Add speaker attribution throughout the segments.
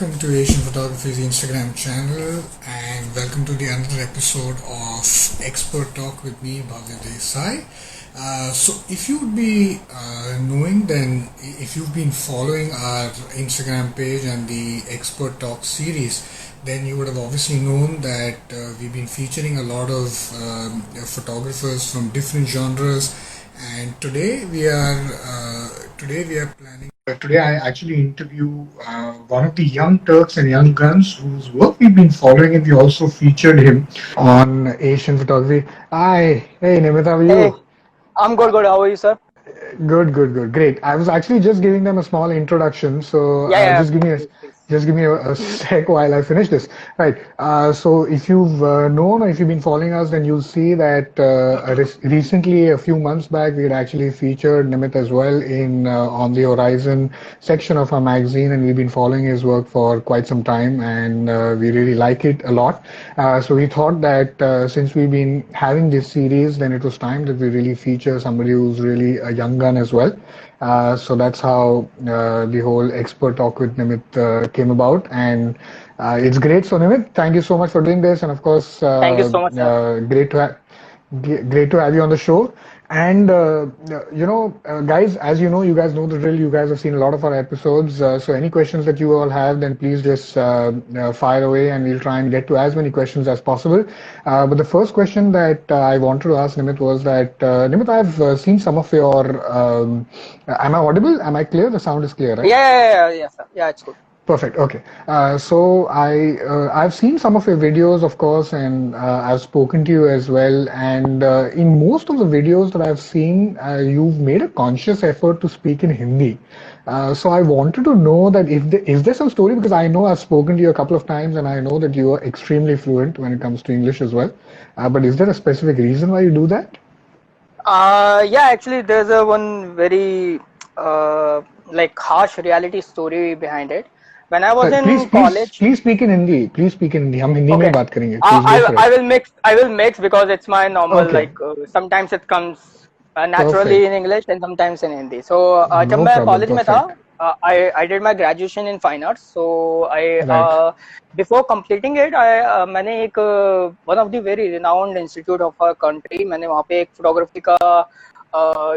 Speaker 1: welcome to Asian Photography's Instagram channel, and welcome to the another episode of Expert Talk with me, Bhavya Desai. So, if you would be knowing, then if you've been following our Instagram page and the Expert Talk series, then you would have obviously known that we've been featuring a lot of photographers from different genres, and today we are planning. Today, I actually interview one of the young Turks and young guns whose work we've been following, and we also featured him on Asian Photography. Hi, hey Nimit, how are
Speaker 2: Hey,
Speaker 1: you?
Speaker 2: I'm good, good. How are you, sir?
Speaker 1: Good, good, good. Great. I was actually just giving them a small introduction, so
Speaker 2: Yeah, yeah,
Speaker 1: just
Speaker 2: please, please.
Speaker 1: give me a sec while I finish this. Right. So if you've known or if you've been following us, then you'll see that recently, a few months back, we had actually featured Nimit as well in on the Horizon section of our magazine, and we've been following his work for quite some time, and we really like it a lot. So we thought that since we've been having this series, then it was time that we really feature somebody who's really a young gun as well. So that's how the whole expert talk with Nimit came about, and it's great. So Nimit, thank you so much for doing this, and of course,
Speaker 2: Thank you so much, sir.
Speaker 1: great to have you on the show. And guys, as you know, you guys know the drill. You guys have seen a lot of our episodes. So any questions that you all have, then please just fire away, and we'll try and get to as many questions as possible. But the first question that I wanted to ask Nimit was that Nimit, I've seen some of your. Am I audible? Am I clear? The sound is clear, right?
Speaker 2: Yeah, sir. Yeah, it's good.
Speaker 1: Perfect. Okay. I've seen some of your videos, of course, and I've spoken to you as well. And in most of the videos that I've seen, you've made a conscious effort to speak in Hindi. So I wanted to know that is there some story, because I know I've spoken to you a couple of times, and I know that you are extremely fluent when it comes to English as well. But is there a specific reason why you do that?
Speaker 2: Yeah, actually, there's a one very like harsh reality story behind it. When I was
Speaker 1: Please,
Speaker 2: in
Speaker 1: please,
Speaker 2: college,
Speaker 1: please speak in Hindi. Please speak in Hindi. हम हिंदी में ही
Speaker 2: okay,
Speaker 1: बात करेंगे. Please go for
Speaker 2: I
Speaker 1: it.
Speaker 2: will mix. I will mix because it's my normal.
Speaker 1: Okay.
Speaker 2: Like sometimes it comes naturally
Speaker 1: Perfect.
Speaker 2: in English and sometimes in Hindi. So जब
Speaker 1: No
Speaker 2: मैं
Speaker 1: problem.
Speaker 2: college में था,
Speaker 1: Perfect.
Speaker 2: I did my graduation in fine arts. So I
Speaker 1: Right.
Speaker 2: before completing it, I मैंने एक one of the very renowned institute of our country, मैंने वहाँ पे एक photography का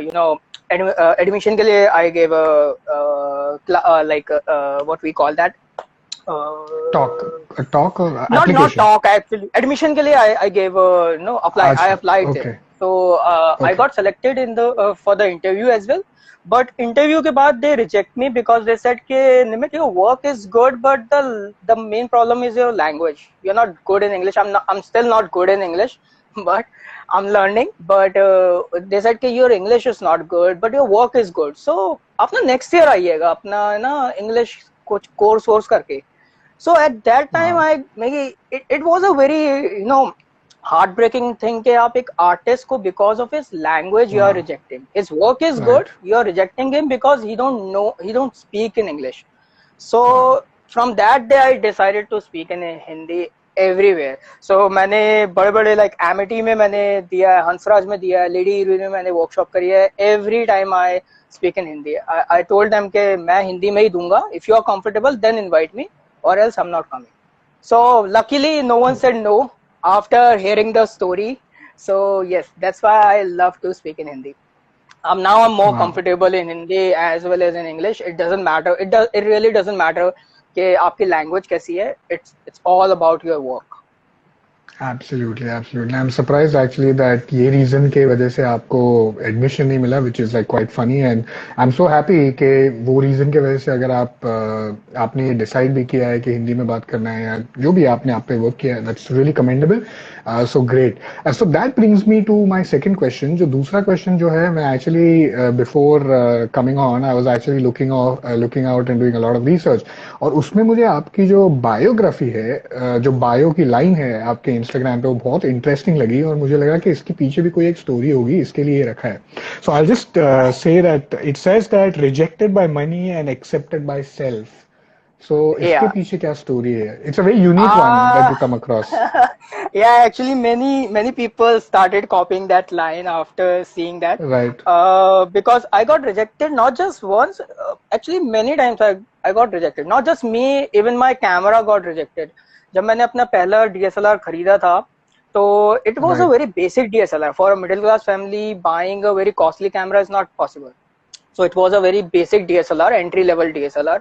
Speaker 2: you know admission के लिए I gave a what we call that.
Speaker 1: Talk. A talk or
Speaker 2: Not
Speaker 1: application.
Speaker 2: talk, actually admission के लिए I gave apply I
Speaker 1: Acha.
Speaker 2: applied there.
Speaker 1: Okay.
Speaker 2: So I
Speaker 1: Okay.
Speaker 2: got selected in the for the interview as well, but interview के बाद they reject me because they said कि Nimit, your work is good, but the main problem is your language. You're not good in English. I'm still not good in English but I'm learning. But they said कि your English is not good but your work is good, so अपना next year आइएगा अपना ना English कुछ course करके. So at that time,
Speaker 1: Wow.
Speaker 2: it was a very heartbreaking thing कि आप एक artist को because of his language you are
Speaker 1: Wow.
Speaker 2: rejecting. His work is
Speaker 1: Right.
Speaker 2: good, you are rejecting him because he don't speak in English.
Speaker 1: Wow.
Speaker 2: So from that day I decided to speak in Hindi everywhere. So मैंने बड़े बड़े like Amity में मैंने दिया है, हंसराज में दिया है, लेडी हीरोइन में मैंने वर्कशॉप करी है. Every time I speak in Hindi. I told them कि मैं हिंदी में ही दूंगा. If you are comfortable, then invite me, or else I'm not coming. So luckily no one said no after hearing the story. So yes, that's why I love to speak in Hindi. Now I'm more
Speaker 1: Wow.
Speaker 2: comfortable in Hindi as well as in English. It doesn't matter. It really doesn't matter कि आपकी language कैसी है. It's all about your work.
Speaker 1: Absolutely, absolutely. I'm surprised actually that ये reason के वजह से आपको admission नहीं मिला, which is like quite funny, and I'm so happy कि वो reason के वजह से अगर आपने ये decide भी किया है कि हिंदी में बात करना है या जो भी आपने आप पे work किया है, that's really commendable. So great. So that brings me to my second question. जो दूसरा question जो है, मैं actually before coming on, I was actually looking out and doing a lot of research. और उसमें मुझे आपकी जो बायोग्राफी है, जो बायो की लाइन है आपके इंस्टाग्राम पे, वो बहुत इंटरेस्टिंग लगी, और मुझे लगा कि इसके पीछे भी कोई एक स्टोरी होगी, इसके लिए रखा है. So I just say that it says that rejected by money and accepted by self. So इसके
Speaker 2: Yeah.
Speaker 1: पीछे क्या story है? It's a very unique one that you come across.
Speaker 2: Yeah, actually, many people started copying that line after seeing that.
Speaker 1: Right.
Speaker 2: Because I got rejected not just once, actually many times I got rejected. Not just me, even my camera got rejected. जब मैंने अपना पहला DSLR खरीदा था, तो it was a
Speaker 1: Right.
Speaker 2: very basic DSLR. For a middle class family, buying a very costly camera is not possible. So it was a very basic DSLR, entry level DSLR.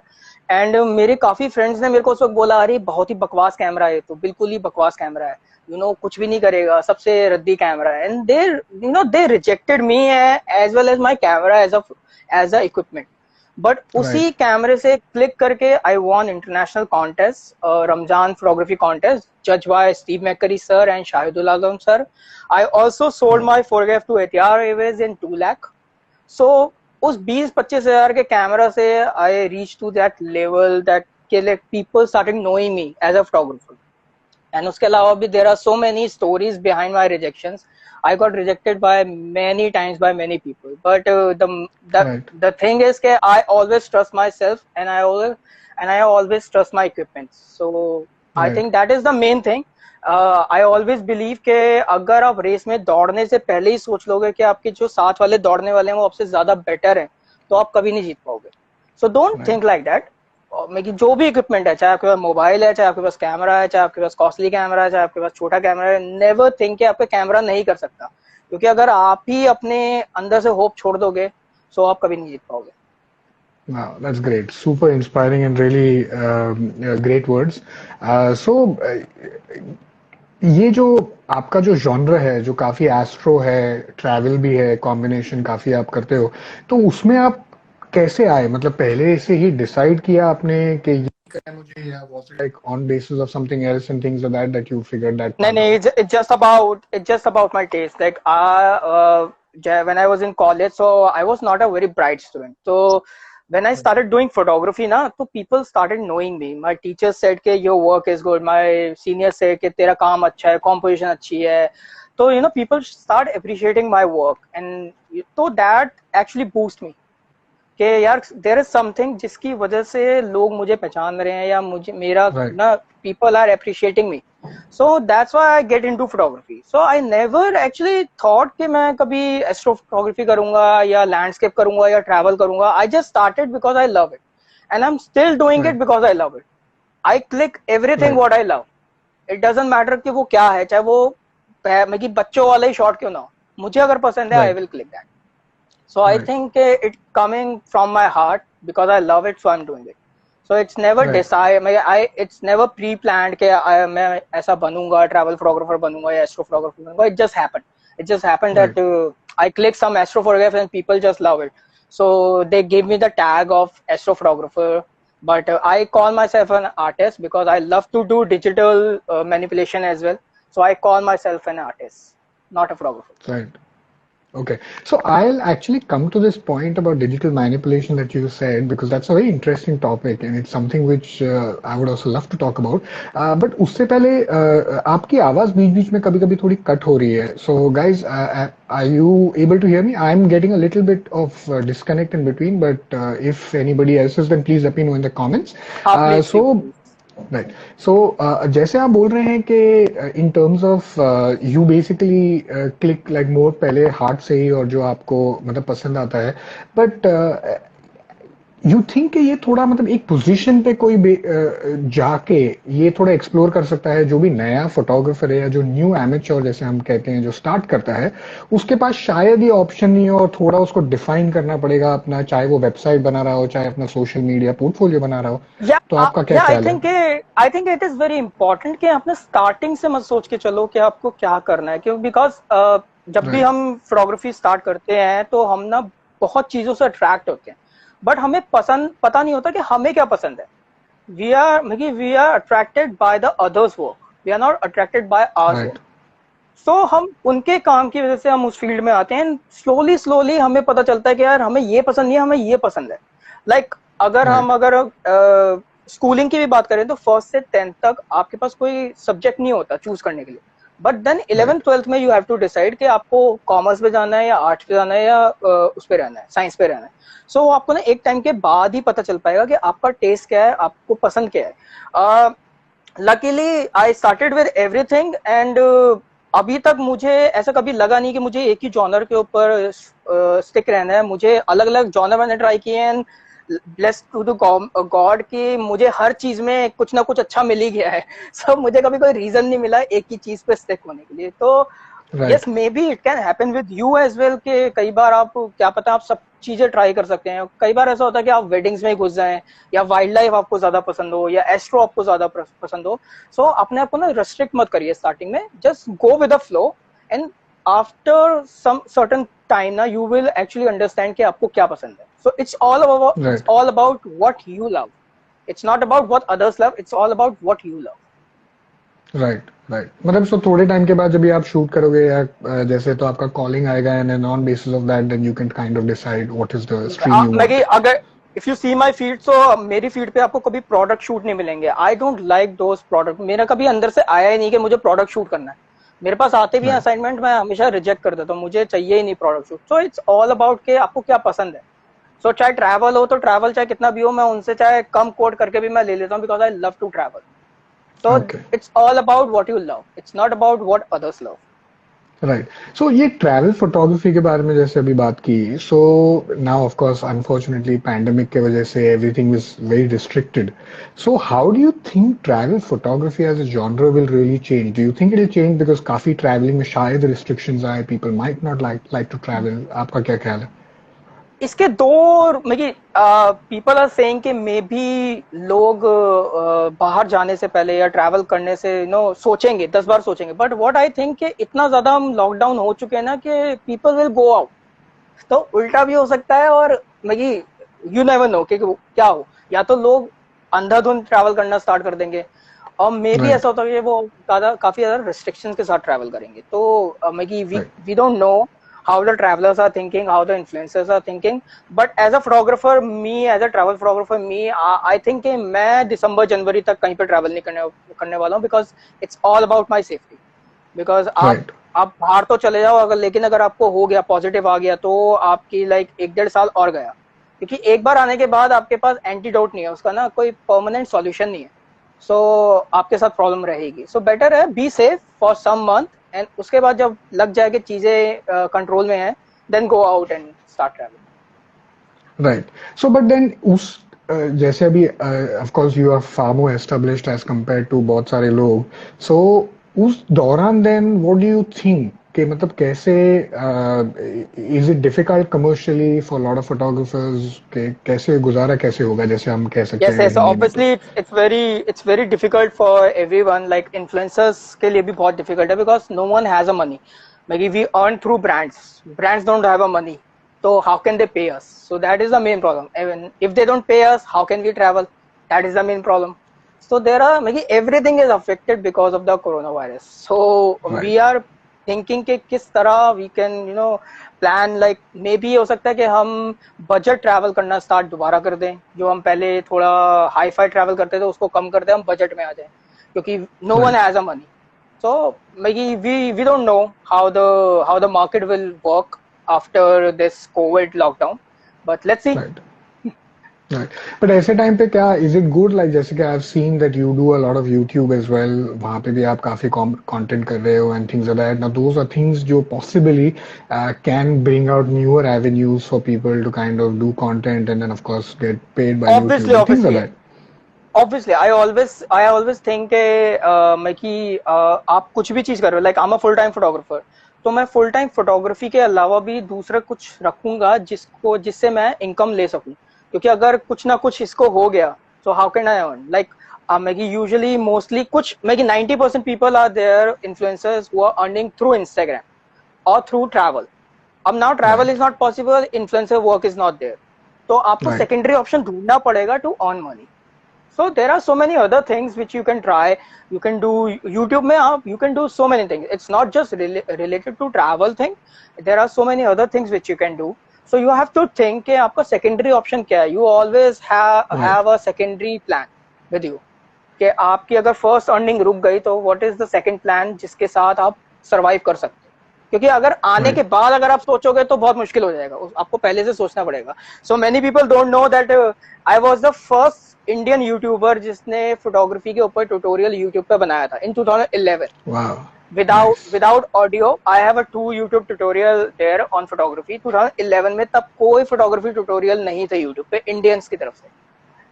Speaker 2: And मेरे काफी friends ने मेरे को उस वक्त बोला, अरे बहुत ही बकवास कैमरा है, तो बिल्कुल ही बकवास कैमरा है, कुछ भी नहीं करेगा, सबसे रद्दी कैमरा है. And they rejected me as well as my camera as a equipment. But उसी
Speaker 1: Right.
Speaker 2: कैमरे से क्लिक करके I won international contest, Ramzan photography contest, जज by Steve McCurry sir and Shahidul Alam sir. I also sold my photograph to ATR airways in 2 lakh. So उस 20-25 हजार के camera से I reach to that level that के like people started knowing me as a photographer. And उसके अलावा भी there are so many stories behind my rejections. I got rejected by many times by many people, but
Speaker 1: Right.
Speaker 2: the thing is that I always trust myself, and I always trust my equipment. So I
Speaker 1: Right.
Speaker 2: think that is the main thing. I always believe कि अगर आप race में दौड़ने से पहले ही सोच लोगे कि आपके जो साथ वाले दौड़ने वाले हैं वो आपसे ज्यादा बेटर है, तो आप कभी नहीं जीत पाओगे. So don't
Speaker 1: Right.
Speaker 2: think like that. जो भी इक्विपमेंट है, चाहे आपके पास मोबाइल है, चाहे आपके पास कैमरा है, चाहे आपके पास कॉस्टली कैमरा है, चाहे आपके पास छोटा कैमरा है, नेवर थिंक कि आपका कैमरा नहीं कर सकता, क्योंकि अगर आप ही अपने अंदर से होप छोड़ दोगे, सो आप कभी नहीं जीत पाओगे.
Speaker 1: Wow, that's great. Super inspiring and really great words. So, ये जो आपका जो जॉनर है, जो काफी एस्ट्रो है, ट्रैवल भी है, कॉम्बिनेशन काफी आप करते हो, तो उसमें आप कैसे आए? मतलब पहले से ही डिसाइड किया आपने कि ये करना है मुझे, या was it like on basis of something else and things like that you figured that
Speaker 2: नहीं
Speaker 1: part
Speaker 2: नहीं,
Speaker 1: out?
Speaker 2: it's just about my taste. Like when I was in college, so I was not a very bright student. So when I started doing photography ना, तो people started knowing me. My teachers said कि your work is good. My seniors said कि तेरा काम अच्छा है, composition अच्छी है. तो people start appreciating my work, and so that actually boost me. कि यार देयर इज समथिंग जिसकी वजह से लोग मुझे पहचान रहे हैं, या मुझे मेरा
Speaker 1: Right.
Speaker 2: ना people are appreciating me. So that's why I get into photography. So I never actually thought कि मैं कभी एस्ट्रो फोटोग्राफी करूंगा या लैंडस्केप करूंगा या ट्रैवल करूंगा. I just started because I love it, and I am still doing it
Speaker 1: Right.
Speaker 2: Because I love it. I click everything
Speaker 1: Right.
Speaker 2: What I love. It doesn't matter कि वो क्या है, चाहे वो मतलब बच्चों वाला ही शॉट क्यों ना हो, मुझे अगर पसंद है आई
Speaker 1: Right.
Speaker 2: Will click that. So I
Speaker 1: Right.
Speaker 2: think it coming from my heart because I love it, so I'm doing it. So it's never
Speaker 1: Right.
Speaker 2: decide. It's never pre-planned कि मैं ऐसा बनूंगा, travel photographer बनूंगा या astro photographer बनूंगा. It just happened. It just happened
Speaker 1: Right.
Speaker 2: that I click some astro photographs and people just love it. So they give me the tag of astro photographer. But I call myself an artist because I love to do digital manipulation as well. So I call myself an artist, not a photographer.
Speaker 1: Right. Okay, so I'll actually come to this point about digital manipulation that you said, because that's a very interesting topic and it's something which I would also love to talk about. But उससे पहले आपकी आवाज बीच-बीच में कभी-कभी थोड़ी cut हो रही है. So guys, are you able to hear me? I'm getting a little bit of disconnect in between, but if anybody else is, then please let me know in the comments.
Speaker 2: Please,
Speaker 1: So
Speaker 2: please.
Speaker 1: Right. So जैसे आप बोल रहे हैं कि in terms of you basically click like more पहले heart से ही, और जो आपको मतलब पसंद आता है, बट यू थिंक कि ये थोड़ा मतलब एक पोजीशन पे कोई जाके ये थोड़ा एक्सप्लोर कर सकता है, जो भी नया फोटोग्राफर है या जो न्यू एमेच्योर जैसे हम कहते हैं जो स्टार्ट करता है, उसके पास शायद ये ऑप्शन नहीं है और थोड़ा उसको डिफाइन करना पड़ेगा अपना, चाहे वो वेबसाइट बना रहा हो, चाहे अपना सोशल मीडिया पोर्टफोलियो बना रहा हो. तो आपका क्या ख्याल है?
Speaker 2: आई think it is very important कि आपने स्टार्टिंग से मत सोच के चलो कि आपको क्या करना है, क्यों बिकॉज जब भी
Speaker 1: Right.
Speaker 2: हम फोटोग्राफी स्टार्ट करते हैं तो हम ना बहुत चीजों से अट्रैक्ट होते हैं, बट हमें पता नहीं होता कि हमें क्या पसंद है. We are attracted by the others work, we are not attracted by our
Speaker 1: Right.
Speaker 2: Work. So हम उनके काम की वजह से हम उस फील्ड में आते हैं. स्लोली हमें पता चलता है कि यार हमें ये पसंद नहीं है, हमें ये पसंद है. लाइक अगर स्कूलिंग की भी बात करें तो 1st से 10th तक आपके पास कोई सब्जेक्ट नहीं होता चूज करने के लिए, बट देन 11th-12th में यू हैव टू डिसाइड कि आपको कॉमर्स पे जाना है या आर्ट्स पे जाना है या उस पे रहना है, साइंस पे रहना है. सो आपको ना एक टाइम के बाद ही पता चल पाएगा कि आपका टेस्ट क्या है, आपको पसंद क्या है. Luckily I started with everything and अभी तक मुझे ऐसा कभी लगा नहीं कि मुझे एक ही जॉनर के ऊपर स्टिक रहना है. मुझे अलग अलग जॉनर मैंने ट्राई किए and blessed to the god कि मुझे हर चीज में कुछ ना कुछ अच्छा मिल ही गया है. सो मुझे कभी कोई रीजन नहीं मिला एक ही चीज पे स्टिक होने के लिए. तो yes, maybe it can happen with you as well कि कई बार आप, क्या पता, आप सब चीजें ट्राई कर सकते हैं. कई बार ऐसा होता है कि आप वेडिंग्स में ही घुस जाएं या वाइल्ड लाइफ आपको ज्यादा पसंद हो या एस्ट्रो आपको ज्यादा पसंद हो. सो अपने आप को ना रिस्ट्रिक्ट मत करिए स्टार्टिंग में, just go with the flow and after some certain time ना यू विल एक्चुअली अंडरस्टैंड कि आपको क्या पसंद है. So it's all about what you love. It's not about what others love, it's all about what you love.
Speaker 1: Right right. मतलब so थोड़े time के बाद जब भी आप शूट करोगे या जैसे, तो आपका कॉलिंग आएगा and on basis of that then you can kind of decide what is the stream you want.
Speaker 2: अगर if you see my feed, so मेरी फीड पे आपको कभी प्रोडक्ट शूट नहीं मिलेंगे. I don't like those product. मेरा कभी अंदर से आया ही नहीं कि मुझे प्रोडक्ट शूट करना है. मेरे पास आते भी हैं असाइनमेंट, मैं हमेशा रिजेक्ट कर देता हूँ. मुझे चाहिए ही नहीं product shoot. So it's all about कि आपको क्या पसंद है. सो चाहे ट्रैवल हो तो ट्रैवल चाहे कितना भी हो, मैं उनसे चाहे कम कोड करके भी मैं ले लेता हूँ because I love to travel. So it's all about what you love. It's not about what others love.
Speaker 1: Right. So ये ट्रैवल फोटोग्राफी के बारे में जैसे अभी बात की, so now of course unfortunately pandemic के वजह से everything is very restricted. So how do you think travel photography as a genre will really change? Do you think it will change because काफी traveling में शायद restrictions आए, people might not like to travel. आपका क्या ख्याल है?
Speaker 2: इसके दो, मतलब पीपल आर सेइंग कि मे बी लोग बाहर जाने से पहले या ट्रैवल करने से सोचेंगे, 10 बार सोचेंगे. बट व्हाट आई थिंक कि इतना ज्यादा हम लॉकडाउन हो चुके हैं ना कि पीपल विल गो आउट. तो उल्टा भी हो सकता है और यू नेवर नो कि क्या हो. या तो लोग अंधाधुंध ट्रैवल करना स्टार्ट कर देंगे और मे बी ऐसा होता है कि वो काफी ज्यादा रिस्ट्रिक्शंस के साथ ट्रैवल करेंगे. तो we don't know how the travelers are thinking, how the influencers are thinking. But as a photographer, as a travel photographer, I think कि मैं दिसंबर जनवरी तक कहीं पे ट्रैवल नहीं करने वाला हूँ because it's all about my safety. Because आप बाहर तो चले जाओ अगर, लेकिन अगर आपको हो गया, पॉजिटिव आ गया, तो आपकी 1-1.5 साल और गया. क्योंकि एक बार आने के बाद आपके पास एंटीडोट नहीं है, उसका ना कोई परमानेंट सॉल्यूशन नहीं है. सो आपके साथ प्रॉब्लम रहेगी. सो बेटर है be safe for some month and उसके बाद जब लग जाए कि चीजें कंट्रोल में है, then go out and start travelling.
Speaker 1: Right. So but then उस जैसे अभी of course you are far more established as compared to बहुत सारे लोग. सो उस दौरान then what do you think कि मतलब कैसे is it difficult commercially for lot of photographers के कैसे गुजारा कैसे होगा, जैसे हम कह सकते हैं.
Speaker 2: Yes, obviously it's very difficult for everyone. Like influencers के लिए भी बहुत डिफिकल्ट है because no one has a money. maybe we earn through brands don't have a money, so how can they pay us? So that is the main problem. Even if they don't pay us, how can we travel? That is the main problem. So there are, maybe everything is affected because of the coronavirus. So we are thinking कि किस तरह we can plan, like maybe हो सकता है कि हम budget travel करना start दोबारा कर दें. जो हम पहले थोड़ा हाई फाई ट्रैवल करते थे उसको कम कर दें, हम बजट में आ जाएं क्योंकि no one has a money. So maybe we don't know how the market will work after this COVID lockdown, but let's see.
Speaker 1: Right. But ऐसे टाइम पे क्या is it good, like जैसे कि I've seen that you do a lot of YouTube as well, वहाँ पे भी आप काफी content कर रहे हो and things like that. Now those are things जो possibly can bring out newer avenues for people to kind of do content and then of course get paid by YouTube and things like that.
Speaker 2: Obviously, I always think कि आप कुछ भी चीज कर रहे हो, like I'm a full time photographer, तो मैं फुल टाइम फोटोग्राफी के अलावा भी दूसरा कुछ रखूंगा जिससे मैं इनकम ले सकूं. क्योंकि अगर कुछ ना कुछ इसको हो गया, so how can I earn? Like usually mostly कुछ 90% people are there, influencers who are earning through Instagram or through travel. अब now travel is not possible, influencer work is not there, तो आपको secondary option ढूंढना पड़ेगा to earn money. So there are so many other things which you can try. You can do YouTube में you can do so many things. It's not just related to travel thing. There are so many other things which you can do. So you have to think कि आपका secondary option क्या है. You always have a secondary plan with you. कि आपकी अगर first earning रुक गई तो what is the second plan जिसके साथ आप सरवाइव कर सकते हो, क्योंकि अगर आने के बाद अगर आप सोचोगे तो बहुत मुश्किल हो जाएगा, आपको पहले से सोचना पड़ेगा. So many people don't know that I was the first Indian YouTuber जिसने फोटोग्राफी के ऊपर ट्यूटोरियल यूट्यूब पे बनाया था इन 2011.
Speaker 1: Wow.
Speaker 2: Without audio. I have a 2 YouTube tutorial there on photography 2011 में. तब कोई फोटोग्राफी ट्यूटोरियल नहीं था यूट्यूब पे इंडियंस की तरफ से.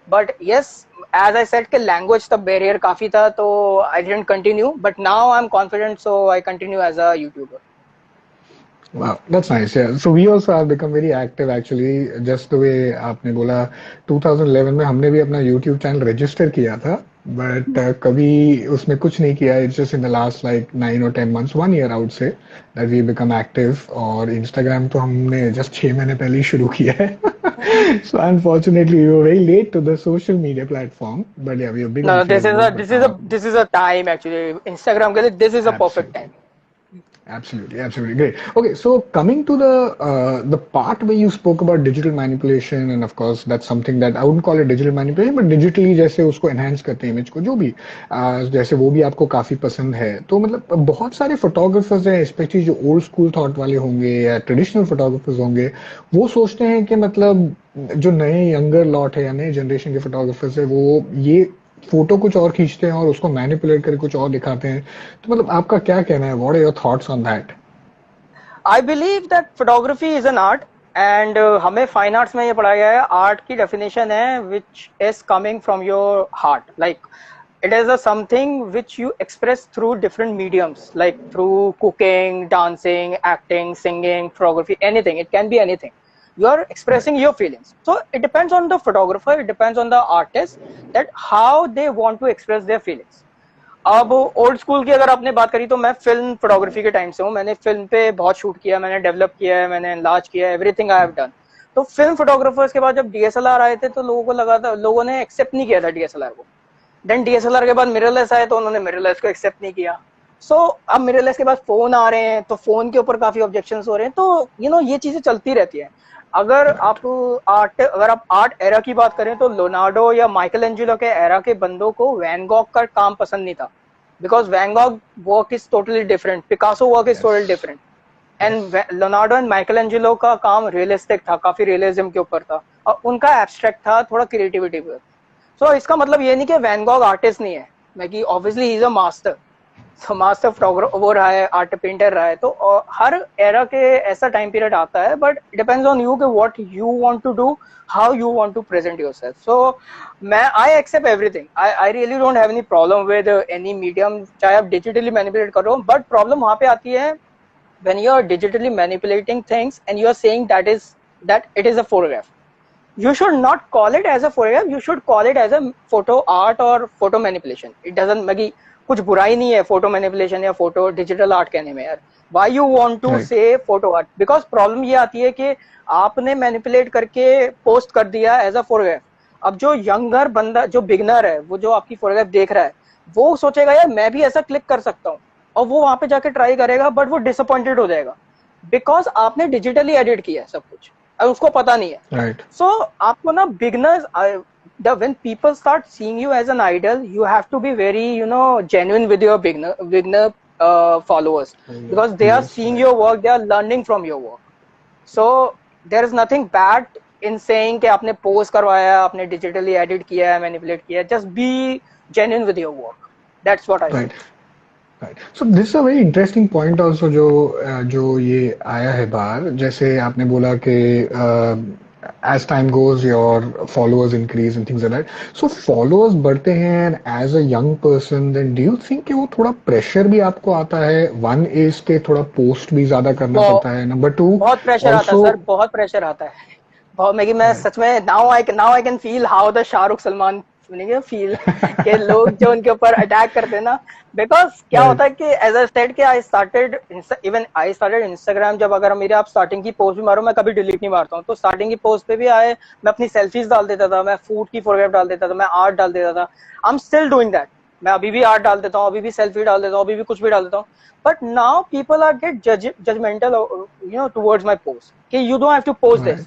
Speaker 2: But yes, as I said के लैंग्वेज तब बैरियर काफी था, तो I didn't continue, but now I am confident, so I continue as a YouTuber.
Speaker 1: Wow, that's nice. Yeah. So we also have become very active actually. Just the way आपने बोला 2011 में हमने भी अपना YouTube चैनल रजिस्टर किया था, but कभी उसमें कुछ नहीं किया. It's just in the last like 9 or 10 months, 1 year I would say that we become active. और Instagram तो हमने just 6 महीने पहले ही शुरू किया है. So unfortunately we were very late to the social media platform, but yeah, we have been.
Speaker 2: No, this is a time actually. Instagram के लिए this is a perfect time.
Speaker 1: Absolutely great. Okay, so coming to the part where you spoke about digital manipulation, and of course that's something that I wouldn't call it digital manipulation, but digitally जैसे उसको enhance करते हैं image को, जो भी जैसे वो भी आपको काफी पसंद है. तो मतलब बहुत सारे फोटोग्राफर्स हैं, स्पेशली जो ओल्ड स्कूल थॉट वाले होंगे या ट्रेडिशनल फोटोग्राफर्स होंगे, वो सोचते हैं कि मतलब जो नए यंगर लॉट है या नए जनरेशन के फोटोग्राफर्स है, वो ये फोटो कुछ और खींचते हैं और उसको मैनिपुलेट करके कुछ और दिखाते हैं. तो मतलब आपका क्या कहना है? What are your thoughts on that?
Speaker 2: I believe that photography is an art, and हमें फाइन आर्ट्स में ये पढ़ाया गया है, आर्ट की डेफिनेशन है which is coming from your heart. Like it is a something which you express through different mediums, like through cooking, dancing, acting, singing, photography, anything. It can be anything. You are expressing your feelings. So it depends on the photographer, it depends on the artist, that how they want to express their feelings. अब old school की अगर आपने बात करी तो मैं film photography के time से हूँ. मैंने फिल्म पे बहुत शूट किया, मैंने डेवलप किया है, मैंने एनलार्ज किया है, एवरीथिंग आई हैव डन. तो फिल्म फोटोग्राफर्स के बाद जब डीएसएलआर आए थे तो लोगों को लगा था, लोगों ने एक्सेप्ट नहीं किया था डीएसएलआर को. देन डीएसएलआर के बाद मिररलेस आए तो उन्होंने मिररलेस को एक्सेप्ट नहीं किया. सो अब मिररलेस के बाद फोन आ रहे हैं तो फोन के ऊपर काफी ऑब्जेक्शंस हो रहे हैं. तो ये चीजें चलती रहती है. अगर आप आर्ट एरा की बात करें तो लियोनार्डो या माइकल एंजेलो के एरा के बंदों को वैन गॉग का काम पसंद नहीं था, because when Gogh work is totally different, Picasso work is totally different, and Leonardo and Michael Angelo का काम रियलिस्टिक था, काफी रियलिज्म के ऊपर था, और उनका एब्स्ट्रैक्ट था, थोड़ा क्रिएटिविटी पे. सो इसका मतलब ये नहीं कि वैन गॉग आर्टिस्ट नहीं है, मैं obviously he is a master. So master photographer वो रहा है, आर्ट पेंटर रहा है. तो हर एरा के ऐसा टाइम पीरियड आता है, बट डिपेंड्स ऑन यू कि what you want to do, how you want to present yourself. So I accept everything. I really don't have any problem with any medium, चाहे आप digitally manipulate करो. But problem वहां पे आती है when you are digitally manipulating things and you are saying that it is a photograph. You should not call it as a photograph, you should call it as a photo art or photo manipulation. It doesn't, मगी कुछ बुराई नहीं है photo manipulation या photo digital art कहने में यार. Why you want to say photo art? Because problem ये आती है कि आपने मैनिपुलेट करके पोस्ट कर दिया एज अ फोटोग्राफ. अब जो यंगर बंदा, जो बिगनर है, वो जो आपकी फोटोग्राफ देख रहा है, वो सोचेगा यार मैं भी ऐसा क्लिक कर सकता हूँ, और वो वहां पे जाके ट्राई करेगा, बट वो डिसअपॉइंटेड हो जाएगा बिकॉज आपने डिजिटली एडिट किया है सब कुछ, उसको पता नहीं है.
Speaker 1: Right.
Speaker 2: So आपको ना beginners, when people start seeing you as an idol, you have to be very genuine with your beginner followers, because they are seeing your work, they are learning from your work. So there is nothing bad in saying कि आपने post करवाया, आपने digitally edit किया है, manipulate किया है. Just be genuine with your work. That's what I think.
Speaker 1: Right. So this is a very interesting point also जो ये आया है बाहर. जैसे आपने बोला कि as time goes your followers increase and things like that. So followers बढ़ते हैं, and as a young person then do you think कि वो थोड़ा pressure भी आपको आता है? One is के थोड़ा post भी ज्यादा करना पड़ता है. Number two,
Speaker 2: बहुत pressure आता है सर, बहुत pressure आता है. बहुत मैं सच में now I can feel how the Shahrukh Salman feel के लोग जो उनके ऊपर अटैक करते हैं ना. बिकॉज क्या होता है कि एज अ स्टेट के आई स्टार्टेड इंस्टाग्राम. जब अगर मेरे आप स्टार्टिंग की पोस्ट भी मारो, मैं कभी डिलीट नहीं मारता हूँ, तो स्टार्टिंग की पोस्ट पे भी आए, मैं अपनी सेल्फीज डाल देता था, मैं फूड की फोटोग्राफ डाल देता था, मैं आर्ट डाल देता था. आई एम स्टिल डूइंग दैट. मैं अभी भी आर्ट डाल देता हूँ, अभी भी सेल्फी डाल देता हूँ, अभी भी कुछ भी डाल देता हूँ. But now people are get judgmental towards my post कि you don't have to post this,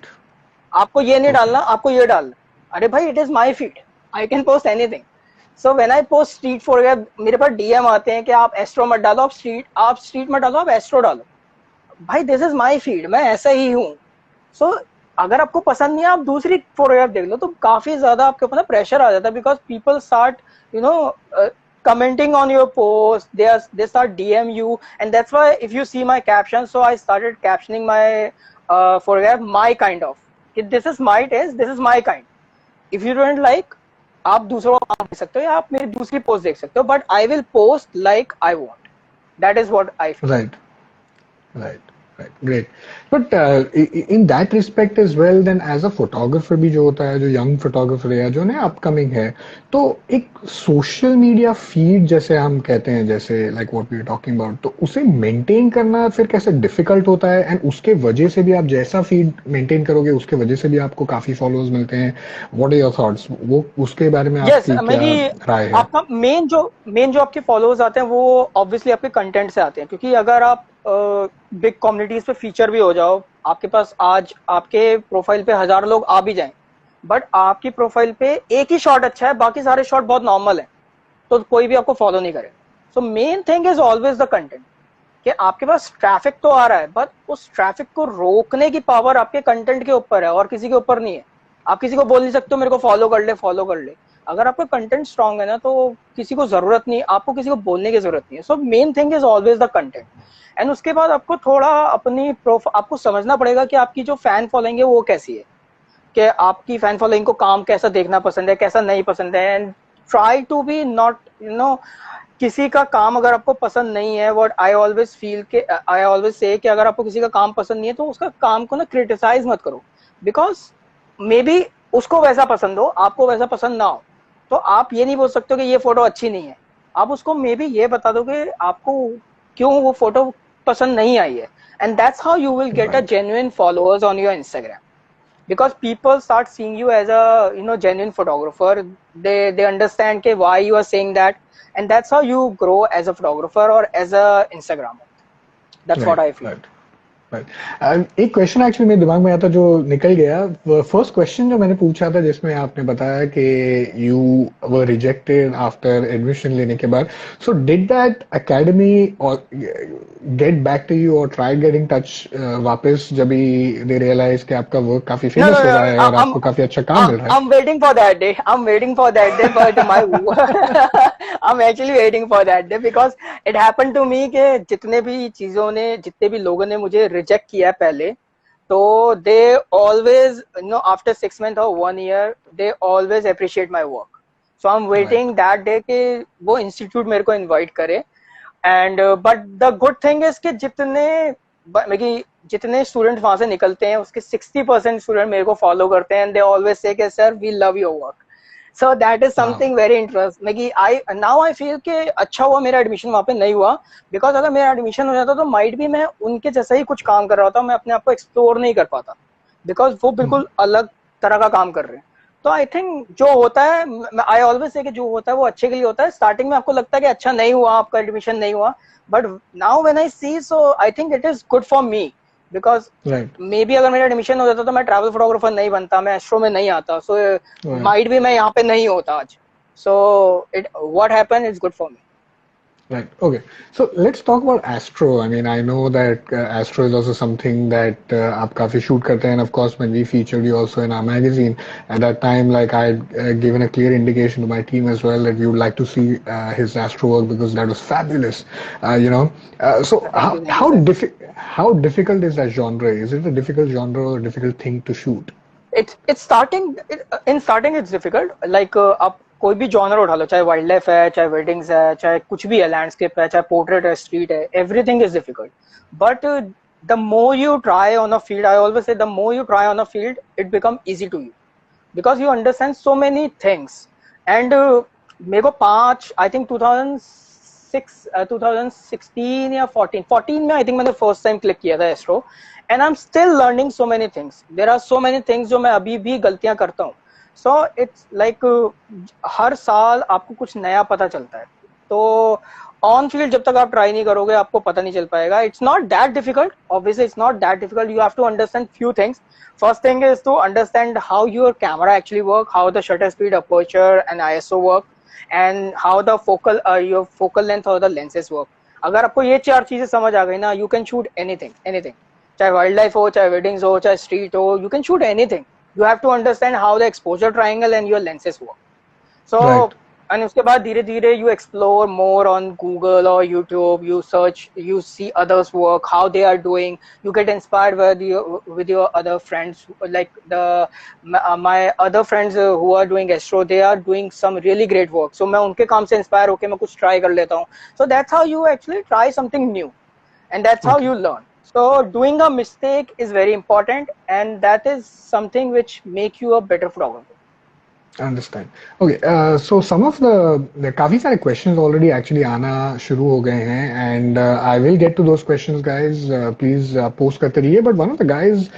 Speaker 2: आपको ये नहीं डालना, आपको ये डालना. अरे भाई, it is my feed, I can post anything. So when I post street photograph, मेरे पास डीएम आते हैं कि आप एस्ट्रो मत डालो, आप स्ट्रीट मत डालो, आप एस्ट्रो डालो। भाई दिस इज माई फील्ड, मैं ऐसा ही हूँ। सो अगर आपको पसंद नहीं है, आप दूसरी फोटोग्राफ देख लो। तो काफी ज्यादा आपके ऊपर प्रेशर आ जाता है, because people start you know commenting on your post, they start DM you, and that's why if you see my caption, so I started captioning my photograph my kind of, this is my taste, this is my kind। if you don't like, आप दूसरों को काम दे सकते हो या आप मेरी दूसरी पोस्ट देख सकते हो, but I will post like I want, that is what I feel.
Speaker 1: Right right right, great. But in that respect as well, then as a photographer भी जो होता है, जो यंग फोटोग्राफर है या जो ना अपकमिंग है, तो एक सोशल मीडिया फीड जैसे हम कहते हैं, जैसे like what we are talking about, तो उसे मेंटेन करना फिर कैसे डिफिकल्ट होता है? एंड उसके वजह से भी आप जैसा फीड मेंटेन करोगे, उसके वजह से भी आपको काफी फॉलोअर्स मिलते हैं। व्हाट आर योर थॉट्स वो उसके बारे में,
Speaker 2: यस,
Speaker 1: आपकी क्या राय है?
Speaker 2: आपका मेन जो आपके फॉलोअर्स आते हैं वो ऑब्वियसली आपके कंटेंट से आते हैं, क्योंकि अगर आप बिग कम्युनिटीज पे फीचर भी हो जाओ, आपके पास आज आपके प्रोफाइल पे 1000 लोग आ भी जाएं, बट आपकी प्रोफाइल पे एक ही शॉट अच्छा है, बाकी सारे शॉट बहुत नॉर्मल है, तो कोई भी आपको फॉलो नहीं करेगा। So main thing is always the content, कि आपके पास ट्रैफिक तो आ रहा है, बट उस ट्रैफिक को रोकने की पावर आपके कंटेंट के ऊपर है और किसी के ऊपर नहीं है। आप किसी को बोल नहीं सकते हो मेरे को फॉलो कर ले, फॉलो कर ले। अगर आपका कंटेंट स्ट्रांग है ना, तो किसी को जरूरत नहीं, आपको किसी को बोलने की जरूरत नहीं है। So main thing is always the content. And उसके बाद आपको थोड़ा अपनी आपको समझना पड़ेगा कि आपकी जो फैन फॉलोइंग है वो कैसी है, कि आपकी फैन फॉलोइंग को काम कैसा देखना पसंद है, कैसा नहीं पसंद है। And try to be not किसी का काम अगर आपको पसंद नहीं है, व्हाट आई ऑलवेज फील के आई ऑलवेज से कि अगर आपको किसी का काम पसंद नहीं है, तो उसका काम को ना क्रिटिसाइज मत करो, बिकॉज मे बी उसको वैसा पसंद हो, आपको वैसा पसंद ना हो। तो आप ये नहीं बोल सकते कि ये फोटो अच्छी नहीं है, आप उसको मे बी ये बता दो कि आपको क्यों वो फोटो पसंद नहीं आई है। And that's how you will get a genuine followers on your Instagram, because people start seeing you as a genuine photographer. They understand ke why you are saying that, and that's how you grow as a photographer or as a Instagrammer. That's what I feel.
Speaker 1: एक question actually मेरे दिमाग में आया था जो निकल गया। First question जो मैंने पूछा था, जिसमें आपने बताया कि you were rejected after admission लेने के बाद, सो डिड दैट एकेडमी और गेट बैक टू यू और ट्राई गेटिंग टच वापस, जब दे रियलाइज कि आपका वर्क काफी फेमस हो रहा है और आपको काफी अच्छा काम मिल रहा है?
Speaker 2: I'm waiting for that day. I'm waiting for that day, but my I'm actually waiting for that day because it happened to me कि जितने भी लोगों ने मुझे रिजेक्ट किया पहले, तो दे ऑलवेज आफ्टर 6 months और 1 year they always appreciate my work. So I am waiting that day कि वो इंस्टीट्यूट मेरे को इनवाइट करे। And but the good thing is कि जितने स्टूडेंट वहां से निकलते हैं, उसके 60% स्टूडेंट मेरे को फॉलो करते हैं, एंड दे ऑलवेज से कि sir we love your work. So that is something very interesting. I feel कि अच्छा हुआ मेरा एडमिशन वहां पे नहीं हुआ, बिकॉज अगर मेरा एडमिशन हो जाता तो माइट भी मैं उनके जैसा ही कुछ काम कर रहा होता, मैं अपने आप को एक्सप्लोर नहीं कर पाता, बिकॉज वो बिल्कुल अलग तरह का काम कर रहे हैं। तो आई थिंक जो होता है, आई ऑलवेज से कि जो होता है वो अच्छे के लिए होता है। स्टार्टिंग में आपको लगता है कि अच्छा नहीं हुआ, आपका एडमिशन नहीं हुआ, but now when I see, so I think it is good for me, because maybe अगर मेरा एडमिशन हो जाता तो मैं ट्रैवल फोटोग्राफर नहीं बनता, मैं एस्ट्रो में नहीं आता, सो माइट भी मैं यहाँ पे नहीं होता आज। So it what happened is good for me.
Speaker 1: Right. Okay. So let's talk about Astro. I mean, I know that Astro is also something that आप काफी shoot करते हैं, and of course when we featured you also in our magazine at that time, like I had given a clear indication to my team as well that we would like to see his Astro work because that was fabulous. So how difficult is that genre? Is it a difficult genre or a difficult thing to shoot?
Speaker 2: It's starting in starting it's difficult. Like आप कोई भी genre उठा लो, चाहे wild life है, चाहे weddings है, चाहे कुछ भी है, लैंडस्केप है, चाहे पोर्ट्रेट है, स्ट्रीट है, everything is difficult. But the more you try on a field, I always say the more you try on a field, it become easy to you, because you understand so many things. And मेरे को I think 2016 या 14 में I think मैंने first time click किया था astro, and I am still learning so many things. There are so many things जो मैं अभी भी गलतियां करता हूँ। सो इट्स लाइक हर साल आपको कुछ नया पता चलता है। तो ऑन फील्ड जब तक आप ट्राई नहीं करोगे, आपको पता नहीं चल पाएगा। It's not that difficult, obviously it's not that difficult. You have to understand few things. First thing is to understand how your camera actually work, how the shutter speed, aperture and ISO work, and how the your focal length or the lenses work. अगर आपको ये 4 चीजें समझ आ गई ना, you can shoot anything, चाहे wild life हो, चाहे वेडिंग्स हो, चाहे स्ट्रीट हो, you can shoot anything. You have to understand how the exposure triangle and your lenses work. So
Speaker 1: Right.
Speaker 2: and उसके बाद धीरे धीरे you explore more on Google or YouTube, you search, you see others work, how they are doing, you get inspired with your other friends, like my other friends who are doing astro, they are doing some really great work, so मैं उनके काम से inspire होके मैं कुछ try कर लेता हूँ. So that's how you actually try something new, and that's how
Speaker 1: Okay.
Speaker 2: you learn. So doing a mistake is very important, and that is something which make you a better photographer.
Speaker 1: Understand. Okay, so some of the काफी सारे questions already actually आना शुरू हो गए हैं, and I will get to those questions, guys. Please post करते रहिए. But one of the guys,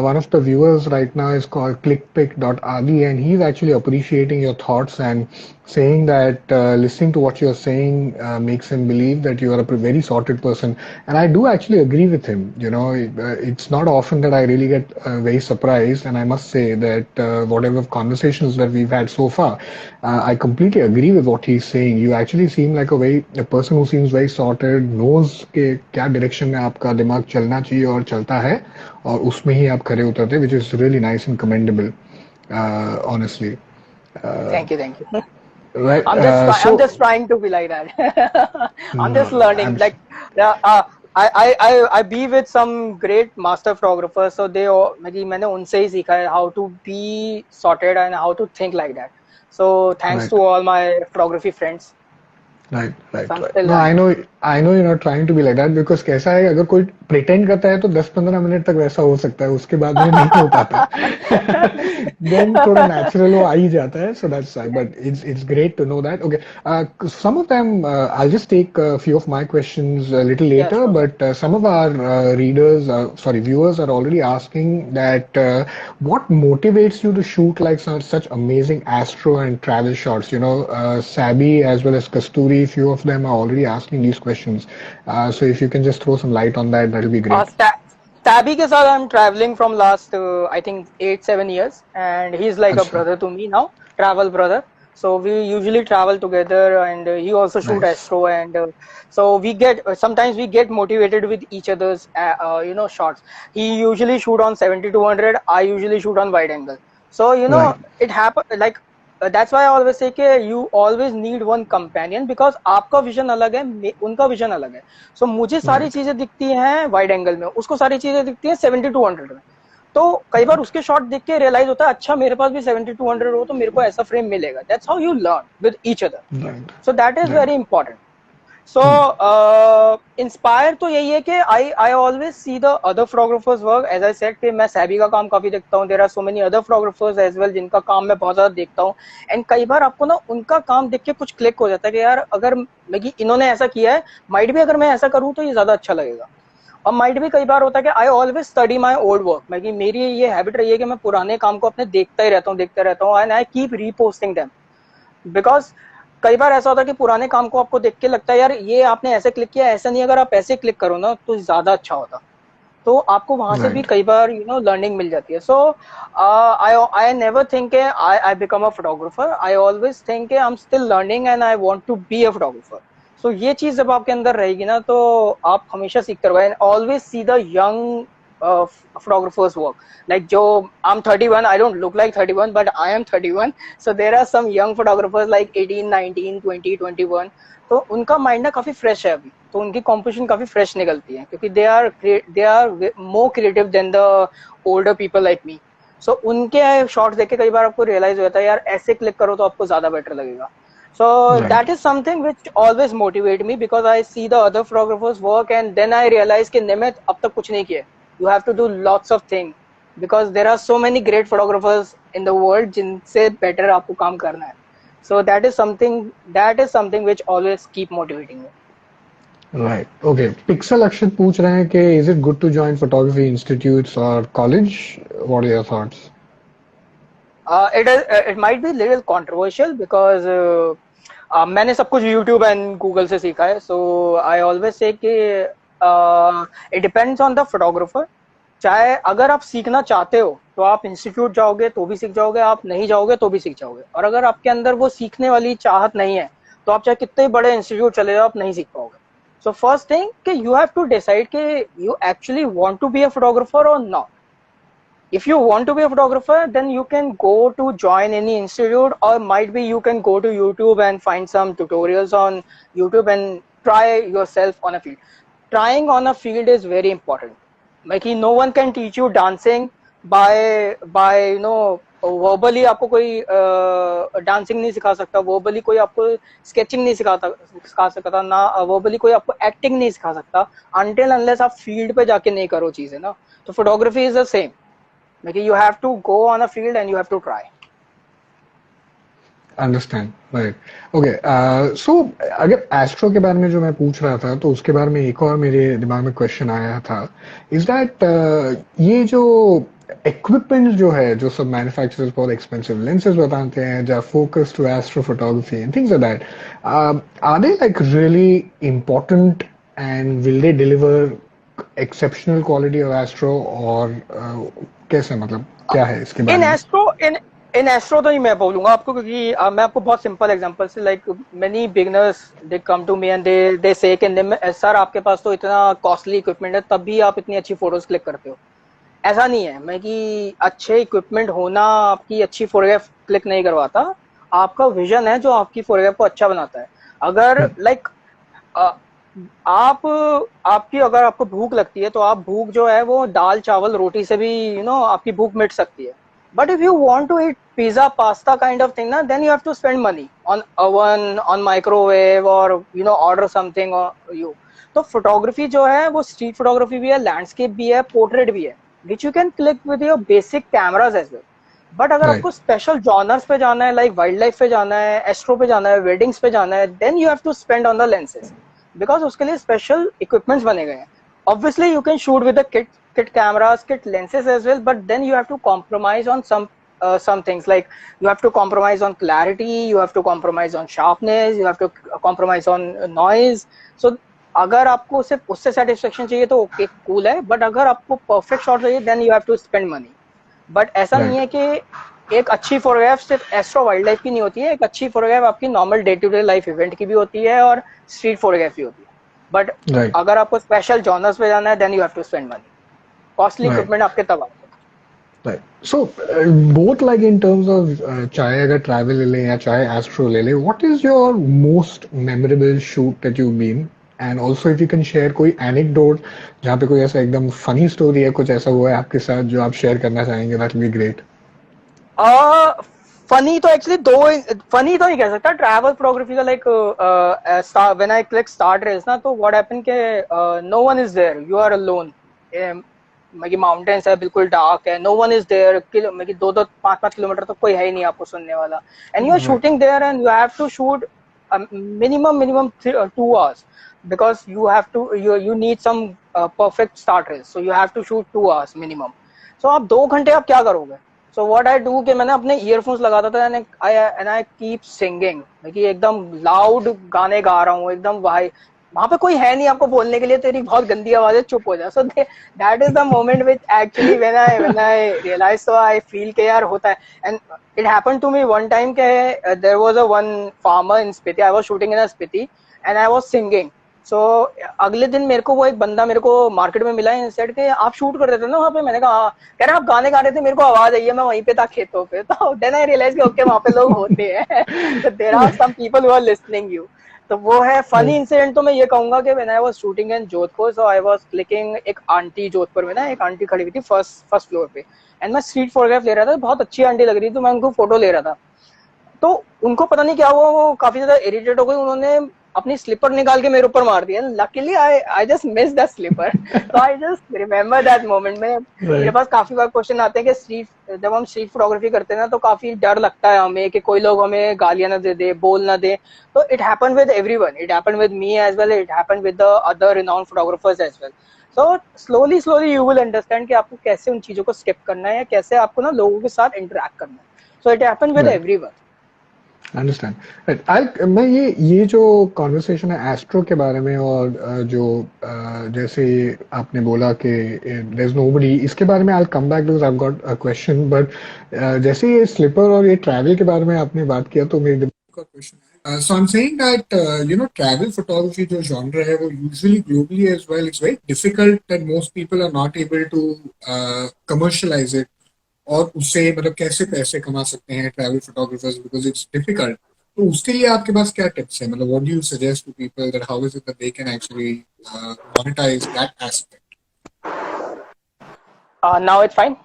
Speaker 1: one of the viewers right now is called clickpick.adi, and he's actually appreciating your thoughts and saying that listening to what you're saying makes him believe that you are a very sorted person, and I do actually agree with him. You know, it's not often that I really get very surprised, and I must say that whatever conversations that we've had so far, I completely agree with what he's saying. You actually seem like a person who seems very sorted, knows के क्या direction में आपका दिमाग चलना चाहिए और चलता है, और उसमें ही आप खरे उतरते, which is really nice and commendable, honestly.
Speaker 2: Thank you.
Speaker 1: Right.
Speaker 2: I'm just trying to be like that. I'm
Speaker 1: No,
Speaker 2: just
Speaker 1: no,
Speaker 2: learning. Like, I be with some great master photographers, so they मतलब मैंने उनसे ही सीखा है how to be sorted and how to think like that. So thanks
Speaker 1: right.
Speaker 2: to all my photography friends.
Speaker 1: Right.
Speaker 2: So I'm still
Speaker 1: No, I
Speaker 2: learning.
Speaker 1: know you're not trying to be like that, because कैसा है, अगर कोई pretend करता है तो 10-15 minute तक वैसा हो सकता है, उसके बाद वो नहीं हो पाता. Then थोड़ा natural वो आ ही जाता है, so that's why. But it's great to know that. Okay, some of them I'll just take a few of my questions a little
Speaker 2: Yeah,
Speaker 1: later,
Speaker 2: sure.
Speaker 1: but some of our viewers are already asking that what motivates you to shoot like such amazing astro and travel shots? You know, Sabi as well as Kasturi, few of them are already asking these questions. So if you can just throw some light on that, that'll be great.
Speaker 2: Tabby के साथ I'm traveling from last I think 8-7 years, and he's like a
Speaker 1: Achha.
Speaker 2: brother to me now, travel brother. So we usually travel together, and he also shoot
Speaker 1: Nice.
Speaker 2: astro, and so we get sometimes we get motivated with each other's shots. He usually shoot on 70-200, I usually shoot on wide angle. So
Speaker 1: Right.
Speaker 2: it happened like that's why I always say कि you always need one companion, because आपका vision अलग है, उनका vision अलग है. So मुझे सारी
Speaker 1: Right.
Speaker 2: चीजें दिखती हैं वाइड एंगल में, उसको सारी चीजें दिखती हैं 70-200 में. तो कई बार उसके शॉट देख के रियलाइज होता है, अच्छा मेरे पास भी 70-200 हो तो मेरे को ऐसा फ्रेम मिलेगा. That's how you learn with each other.
Speaker 1: Right.
Speaker 2: So that is
Speaker 1: Right.
Speaker 2: Very important. So inspire तो यही है कि I always see the other photographers work. As I said कि मैं सैबी का काम काफी देखता हूँ. There are so many other photographers as well जिनका काम मैं बहुत ज्यादा देखता हूँ. एंड कई बार आपको ना उनका काम देख के कुछ क्लिक हो जाता है कि यार अगर इन्होंने ऐसा किया है, माइट भी अगर मैं ऐसा करूँ तो ये ज्यादा अच्छा लगेगा. और माइट भी कई बार होता है कि I always study my old work. मेरी ये हैबिट रही है कि मैं पुराने काम को अपने देखता ही रहता हूँ and I keep reposting them. Because कई बार ऐसा होता है कि पुराने काम को आपको देख के लगता है यार ये आपने ऐसे क्लिक किया, ऐसा नहीं, अगर आप ऐसे क्लिक करो ना तो ज्यादा अच्छा होता. तो आपको वहां से भी
Speaker 1: Right.
Speaker 2: कई बार लर्निंग मिल जाती है. So I never think I become a photographer. I always think I am still learning and I want to be a photographer. So ये चीज जब आपके अंदर रहेगी ना तो आप हमेशा सीखते रहोगे. And always see the young photographers work. Like Joe, I'm 31. I don't look like 31, but I am 31. So there are some young photographers like 18, 19, 20, 21. तो उनका माइंड ना काफी फ्रेश है अभी, तो उनकी कॉम्पोजिशन काफी फ्रेश निकलती है क्योंकि they are more creative than the older people like me. So उनके शॉट्स देख के कई बार आपको रियलाइज हो जाता है यार ऐसे क्लिक करो तो आपको ज्यादा बेटर लगेगा. So
Speaker 1: Right.
Speaker 2: that is something which always motivate me because I see the other photographers work and then I realize कि निमित अब तक कुछ नहीं किया. You have to do lots of things because there are so many great photographers in the world जिनसे better आपको काम करना है. So that is something which always keep motivating me.
Speaker 1: Right. Okay. Pixel Akshat पूछ रहे हैं कि is it good to join photography institutes or college? What are your thoughts?
Speaker 2: It might be little controversial because मैंने सब कुछ YouTube and Google से सीखा है. So I always say कि it depends on the photographer. चाहे अगर आप सीखना चाहते हो तो आप इंस्टीट्यूट जाओगे तो भी सीख जाओगे, आप नहीं जाओगे तो भी सीख जाओगे। और अगर आपके अंदर वो सीखने वाली चाहत नहीं है तो आप चाहे कितने बड़े इंस्टीट्यूट चले जाओ, आप नहीं सीख पाओगे। सो फर्स्ट थिंग कि यू हैव टू डिसाइड कि you actually want to be a photographer और not. If you want to be a photographer, then you can go to join any institute, or might be you can go to YouTube and find some tutorials on YouTube and try yourself on a field. Trying on a field is very important. Like no one can teach you dancing by verbally आपको कोई dancing नहीं सिखा सकता, verbally कोई आपको sketching नहीं सिखा सकता ना, वर्बली कोई आपको एक्टिंग नहीं सिखा सकता अनटिल अनलेस आप फील्ड पे जाके नहीं करो चीजें ना। तो photography is the same, like you have to go on a field and you have to try.
Speaker 1: Understand, right, okay. So अगर एस्ट्रो के बारे में जो मैं पूछ रहा था तो उसके बारे में एक और मेरे दिमाग में क्वेश्चन आया था, इज दैट ये जो इक्विपमेंट जो है, जो सब मैन्युफैक्चरर्स बहुत एक्सपेंसिव लेंसेज बताते हैं, जो focus to astro photography and things like that, are they like really important and will they deliver exceptional quality of astro, और कैसे, मतलब क्या है इसके बारे में?
Speaker 2: इन एस्ट्रो तो ही मैं बोलूंगा आपको, क्योंकि मैं आपको बहुत सिंपल एग्जांपल से, like many beginners they come to me and they say कि सर आपके पास तो इतना कॉस्टली इक्विपमेंट है तब भी आप इतनी अच्छी फोटोज क्लिक करते हो। ऐसा नहीं है, मैं कि अच्छे इक्विपमेंट होना आपकी अच्छी फोटोग्राफ क्लिक नहीं करवाता, आपका विजन है जो आपकी फोटोग्राफ को अच्छा बनाता है। अगर लाइक अगर आपको भूख लगती है तो आप भूख जो है वो दाल चावल रोटी से भी आपकी भूख मिट सकती है। But if you want to eat pizza, pasta kind of thing, then you have to spend money on oven, on microwave, or order something or you. तो फोटोग्राफी जो है वो स्ट्रीट फोटोग्राफी भी है, लैंडस्केप भी है, पोर्ट्रेट भी है, which you can click with your basic cameras as well. But अगर आपको स्पेशल जॉनर्स पे जाना है, लाइक वाइल्ड लाइफ पे जाना है, एस्ट्रो पे जाना है, वेडिंग्स पे जाना है, then you have to spend on the lenses, because उसके लिए स्पेशल इक्विपमेंट्स बने गए हैं। Obviously you can shoot with the kit cameras, kit lenses as well, but then you have to compromise on some things, like you have to compromise on clarity, you have to compromise on sharpness, you have to compromise on noise. So अगर आपको सिर्फ उससे satisfaction चाहिए तो okay cool है, but अगर आपको perfect shot चाहिए then you have to spend money. But ऐसा नहीं है कि एक अच्छी फोटोग्राफ सिर्फ एस्ट्रो वाइल्ड लाइफ की नहीं होती है, एक अच्छी फोटोग्राफ आपकी normal day to day life event की भी होती है और स्ट्रीट फोटोग्राफी होती है। बट अगर आपको स्पेशल जॉनर्स पे जाना है then you have to spend money, costly equipment आपके तब आते हैं।
Speaker 1: Right. So, both like in terms of चाहे अगर travel ले लें या चाहे astro ले लें, what is your most memorable shoot that you've been? And also if you can share कोई anecdote जहाँ पे कोई ऐसा एकदम funny story है, कुछ ऐसा हुआ है आपके साथ जो आप share करना चाहेंगे, that will be great.
Speaker 2: Funny तो एक्चुअली फनी तो नहीं कह सकता, ट्रैवल फोटोग्राफी का like when I click start रेस ना, तो व्हाट हैपन के no one is there, you are alone, मतलब माउंटेन्स है, बिल्कुल डार्क है, नो वन इज देयर, मतलब 2-5 किलोमीटर तक कोई है ही नहीं आपको सुनने वाला, and you are shooting there and you have to shoot minimum 2 hours because you need some perfect start race, so you have to shoot 2 hours minimum. So आप 2 घंटे आप क्या करोगे? So what I do कि मैंने अपने earphones लगाता था and I keep singing, कि एकदम लाउड गाने गा रहा हूँ एकदम, वहां पे कोई है नहीं आपको बोलने के लिए, तेरी बहुत गंदी आवाज है, चुप हो जा। So that is the moment which actually when I realize, so I feel कि यार होता है। And it happened to me one time कि there was a one farmer in Spiti, I was shooting in a Spiti and I was singing. So अगले दिन मेरे को वो एक बंदा मेरे को मार्केट में मिला, इंस्टेड के आप शूट कर रहे थे ना वहाँ पे, मैंने कहा कह रहे आप गाने गा रहे थे, मेरे को आवाज आई है, मैं वहीं पे था खेतों पे। तो देन आई रियलाइज कि ओके वहाँ पे लोग होते हैं, तो there are some people who are listening you. तो वो है फनी इंसिडेंट। तो मैं ये कहूंगा कि when I was shooting in Jodhpur, so I was clicking एक आंटी जोधपुर में ना, एक आंटी खड़ी हुई थी फर्स्ट फ्लोर पे, एंड मैं स्ट्रीट फोटोग्राफ ले रहा था, बहुत अच्छी आंटी लग रही थी, तो मैं उनको फोटो ले रहा था। तो उनको पता नहीं क्या हुआ, वो काफी ज्यादा इरिटेट हो गई, उन्होंने अपनी स्लीपर निकाल के मेरे ऊपर मार दिया। Luckily I just miss that sleeper, तो I just remember that moment में। मेरे पास काफी बार क्वेश्चन आते हैं कि जब हम स्ट्रीट फोटोग्राफी करते हैं ना, तो काफी डर लगता है हमें कि कोई लोग हमें गालियां ना दे दे, बोल ना दे। तो it happened with everyone, it happened with me as well, it happened with the other renowned photographers as well. So slowly you will understand कि आपको कैसे उन चीजों को स्किप करना है, कैसे आपको ना लोगों के साथ इंटरेक्ट करना है। So it happened with everyone.
Speaker 1: Understand right. I मैं ये जो कॉन्वर्सेशन है एस्ट्रो के बारे में और जो जैसे आपने बोला कि देयर इज नोबडी, इसके बारे में I come back because I have got a question, but जैसे ये स्लीपर और ये ट्रैवल के बारे में आपने बात किया तो मेरे दिमाग का क्वेश्चन है, so I'm saying that travel photography जो genre है वो usually globally as well it's very difficult that most people are not able to commercialize it और उससे मतलब कैसे पैसे कमा सकते हैं travel photographers because it's difficult. तो उसके लिए आपके पास क्या टिप्स है, मतलब what do you suggest to people that how is it that they can actually monetise that aspect?
Speaker 2: Now it's fine.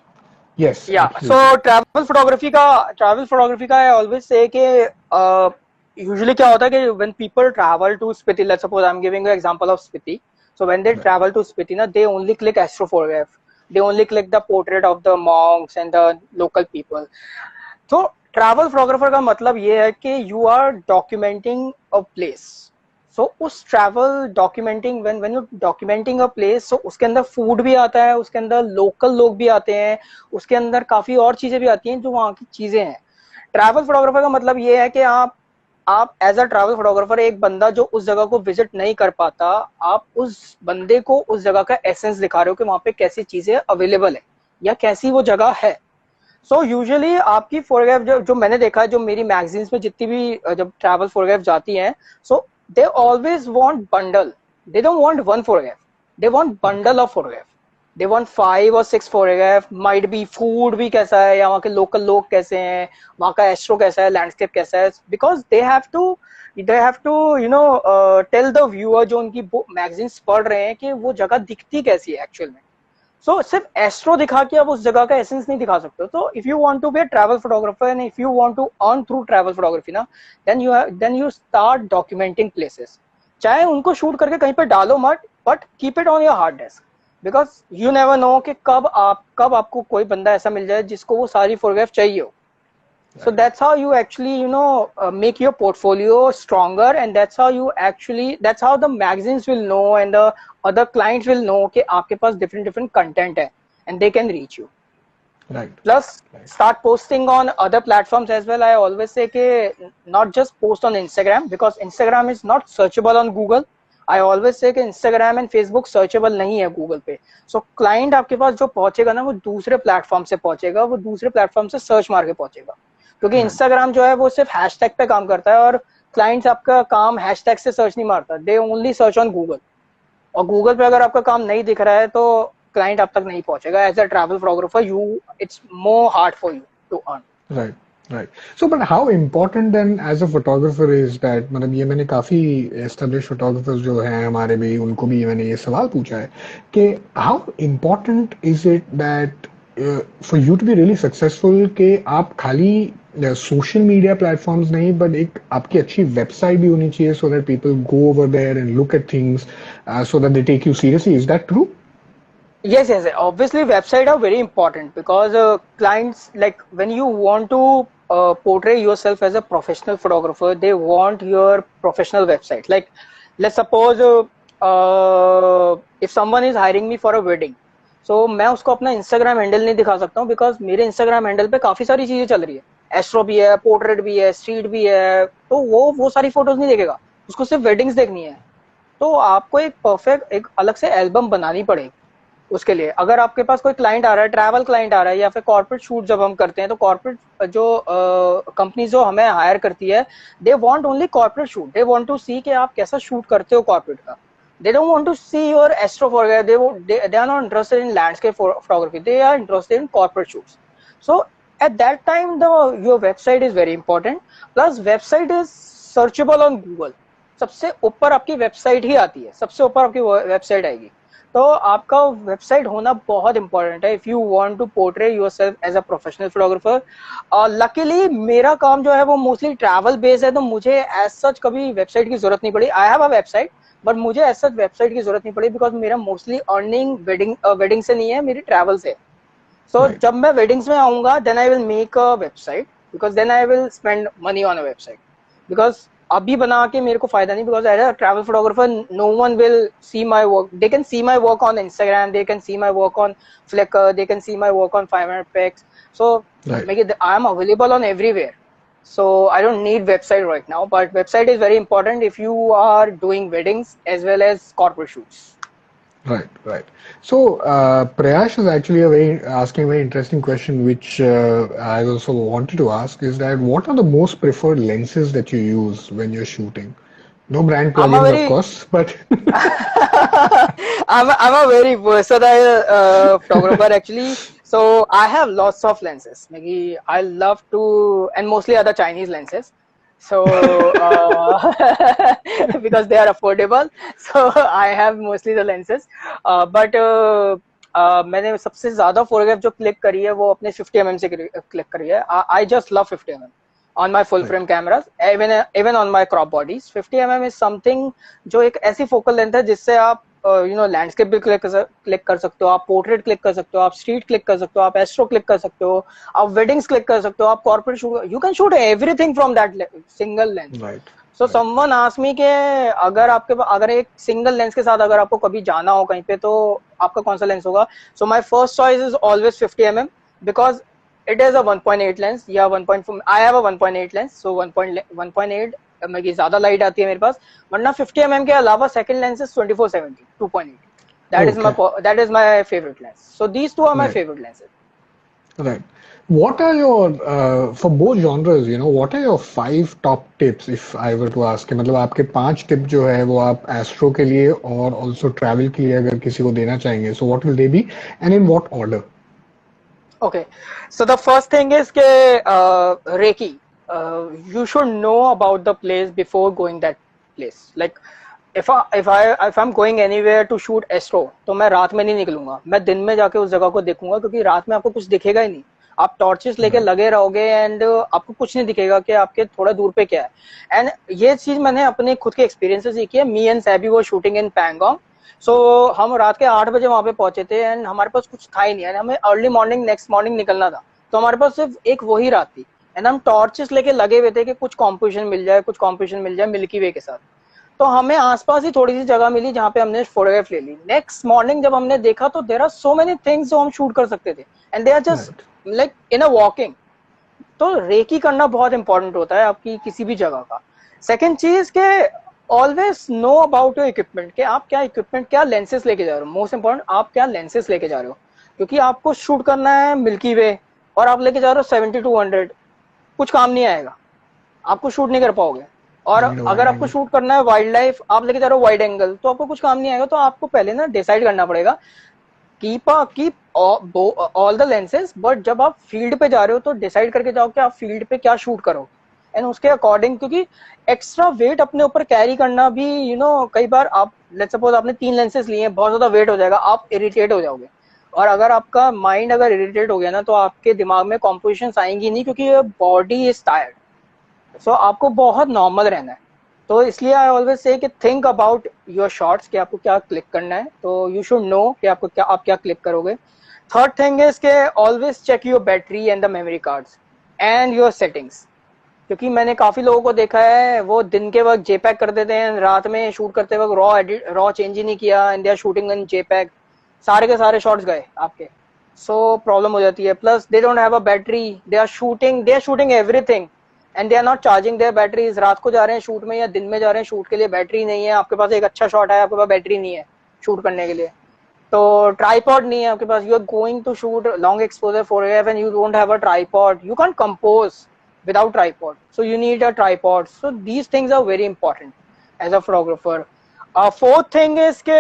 Speaker 1: Yes
Speaker 2: Yeah. So
Speaker 1: absolutely.
Speaker 2: travel photography का I always say कि usually क्या होता है कि when people travel to Spiti, let's suppose I'm giving you example of Spiti. So when they travel to Spiti, na, they only click astrophotograph. They only click the portrait of the monks and the local people. तो travel photographer का मतलब ये है कि you are documenting a place. So उस travel documenting when you documenting a place, so उसके अंदर food भी आता है, उसके अंदर लोकल लोग भी आते हैं, उसके अंदर काफी और चीजें भी आती हैं जो वहाँ की चीजें हैं। ट्रैवल फोटोग्राफर का मतलब ये है कि आप एज अ ट्रैवल फोटोग्राफर एक बंदा जो उस जगह को विजिट नहीं कर पाता, आप उस बंदे को उस जगह का एसेंस दिखा रहे हो कि वहाँ पे कैसी चीजें अवेलेबल है या कैसी वो जगह है। सो यूजुअली आपकी फोटोग्राफ जो मैंने देखा है, जो मेरी मैगजीन्स में जितनी भी जब ट्रैवल फोटोग्राफ जाती हैं, so they always want bundle. They don't want one photograph, they want bundle of photograph. They want 5 और 6 फोटोग्राफ। माइट बी फूड भी कैसा है, या वहाँ के लोकल लोग कैसे हैं, वहाँ का एस्ट्रो कैसा है, लैंडस्केप कैसा है, because they have to tell the viewer जो उनकी मैगजीन्स पढ़ रहे हैं कि वो जगह दिखती कैसी है एक्चुअल में। सो सिर्फ एस्ट्रो दिखा के आप उस जगह का एसेंस नहीं दिखा सकते। तो if you want to be a travel photographer and if you want to earn through travel photography ना, then you start documenting places. चाहे उनको शूट करके कहीं पे डालो मत, but keep it on your hard disk, because you never know कि कब आपको कोई बंदा ऐसा मिल जाए जिसको वो सारी फोटोग्राफ चाहिए हो। So that's how you actually make your portfolio stronger, and that's how the magazines will know and the other clients will know कि आपके पास different content है and they can reach you.
Speaker 1: Right
Speaker 2: Plus
Speaker 1: right
Speaker 2: start posting on other platforms as well. I always say कि not just post on Instagram, because Instagram is not searchable on Google. I always say कि Instagram and Facebook searchable नहीं है Google पे। So client आपके पास जो पहुंचेगा ना, वो दूसरे प्लेटफॉर्म से पहुंचेगा, वो दूसरे प्लेटफॉर्म से सर्च मार के पहुंचेगा, क्योंकि
Speaker 1: राइट
Speaker 2: इंस्टाग्राम जो है वो सिर्फ हैशटैग पे काम करता है, और क्लाइंट्स आपका काम हैशटैग से सर्च नहीं मारता, they only search on Google. और गूगल पे अगर आपका काम नहीं दिख रहा है तो क्लाइंट आप तक नहीं पहुंचेगा। As a travel photographer you it's more hard for you to earn.
Speaker 1: Right right. So but how important then as a photographer is that, मतलब ये मैंने काफी एस्टेब्लिश फोटोग्राफर्स जो हैं हमारे भी उनको भी मैंने ये सवाल पूछा है कि how important is it that for you to be really successful कि आप खाली सोशल मीडिया प्लेटफॉर्म्स नहीं बट एक आपकी अच्छी वेबसाइट भी होनी चाहिए so that people go over there and look at things so that they take you seriously, is that true?
Speaker 2: Yes. Obviously, website are very important because clients, like when you want to portray yourself as a professional photographer, they want your professional website. Like, let's suppose if someone is hiring me for a wedding, so मैं उसको अपना Instagram handle नहीं दिखा सकता हूँ, because मेरे Instagram handle पे काफी सारी चीजें चल रही है, एस्ट्रो भी है, पोर्ट्रेट भी है, स्ट्रीट भी है, तो वो सारी फोटोज नहीं देखेगा, उसको सिर्फ वेडिंग्स देखनी है। तो आपको एक परफेक्ट एक अलग से एल्बम बनानी पड़ेगी उसके लिए। अगर आपके पास कोई क्लाइंट आ रहा है, ट्रैवल क्लाइंट आ रहा है, या फिर कॉर्पोरेट शूट जब हम करते हैं, तो कॉर्पोरेट जो कंपनी जो हमें हायर करती है, they want only corporate shoot. They want to see कि आप कैसा शूट करते हो कॉर्पोरेट का। They don't want to see your astro photography, they are not interested in landscape photography, they are interested in corporate shoots. So at that time your website is very important. Plus website is searchable on Google. सबसे ऊपर आपकी website ही आती है, सबसे ऊपर आपकी website आएगी। तो आपका वेबसाइट होना बहुत इंपॉर्टेंट है if you want to portray yourself as a professional photographer. और लकीली मेरा काम जो है वो मोस्टली ट्रैवल बेस्ड है, तो मुझे एज सच कभी वेबसाइट की जरूरत नहीं पड़ी। आई हैव अ वेबसाइट, बट मुझे एज सच वेबसाइट की जरूरत नहीं पड़ी, बिकॉज मेरा मोस्टली अर्निंग वेडिंग से नहीं है, मेरी ट्रैवल से। सो
Speaker 1: राइट
Speaker 2: जब मैं वेडिंग्स में आऊंगा, then I will make a website, because then I will spend money on a website. Because अभी बना के मेरे को फायदा नहीं, because as a travel photographer no one will see my work. They can see my work on Instagram, they can see my work on Flickr, they can see my work on 500 pics। So
Speaker 1: right
Speaker 2: I am available on everywhere. So I don't need website right now, but website is very important if you are doing weddings as well as corporate shoots.
Speaker 1: Right, right. So, Prayash is actually asking a very interesting question, which I also wanted to ask, is that what are the most preferred lenses that you use when you're shooting? No brand
Speaker 2: I'm a
Speaker 1: plugins, of
Speaker 2: very
Speaker 1: course, but
Speaker 2: I'm a very versatile photographer actually. So I have lots of lenses. Maybe I love to, and mostly are the Chinese lenses. So because they are affordable, so I have mostly the lenses. But मैंने सबसे ज्यादा photograph जो click करी है वो अपने 50 mm से click करी है. I just love 50 mm on my full
Speaker 1: right,
Speaker 2: frame cameras, even on my crop bodies. 50 mm is something जो एक ऐसी फोकल लेंथ है जिससे आप लैंडस्केप भी क्लिक कर सकते हो, आप पोर्ट्रेट क्लिक कर सकते हो, आप स्ट्रीट क्लिक कर सकते हो, आप एस्ट्रो क्लिक कर सकते हो, आप वेडिंग्स क्लिक कर सकते हो, आप corporate shoot, you can shoot everything from that single lens.
Speaker 1: right,
Speaker 2: so
Speaker 1: right,
Speaker 2: someone asked me के अगर आपके अगर एक सिंगल लेंस के साथ अगर आपको कभी जाना हो कहीं पे तो आपका कौन सा लेंस होगा. So my first choice is always 50 mm because it is a 1.8 lens या 1.4. I have a 1.8 lens, so 1.8 मेरी ज्यादा लाइट आती है मेरे पास. वरना 50 mm के अलावा second lens is 2470 2.8.
Speaker 1: okay,
Speaker 2: That is my favorite lens. So these two are my
Speaker 1: right,
Speaker 2: favorite lenses.
Speaker 1: right. What are your for both genres, what are your 5 top tips if I were to ask? मतलब आपके 5 tip जो है वो आप astro के लिए और also travel के लिए अगर किसी को देना चाहेंगे, so what will they be and in what order?
Speaker 2: Okay, so the first thing is ke Reiki. You should know about the place before going that place. Like if I'm going anywhere to shoot astro, तो मैं रात में नहीं निकलूंगा, मैं दिन में जाके उस जगह को देखूंगा क्योंकि रात में आपको कुछ दिखेगा ही नहीं. आप टॉर्चेस लेके
Speaker 1: Right,
Speaker 2: लगे रहोगे एंड आपको कुछ नहीं दिखेगा कि आपके थोड़ा दूर पे क्या है. एंड ये चीज मैंने अपने खुद के एक्सपीरियंस से सीखी है. मी एंड सैबी वो शूटिंग इन पैंगोंग. सो हम रात के 8 बजे वहां पे पहुंचे थे एंड हमारे पास कुछ था ही नहीं. हमें अर्ली मॉर्निंग नेक्स्ट मॉर्निंग निकलना था, तो हमारे पास सिर्फ एक वही रात थी. एंड हम टॉर्चेस लेके लगे हुए थे कि कुछ कॉम्पोजिशन मिल जाए, कुछ कॉम्पोजिशन मिल जाए मिल्की वे के साथ. तो हमें आसपास ही थोड़ी सी जगह मिली जहाँ पे हमने फोटोग्राफ ले ली. नेक्स्ट मॉर्निंग जब हमने देखा तो there are so many things जो हम शूट कर सकते थे and they are just
Speaker 1: right,
Speaker 2: like in a walking. तो रेकी करना बहुत इंपॉर्टेंट होता है आपकी किसी भी जगह का. सेकेंड चीज के always know about your equipment, कि आप क्या इक्विपमेंट, क्या लेंसेज लेके जा रहे हो. मोस्ट इंपॉर्टेंट, आप क्या लेंसेज लेके जा रहे हो, क्योंकि आपको शूट करना है मिल्की वे और आप लेके जा रहे हो 70-200, कुछ काम नहीं आएगा, आपको शूट नहीं कर पाओगे. और
Speaker 1: need a
Speaker 2: अगर
Speaker 1: wide
Speaker 2: आपको
Speaker 1: angle.
Speaker 2: शूट करना है वाइल्ड लाइफ, आप लेके जा रहे हो वाइड एंगल, तो आपको कुछ काम नहीं आएगा. तो आपको पहले ना डिसाइड करना पड़ेगा. Keep all the lenses, but जब आप फील्ड पे जा रहे हो तो डिसाइड करके जाओ कि आप फील्ड पे क्या शूट करो एंड उसके अकॉर्डिंग. क्योंकि एक्स्ट्रा वेट अपने ऊपर कैरी करना भी कई बार आप लेट्स सपोज आपने 3 लेंसेज लिए हैं, बहुत ज्यादा वेट हो जाएगा, आप इरिटेट हो जाओगे. और अगर आपका माइंड अगर इरिटेट हो गया ना तो आपके दिमाग में कॉम्पोजिशंस आएंगी नहीं, क्योंकि बॉडी इज टायर्ड. सो आपको बहुत नॉर्मल रहना है. तो इसलिए आई ऑलवेज से कि थिंक अबाउट योर शॉट्स, कि आपको क्या क्लिक करना है, तो यू शुड नो कि आपको क्या, आप क्या क्लिक करोगे. थर्ड थिंग इज के always check your battery and the memory cards and your settings. क्योंकि मैंने काफी लोगों को देखा है वो दिन के वक्त जेपैक कर देते हैं, रात में शूट करते वक्त रॉ चेंज ही नहीं किया and they are shooting in JPEG, सारे के सारे शॉट्स गए आपके. सो प्रॉब्लम हो जाती है. Plus they don't have a battery, they are shooting everything and they are not charging their batteries. रात को जा रहे हैं शूट में या दिन में जा रहे हैं शूट के लिए, बैटरी नहीं है आपके पास. एक अच्छा शॉट है, आपके पास बैटरी नहीं है शूट करने के लिए, तो ट्राइपॉड नहीं है आपके पास. You are going to shoot long exposure photograph and you don't have a tripod, you can compose without tripod, so you need a tripod. So these things are very important as a photographer. Fourth thing is ke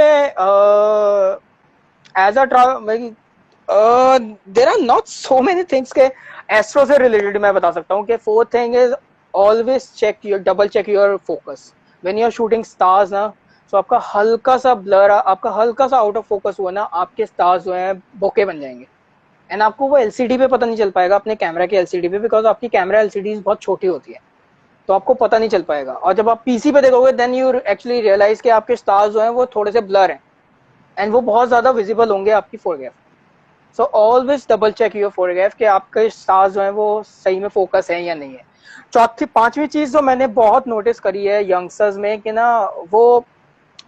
Speaker 2: as a there are not so many things के astro से related मैं बता सकता हूँ कि fourth thing is always check your, double check your focus when you are shooting stars ना. सो आपका हल्का सा ब्लर, आपका हल्का सा आउट ऑफ फोकस हुआ ना, आपके स्टार्स जो हैं बोके बन जाएंगे एंड आपको वो एलसीडी पे पता नहीं चल पाएगा, अपने कैमरा के एलसीडी पे, बिकॉज आपकी कैमरा एलसीडी बहुत छोटी होती है, तो आपको पता नहीं चल पाएगा. और जब आप पीसी पे देखोगे देन यू एक्चुअली रियलाइज कि आपके स्टार्स जो हैं वो थोड़े से ब्लर हैं एंड वो बहुत ज्यादा विजिबल होंगे आपकी photograph. So always double check your photograph कि आपके स्टार्स जो हैं वो सही में फोकस है या नहीं है. पांचवी चीज जो मैंने बहुत नोटिस करी है यंगस्टर्स में कि ना, वो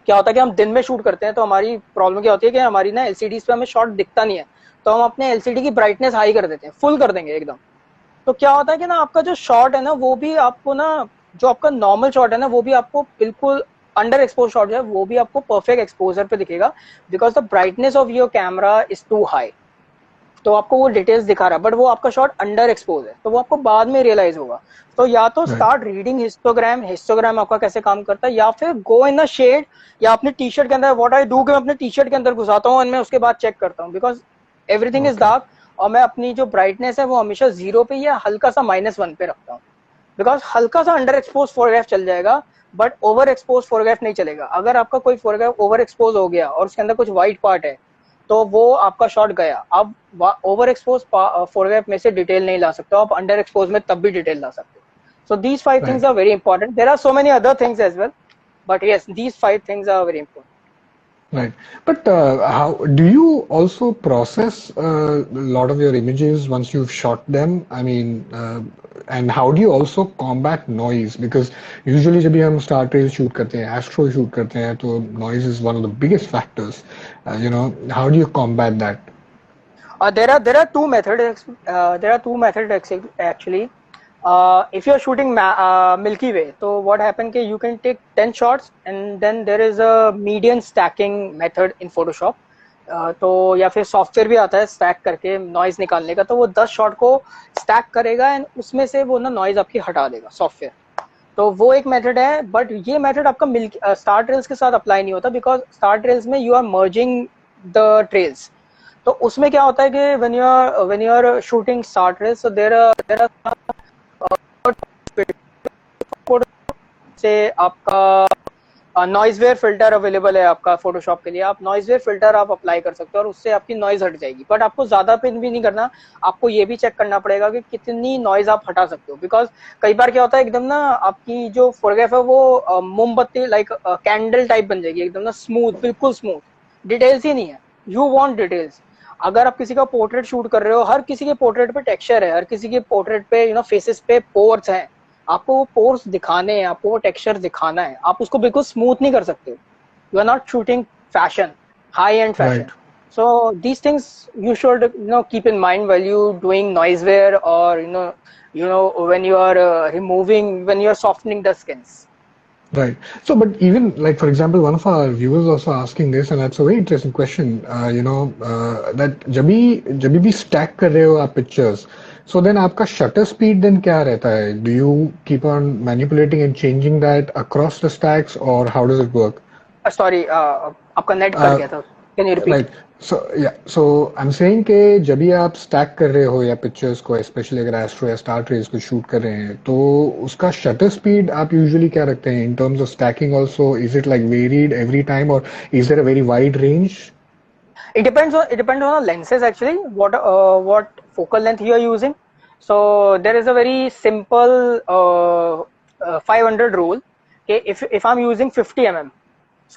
Speaker 2: क्या होता है कि हम दिन में शूट करते हैं तो हमारी प्रॉब्लम क्या होती है कि हमारी ना एलसीडीज पे हमें शॉट दिखता नहीं है, तो हम अपने एलसीडी की ब्राइटनेस हाई कर देते हैं, फुल कर देंगे एकदम, तो क्या होता है कि ना आपका जो शॉट है ना वो भी आपको ना, जो आपका नॉर्मल शॉट है ना वो भी आपको बिल्कुल अंडर एक्सपोज शॉट है वो भी आपको परफेक्ट एक्सपोजर पे दिखेगा, because the brightness of your camera is too high. तो आपको वो डिटेल्स दिखा रहा है बट वो आपका शॉट अंडर एक्सपोज है, तो वो आपको बाद में रियलाइज होगा। तो या तो स्टार्ट रीडिंग हिस्टोग्राम, हिस्टोग्राम आपका कैसे काम करता है, या फिर गो इन अ शेड, या अपने टी शर्ट के अंदर, व्हाट आई डू कि मैं अपने टी शर्ट के अंदर घुसाता हूँ और मैं उसके बाद चेक करता हूँ, बिकॉज एवरीथिंग इज डार्क, और मैं अपनी जो ब्राइटनेस है वो हमेशा 0 पे या हल्का सा -1 पे रखता हूँ, बिकॉज हल्का सा अंडर एक्सपोज फोटोग्राफ चल जाएगा बट ओवर एक्सपोज फोटोग्राफ नहीं चलेगा। अगर आपका कोई फोटोग्राफ ओवर एक्सपोज हो गया और उसके अंदर कुछ व्हाइट पार्ट है तो वो आपका शॉट गया। अब ओवर एक्सपोज फोटोग्राफ में से डिटेल नहीं ला सकते, आप अंडर एक्सपोज में तब भी डिटेल ला सकते हो। So these 5 things are very important. There are so many other things as well, but yes, these 5 things are very important.
Speaker 1: Right. But how do you also process a lot of your images once you've shot them? I mean, and how do you also combat noise? Because usually जब भी हम star trail shoot करते हैं, astro shoot करते हैं, तो noise is one of the biggest factors. You know, how do you combat that?
Speaker 2: There are two methods. There are two methods actually. If you're shooting Milky Way, so what happens कि you can take 10 shots and then there is a median stacking method in Photoshop. तो या फिर software भी आता है stack करके noise निकालने का, तो वो 10 शॉट को स्टैक करेगा एंड उसमें से वो ना नॉइज आपकी हटा देगा सॉफ्टवेयर। तो वो एक मेथड है, बट ये मेथड आपका स्टार ट्रेल्स के साथ अप्लाई नहीं होता, बिकॉज स्टार ट्रेल्स में you are merging the trails. तो उसमें क्या होता है कि when you are shooting star trails, so there are से आपका नॉइजवेयर फिल्टर अवेलेबल है आपका फोटोशॉप के लिए, आप नॉइजवेयर फिल्टर आप अप्लाई कर सकते हो और उससे आपकी नॉइज हट जाएगी। बट आपको ज्यादा पिन भी नहीं करना, आपको ये भी चेक करना पड़ेगा कि कितनी नॉइज आप हटा सकते हो, बिकॉज कई बार क्या होता है एकदम ना आपकी जो फोटोग्राफ है वो मोमबत्ती लाइक कैंडल टाइप बन जाएगी, एकदम ना स्मूथ, बिल्कुल स्मूथ, डिटेल्स ही नहीं है। You want details. अगर आप किसी का पोर्ट्रेट शूट कर रहे हो, हर किसी के पोर्ट्रेट पे टेक्सचर है, हर किसी के पोर्ट्रेट पे फेसेस पे पोर्स हैं, आपको वो पोर्स दिखाने हैं, आपको वो टेक्सचर दिखाना है, आप उसको बिल्कुल स्मूथ नहीं कर सकते। You are not shooting fashion, high end fashion. So these things you should keep in mind while you doing noisewear, or when you are when you are softening the skins.
Speaker 1: Right. So, but even like, for example, one of our viewers also asking this, and that's a very interesting question. That जब भी stack कर रहे हो आप pictures, so then आपका shutter speed then क्या रहता है? Do you keep on manipulating and changing that across the stacks, or how does it work?
Speaker 2: Sorry, आपका नेट कट गया था. Can you repeat?
Speaker 1: Right. So I'm saying कि जब भी आप स्टैक कर रहे हो या पिक्चर्स को, स्पेशली अगर एस्ट्रो या स्टार ट्रेस को शूट कर रहे हैं, तो उसका शटर स्पीड आप यूजुअली क्या रखते हैं in terms of stacking also? Is it like varied every time, और is there a very wide range?
Speaker 2: It depends on the lenses actually, what focal length you are using. So there is a very simple 500 rule. Okay, if I'm using 50 mm,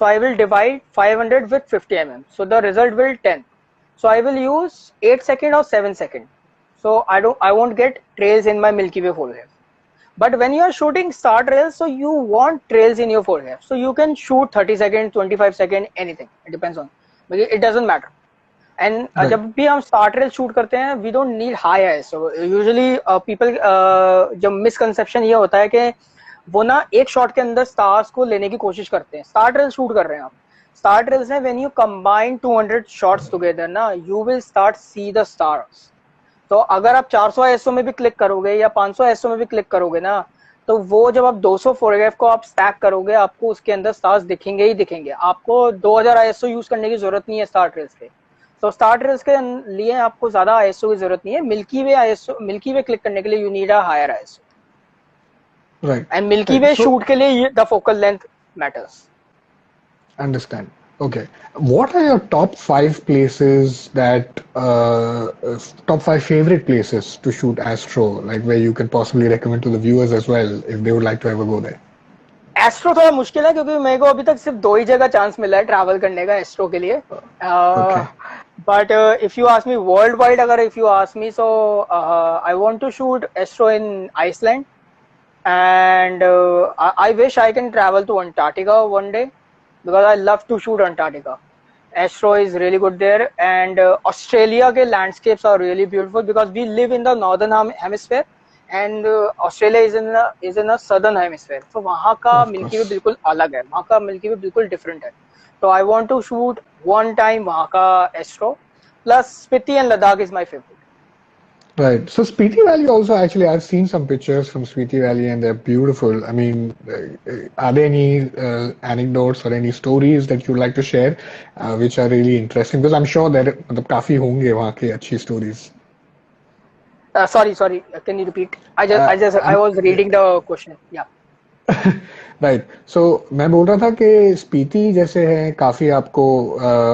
Speaker 2: so I will divide 500 with 50 mm, so the result will 10. So I will use 8 second or 7 second, so I won't get trails in my Milky Way photograph. But when you are shooting star trails, so you want trails in your photograph, so you can shoot 30 second, 25 second, anything, it depends on, it doesn't matter. And जब भी हम star trail shoot करते हैं, we don't need high ISO. Usually people जो misconception ये होता है कि वो ना एक शॉट के अंदर स्टार्स को लेने की कोशिश करते हैं। स्टार ट्रेल शूट कर रहे हैं आप, स्टार ट्रेल्स में when you combine 200 shots together ना, you will start see the stars. तो अगर आप 400 आईएसओ में भी क्लिक करोगे या 500 आईएसओ में भी क्लिक करोगे ना, तो वो जब आप 200 फोटोग्राफ को आप स्टैक करोगे, आपको उसके अंदर स्टार्स दिखेंगे ही दिखेंगे। आपको 2000 आईएसओ यूज करने की जरूरत नहीं है स्टार ट्रेल्स के। तो स्टार ट्रेल्स के लिए आपको ज्यादा आईएसओ की जरूरत नहीं है। मिल्की वे क्लिक करने के लिए you need a higher ISO,
Speaker 1: right?
Speaker 2: And Milky Way शूट के लिए the focal length matters.
Speaker 1: Understand. Okay. What are your top 5 places that top 5 favorite places to shoot astro, like where you can possibly recommend to the viewers as well if they would like to ever go there?
Speaker 2: Astro थोड़ा मुश्किल है क्योंकि मेरे को अभी तक सिर्फ 2 ही जगह चांस मिला है ट्रैवल करने का एस्ट्रो के लिए। But if you ask me world wide, अगर if you ask me, so I want to shoot astro in Iceland, and I wish I can travel to Antarctica one day because I love to shoot Antarctica. Astro is really good there, and Australia के landscapes are really beautiful because we live in the northern hemisphere, and Australia is in a southern hemisphere, तो वहाँ का
Speaker 1: Of
Speaker 2: milky way
Speaker 1: course.
Speaker 2: बिल्कुल अलग है, वहाँ का milky वे बिल्कुल डिफरेंट है. तो I want to shoot one time वहाँ का astro, plus Spiti and Ladakh is my favourite.
Speaker 1: Right. So Spiti Valley also, actually, I've seen some pictures from Spiti Valley and they're beautiful. I mean, are there any anecdotes or any stories that you'd like to share, which are really interesting? Because I'm sure that मतलब काफी होंगे वहाँ के अच्छी stories.
Speaker 2: Sorry, can you repeat? I
Speaker 1: I'm
Speaker 2: was reading the question. Yeah.
Speaker 1: Right. So मैं बोल रहा था कि स्पीति जैसे है काफी आपको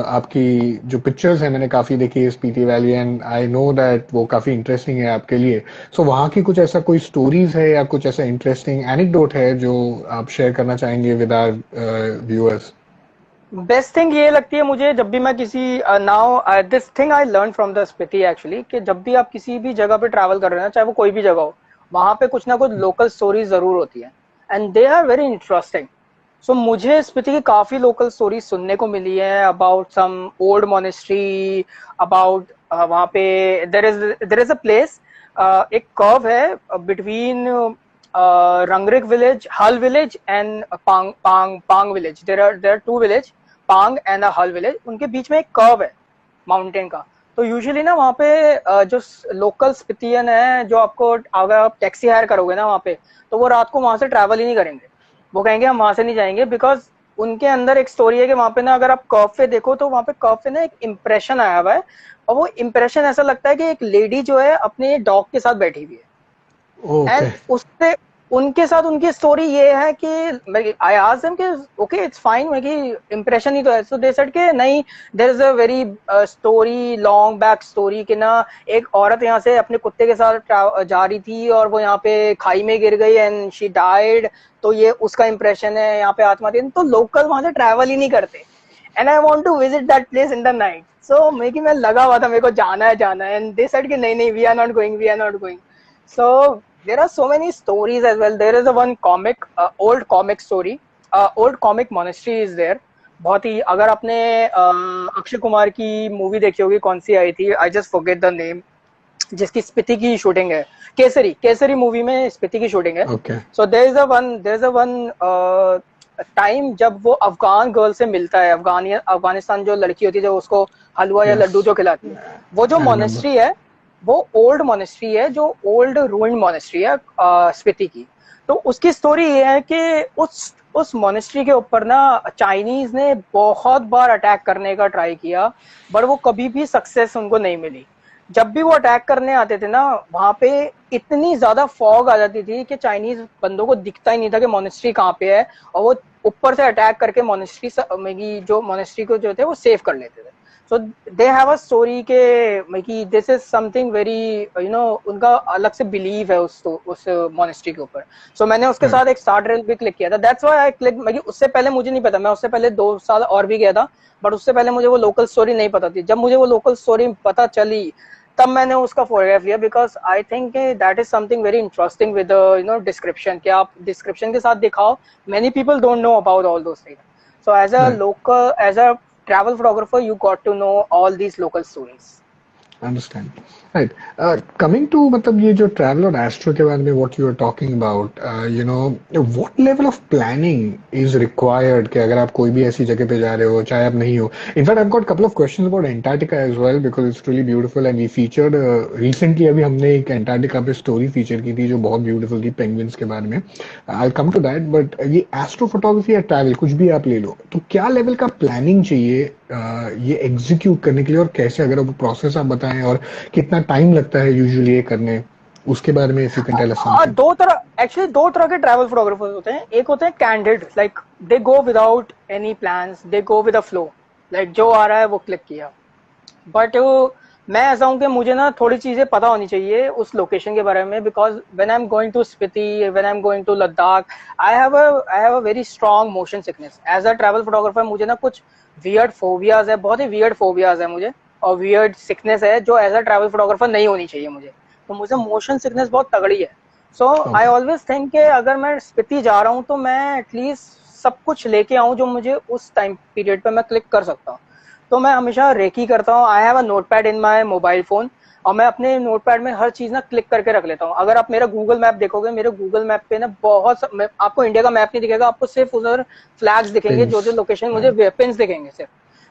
Speaker 1: आपकी जो पिक्चर्स है मैंने काफी देखी है Spiti valley and I know that वो काफी इंटरेस्टिंग है आपके लिए. सो वहाँ की कुछ ऐसा कोई स्टोरीज है या कुछ ऐसा इंटरेस्टिंग एनेक्डोट है जो आप शेयर करना चाहेंगे with our viewers?
Speaker 2: Best thing ये लगती है मुझे, जब भी मैं किसी now this thing I learn from the Spiti actually, कि जब भी आप किसी भी जगह पे ट्रैवल कर रहे हैं, चाहे वो कोई भी जगह हो, वहां पे कुछ ना कुछ लोकल स्टोरीज जरूर होती है, and they are very interesting. So मुझे स्पीति की काफी लोकल स्टोरीज सुनने को मिली है about some old monastery, about वहाँ पे देयर इज अ प्लेस, एक कर्व है between Rangrik village, Hal village and Pang Pang Pang village. There are two village, Pang and Hal village, उनके बीच में एक कर्व है माउंटेन का. तो यूजुअली ना वहाँ पे जो लोकल स्पीतियन है, जो आपको अगर आप टैक्सी हायर करोगे ना वहाँ पे, तो वो रात को वहां से ट्रैवल ही नहीं करेंगे, वो कहेंगे हम वहां से नहीं जाएंगे, बिकॉज उनके अंदर एक स्टोरी है कि वहां पे ना अगर आप कर्व पे देखो तो वहां पे कर्व पे ना एक इम्प्रेशन आया हुआ है, और वो इम्प्रेशन ऐसा लगता है कि एक लेडी जो है अपने डॉग के साथ बैठी हुई है.
Speaker 1: ओके.
Speaker 2: एंड उससे उनके साथ उनकी स्टोरी ये है कि आई आस्क्ड देम कि ओके इट्स फाइन, मैं कि इंप्रेशन ही तो है. सो दे सेड कि नहीं, there is a very story, long back story, कि ना एक औरत यहाँ से अपने कुत्ते के साथ जा रही थी और वो यहाँ पे खाई में गिर गई एंड शी डाइड, तो ये उसका इंप्रेशन है, यहाँ पे आत्मा थी. तो लोकल वहां से ट्रैवल ही नहीं करते, and I want to visit that place in the night. So मैं लगा हुआ था, मेरे को जाना है, एंड दे सेड कि नहीं we are not going, we are not going. So there are so many stories as well. There is a one comic, old comic story, old comic monastery is there. बहुत ही, अगर आपने अक्षय कुमार की movie देखी होगी, कौन सी आई थी, I just forget the name, जिसकी स्पीति की शूटिंग है, केसरी मूवी में स्पीति की शूटिंग है.
Speaker 1: Okay.
Speaker 2: So there is a one time जब वो अफगान गर्ल से मिलता है, अफगानिस्तान जो लड़की होती है जो उसको हलवा या
Speaker 1: यस.
Speaker 2: लड्डू जो खिलाती है, वो जो
Speaker 1: आई रिमेम्बर.
Speaker 2: मोनेस्ट्री है वो ओल्ड मोनेस्ट्री है, जो ओल्ड रूइंड मोनेस्ट्री है स्पीति की. तो उसकी स्टोरी ये है कि उस मोनेस्ट्री के ऊपर ना चाइनीज ने बहुत बार अटैक करने का ट्राई किया, बट वो कभी भी सक्सेस उनको नहीं मिली. जब भी वो अटैक करने आते थे ना, वहां पे इतनी ज्यादा फॉग आ जाती थी कि चाइनीज बंदों को दिखता ही नहीं था कि मोनेस्ट्री कहाँ पे है, और वो ऊपर से अटैक करके मोनेस्ट्री को जो थे वो सेव कर लेते थे. सो दे हैव अ स्टोरी के दिस इज समथिंग वेरी उनका अलग से बिलीव है उस मोनेस्ट्री के ऊपर. सो मैंने उसके साथ एक स्टार रेल भी क्लिक किया था, दैट्स व्हाई आई क्लिक. उससे पहले मुझे नहीं पता, मैं उससे पहले 2 साल और भी गया था, बट उससे पहले मुझे वो लोकल स्टोरी नहीं पता थी. जब मुझे वो लोकल स्टोरी पता चली तब मैंने उसका फोटोग्राफ लिया, because I think that is something very interesting with description, कि आप डिस्क्रिप्शन के साथ दिखाओ. Many people don't know about all those things. So as a travel photographer, you got to know all these local stories.
Speaker 1: Understand. Right. Coming to मतलब ये जो travel और astro के बारे में what you are talking about, what level of planning is required कि अगर आप कोई भी ऐसी जगह पे जा रहे हो, चाहे आप नहीं हो. In fact, I've got a couple of questions about Antarctica as well because it's really beautiful and we featured recently अभी हमने एक Antarctica पे story feature की थी जो बहुत beautiful थी penguins के बारे में. I'll come to that, but ये astro photography या travel कुछ भी आप ले लो, तो क्या level का planning चाहिए ये एग्जीक्यूट करने के लिए, और कैसे, अगर वो प्रोसेस आप बताएं और कितना टाइम लगता है यूजुअली ये करने, उसके बारे में if you can tell us something.
Speaker 2: दो तरह के ट्रैवल फोटोग्राफर्स होते हैं. एक होते हैं candid, like they go without any plans, they go with a flow, like जो आ रहा है वो क्लिक किया. बट मैं ऐसा हूँ कि मुझे ना थोड़ी चीजें पता होनी चाहिए उस लोकेशन के बारे में, because when I am going to Spiti, when I am going to Ladakh, I have a very strong motion sickness. As a travel photographer मुझे ना कुछ वियर्ड फोबियाज है, बहुत ही वियर्ड फोबियाज है मुझे, और वियर्ड सिकनेस है जो एज अ ट्रैवल फोटोग्राफर नहीं होनी चाहिए मुझे. तो मुझे मोशन सिकनेस बहुत तगड़ी है. सो आई ऑलवेज थिंक कि अगर मैं स्पीति जा रहा हूँ तो मैं एटलीस्ट सब कुछ लेके आऊँ जो मुझे उस टाइम पीरियड पे मैं क्लिक कर सकता हूँ. तो मैं हमेशा रेकी करता हूँ. आई have a notepad in my mobile phone, और मैं अपने नोटपैड में हर चीज ना क्लिक करके रख लेता हूँ। अगर आप मेरा गूगल मैप देखोगे, मेरे गूगल मैप पे ना आपको इंडिया का मैप नहीं दिखेगा, आपको सिर्फ उधर फ्लैग्स दिखेंगे,
Speaker 1: Things,
Speaker 2: जो लोकेशन मुझे
Speaker 1: right,
Speaker 2: वेपन्स दिखेंगे सिर्फ।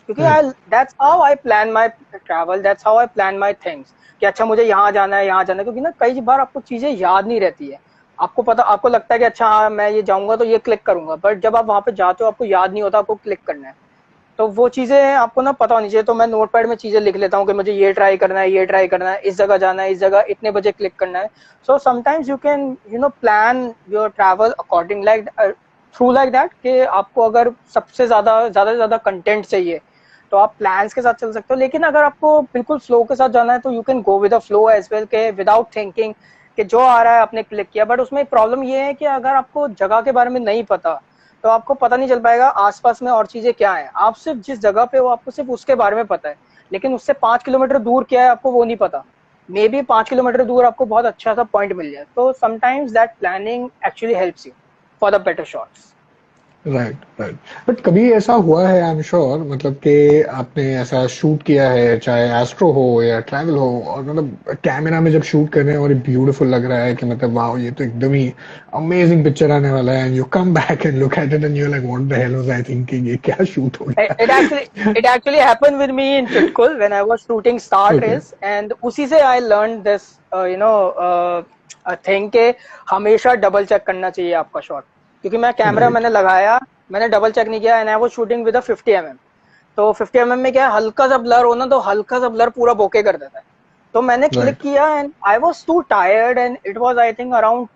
Speaker 2: क्योंकि
Speaker 1: right,
Speaker 2: I that's how I plan my travel, that's how I plan my things, कि अच्छा मुझे यहाँ जाना है, यहाँ जाना है। क्योंकि ना कई बार आपको चीजें याद नहीं रहती है, आपको पता, आपको लगता है कि अच्छा हाँ मैं ये जाऊंगा तो ये क्लिक करूंगा, बट जब आप वहां पे जाते हो आपको याद नहीं होता आपको क्लिक करना है। तो वो चीजें आपको ना पता होनी चाहिए। तो मैं नोटपैड में चीजें लिख लेता हूँ कि मुझे ये ट्राई करना है, ये ट्राई करना है, इस जगह जाना है, इस जगह इतने बजे क्लिक करना है। सो sometimes you can plan your travel according like through like that, कि आपको अगर सबसे ज्यादा से ज्यादा कंटेंट चाहिए तो आप प्लान्स के साथ चल सकते हो। लेकिन अगर आपको बिल्कुल फ्लो के साथ जाना है तो you can go with the flow as well, के विदाउट थिंकिंग, कि जो आ रहा है आपने क्लिक किया। बट उसमें एक प्रॉब्लम ये है कि अगर आपको जगह के बारे में नहीं पता तो आपको पता नहीं चल पाएगा आसपास में और चीजें क्या है। आप सिर्फ जिस जगह पे हो आपको सिर्फ उसके बारे में पता है, लेकिन उससे 5 किलोमीटर दूर क्या है आपको वो नहीं पता। मे बी 5 किलोमीटर दूर आपको बहुत अच्छा सा पॉइंट मिल जाए। तो sometimes that planning actually helps you for the better shots.
Speaker 1: Right, right. But कभी ऐसा हुआ है, आई एम श्योर, मतलब कि आपने ऐसा शूट किया है, चाहे एस्ट्रो हो या ट्रैवल हो, और मतलब कैमरा में जब शूट कर रहे हैं और ब्यूटीफुल लग रहा है कि मतलब वाह ये तो एकदम ही अमेजिंग पिक्चर आने वाला है, and you come back and look at it and you like what the hell was I thinking, ये क्या शूट हो
Speaker 2: It,
Speaker 1: गया।
Speaker 2: it actually it actually happened with me in Chitkul when I was shooting Star
Speaker 1: okay,
Speaker 2: Trails, and उसी से I learned this thing के हमेशा double check करना चाहिए आपका शॉट। क्योंकि मैं कैमरा
Speaker 1: राइट,
Speaker 2: मैंने लगाया, मैंने डबल चेक नहीं किया, and I was shooting with a 50 mm। तो 50 mm में क्या है, हल्का सा ब्लर होना तो हल्का सा ब्लर पूरा बोके कर देता है। तो मैंने क्लिक
Speaker 1: राइट,
Speaker 2: किया and I was to tired, and it was I think around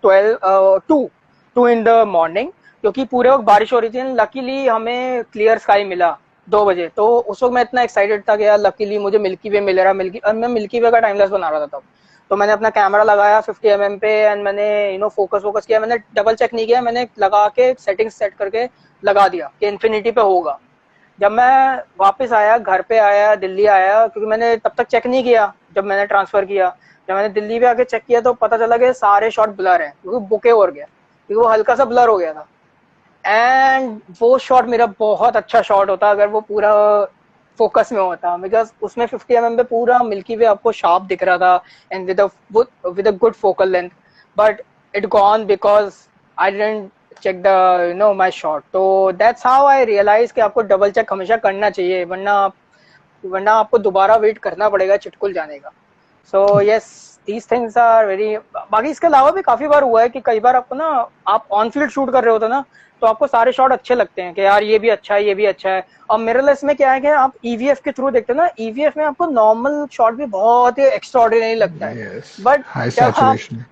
Speaker 2: 2 in the morning, क्योंकि पूरे वक्त बारिश हो रही थी। लकीली हमें क्लियर स्काई मिला 2 बजे। तो उस वक्त मैं इतना एक्साइटेड था कि यार लकीली मुझे मिल्की वे मिल रहा, मैं मिल्की वे का टाइमलेस बना रहा था तब। तो मैंने अपना कैमरा लगाया 50 mm पे, एंड मैंने फोकस किया। मैंने डबल चेक नहीं किया, मैंने लगा के सेटिंग्स सेट करके लगा दिया कि इन्फिनिटी पे होगा। जब मैं वापस आया, घर पे आया, दिल्ली आया, क्योंकि मैंने तब तक चेक नहीं किया जब मैंने ट्रांसफर किया। जब मैंने दिल्ली पे आके चेक किया तो पता चला कि सारे शॉट ब्लर हैं, क्योंकि बुके हो गया, क्योंकि वो हल्का सा ब्लर हो गया था। एंड वो शॉट मेरा बहुत अच्छा शॉट होता अगर वो पूरा फोकस में होता, बिकॉज उसमें 50 mm पे पूरा मिल्की वे आपको शार्प दिख रहा था, and with a good focal length. But it gone because I didn't check the my shot. तो दैट्स हाउ आई रियलाइज कि आपको डबल चेक हमेशा करना चाहिए, वरना आपको दोबारा वेट करना पड़ेगा चिटकुल जाने का। So yes, these things are very. बाकी इसके अलावा भी काफी बार हुआ है कि कई बार आपको ना, आप ऑन फील्ड शूट कर रहे होते ना, तो आपको सारे शॉट अच्छे लगते हैं कि यार ये भी अच्छा है, ये भी अच्छा है। और मिररलेस में क्या है कि आप ईवीएफ के थ्रू देखते हो ना, ईवीएफ में आपको नॉर्मल शॉट भी बहुत ही एक्स्ट्राऑर्डिनरी लगता है।
Speaker 1: यस,
Speaker 2: बट
Speaker 1: हाई
Speaker 2: जब आप
Speaker 1: saturation,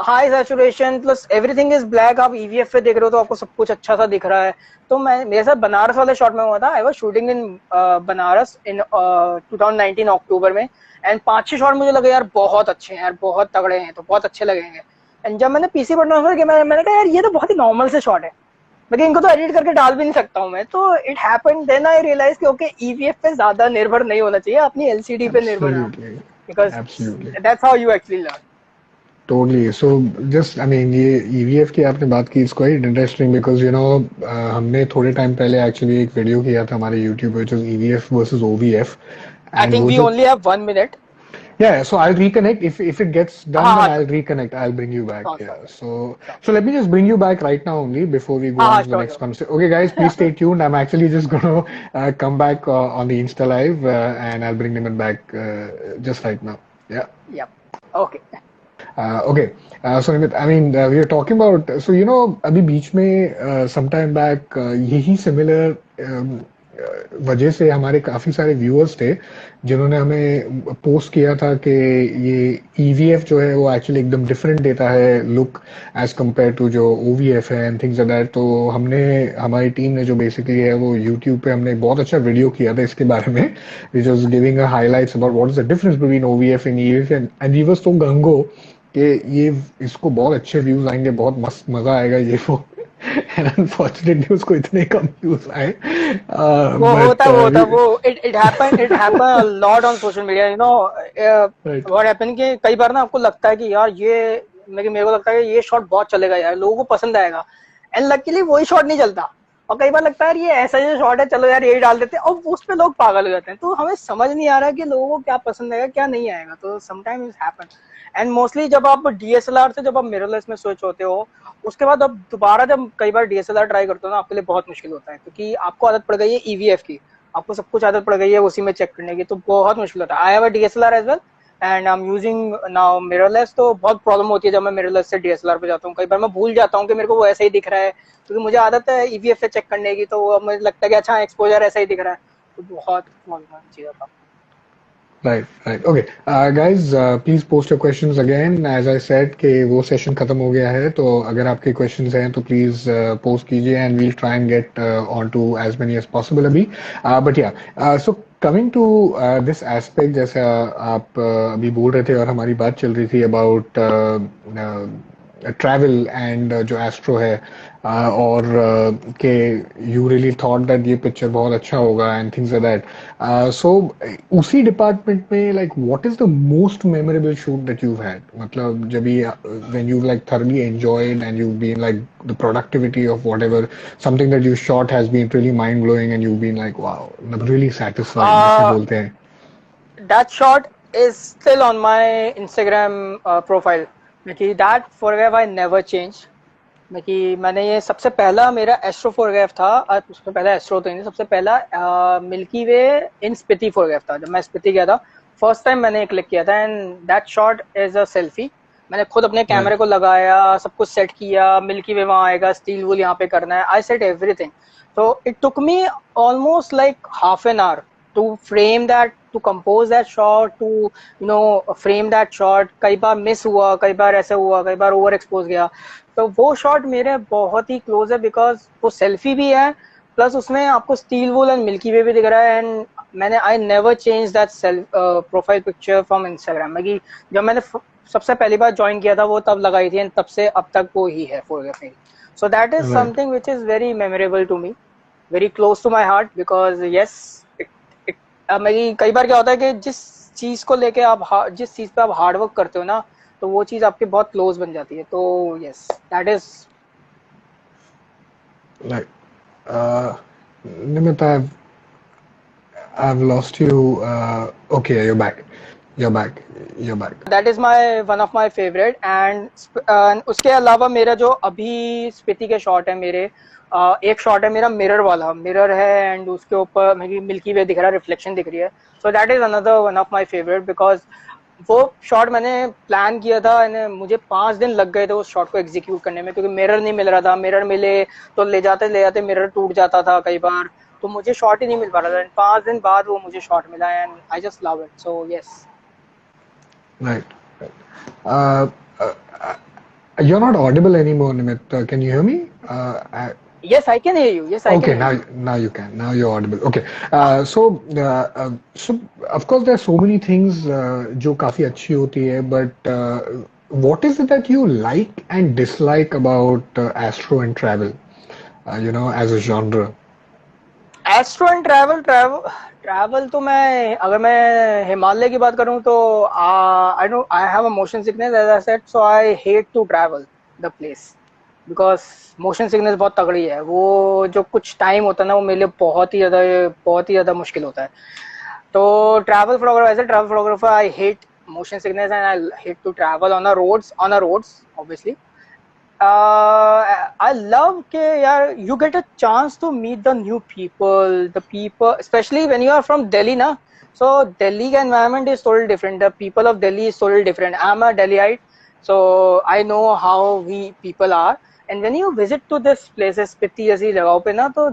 Speaker 2: high saturation plus everything is black, आप ईवीएफ पे देख रहे हो तो आपको सब कुछ अच्छा सा दिख रहा है। तो मैं, मेरे साथ बनारस वाले शॉट में हुआ था। आई वाज शूटिंग इन बनारस इन 2019 अक्टूबर में, एंड 5-6 शॉट मुझे लगे यार बहुत अच्छे हैं, यार बहुत तगड़े हैं, तो बहुत अच्छे लगेंगे। एंड जब मैंने पीसी पर ट्रांसफर किया, मैंने कहा यार ये तो बहुत ही नॉर्मल से शॉट है, लेकिन इनको तो एडिट करके डाल भी नहीं सकता हूँ मैं। तो it happened, then I realise कि ओके, ईवीएफ पे ज्यादा निर्भर नहीं होना चाहिए, अपनी एलसीडी पे निर्भर रहना,
Speaker 1: absolutely,
Speaker 2: because
Speaker 1: absolutely,
Speaker 2: that's how you actually learn.
Speaker 1: Totally. So just I mean ये ईवीएफ की आपने बात की, इट्स क्वाइट इंटरेस्टिंग बिकॉज हमने थोड़े टाइम पहले एक्चुअली एक वीडियो किया था हमारे यूट्यूब पे, जो EVF versus OVF,
Speaker 2: I
Speaker 1: and
Speaker 2: think
Speaker 1: वो
Speaker 2: वी
Speaker 1: जो,
Speaker 2: only have 1 minute।
Speaker 1: yeah, so I'll reconnect if it gets done,
Speaker 2: हाँ
Speaker 1: then
Speaker 2: हाँ
Speaker 1: I'll
Speaker 2: sure
Speaker 1: reconnect, I'll bring you back.
Speaker 2: Sure
Speaker 1: Yeah,
Speaker 2: sure sure.
Speaker 1: so let me just bring you back right now only before we go
Speaker 2: हाँ
Speaker 1: on
Speaker 2: हाँ
Speaker 1: to the
Speaker 2: sure
Speaker 1: next
Speaker 2: sure.
Speaker 1: conversation. Okay guys, please stay tuned. I'm actually just gonna come back on the Insta live, and I'll bring them back just right now. Yeah.
Speaker 2: Yep, okay.
Speaker 1: Okay, so Nimit, I mean, we are talking about, so अभी बीच में sometime back यही similar वजह से हमारे काफी सारे viewers थे जिन्होंने हमें पोस्ट किया था कि ये ईवीएफ जो है वो एक्चुअली एकदम डिफरेंट देता है लुक एज कम्पेयर टू जो ओवीएफ है एंड थिंग्स लाइक दैट। तो हमने, हमारी टीम ने जो बेसिकली है वो यूट्यूब पे हमने एक बहुत अच्छा वीडियो किया था इसके बारे में, which was giving a highlights about what is the difference between OVF and EVF, and we were so गंगो कि ये, इसको बहुत अच्छे व्यूज आएंगे, बहुत मस्त मजा आएगा ये वो। एंड अनफॉर्चुनेटली उसको इतने कम व्यूज आए,
Speaker 2: वो होता
Speaker 1: बट
Speaker 2: है, वो होता है, वो it happen a lot on social media,
Speaker 1: right,
Speaker 2: what happen कि कई बार ना आपको लगता है कि यार ये, मेरे को लगता है कि ये शॉट बहुत चलेगा यार, लोगों को पसंद आएगा, एंड लकीली वही शॉट नहीं चलता। और कई बार लगता है यार ये ऐसा जो शॉट है, चलो यार यही डाल देते हैं, और उस पे लोग पागल हो जाते हैं। तो हमें समझ नहीं आ रहा कि लोगों को क्या पसंद आएगा क्या नहीं आएगा। तो समटाइम्स हैपन। एंड मोस्टली जब आप डीएसएलआर से जब आप मिररलेस में स्विच होते हो, उसके बाद अब दोबारा जब कई बार डीएसएलआर ट्राई करते हो ना, आपके लिए बहुत मुश्किल होता है, क्योंकि आपको आदत पड़ गई है ईवीएफ की, आपको सब कुछ आदत पड़ गई है उसी में चेक करने की, तो बहुत मुश्किल होता है। I have a DSLR as well and I am using now mirrorless. तो बहुत प्रॉब्लम होती है जब मैं मिररलेस से डीएसएलआर पे जाता हूँ। कई बार मैं भूल जाता हूँ कि मेरे को वो ऐसा ही दिख रहा है, क्योंकि मुझे आदत है ईवीएफ से चेक करने की, तो मुझे लगता है कि अच्छा एक्सपोजर ऐसा ही दिख रहा है। तो बहुत प्रॉब्लम चीज था।
Speaker 1: Right, right. Okay. Guys, please post your questions again. As I said कि वो सेशन खत्म हो गया है, तो अगर आपके questions हैं तो please post कीजिए and we'll try and get on to as many as possible अभी. But yeah, so coming to this aspect, जैसा आप अभी बोल रहे थे और हमारी बात चल रही थी about ट्रैवल एंड जो एस्ट्रो है और कि यू रियली थॉट दैट ये पिक्चर बहुत अच्छा होगा एंड थिंग्स लाइक दैट। सो उसी डिपार्टमेंट में like what is the most memorable shoot that you had, मतलब जब ये when you like thoroughly enjoyed and you've been like the productivity of whatever something that you shot has been really mind blowing and you've been like wow, really satisfied जिसे बोलते हैं।
Speaker 2: That shot is still on my Instagram profile. कि that photograph I never change। कि मैंने ये सबसे पहला मेरा एस्ट्रो फोटोग्राफ था, उससे पहला एस्ट्रो तो नहीं, सबसे पहला मिल्की वे इन स्पीति फोटोग्राफ था। जब मैं स्पीति गया था फर्स्ट टाइम मैंने क्लिक किया था, and that shot is a selfie. मैंने खुद अपने कैमरे
Speaker 1: Right.
Speaker 2: को लगाया, सब कुछ सेट किया, मिल्की वे वहां आएगा, स्टील वूल यहाँ पे करना है, आई सेट एवरीथिंग। तो it took me almost like half an hour to frame that, to compose that shot, to frame that shot। कई बार मिस हुआ, कई बार ऐसा हुआ, कई बार ओवर एक्सपोज गया। तो वो शॉट मेरे बहुत ही क्लोज है, बिकॉज वो सेल्फी भी है, प्लस उसमें आपको स्टील वूल एंड मिल्की वे भी दिख रहा है। एंड मैंने I never change that self profile picture from Instagram में। कि जब मैंने सबसे पहली बार ज्वाइन किया था वो तब लगाई थी, एंड तब से अब तक वो ही है photography. So that is
Speaker 1: Right.
Speaker 2: Something which is very memorable to me, very close to my heart, because yes मेरी कई बार क्या होता है कि जिस चीज को लेके आप जिस चीज पे आप हार्ड वर्क करते हो ना, तो वो चीज आपके बहुत क्लोज बन जाती है। तो yes that is.
Speaker 1: Right. Uh, Nimita, I've lost you. Okay, you're back. You're back. You're back.
Speaker 2: That is my one of my favourite. And उसके अलावा मेरा जो अभी स्पीति के शॉट है मेरे, एक शॉट है मेरा मिरर वाला, मिरर है एंड उसके ऊपर मेरी मिल्की वे दिख रहा है, रिफ्लेक्शन दिख रही है। सो that is another one of my favourite, because वो शॉट मैंने प्लान किया था एंड मुझे 5 दिन लग गए थे उस शॉट को एग्जीक्यूट करने में, क्योंकि मिरर नहीं मिल रहा था। मिरर मिले तो ले जाते मिरर टूट जाता था कई बार, तो मुझे शॉट ही नहीं मिल पा रहा था। 5 दिन बाद वो मुझे शॉट मिला and I just love it. So yes.
Speaker 1: Right. Right. Uh, uh, you're not audible anymore, Nimit. Can you hear me?
Speaker 2: Yes, I can hear you. Yes, I can
Speaker 1: Okay,
Speaker 2: hear you.
Speaker 1: now you can. Now you're audible. Okay. So of course there are so many things जो काफी अच्छी होती है, but what is it that you like and dislike about astro and travel? As a genre.
Speaker 2: Astro and travel तो मैं, अगर मैं हिमालय की बात करूं तो I know I have a motion sickness as I said, so I hate to travel the place, because motion sickness बहुत तगड़ी है। वो जो कुछ टाइम होता है ना, वो मेरे लिए बहुत ही ज्यादा मुश्किल होता है। तो travel photographer, as a travel photographer I hate motion sickness and I hate to travel on a roads obviously. I love ke yaar, you get a chance to meet the new people, especially when you are from Delhi, na. So Delhi environment is totally different. The people of Delhi is totally different. I'm a Delhiite, so I know how we people are. And when you visit to this places, Spiti जैसी जगहों पे ना, तो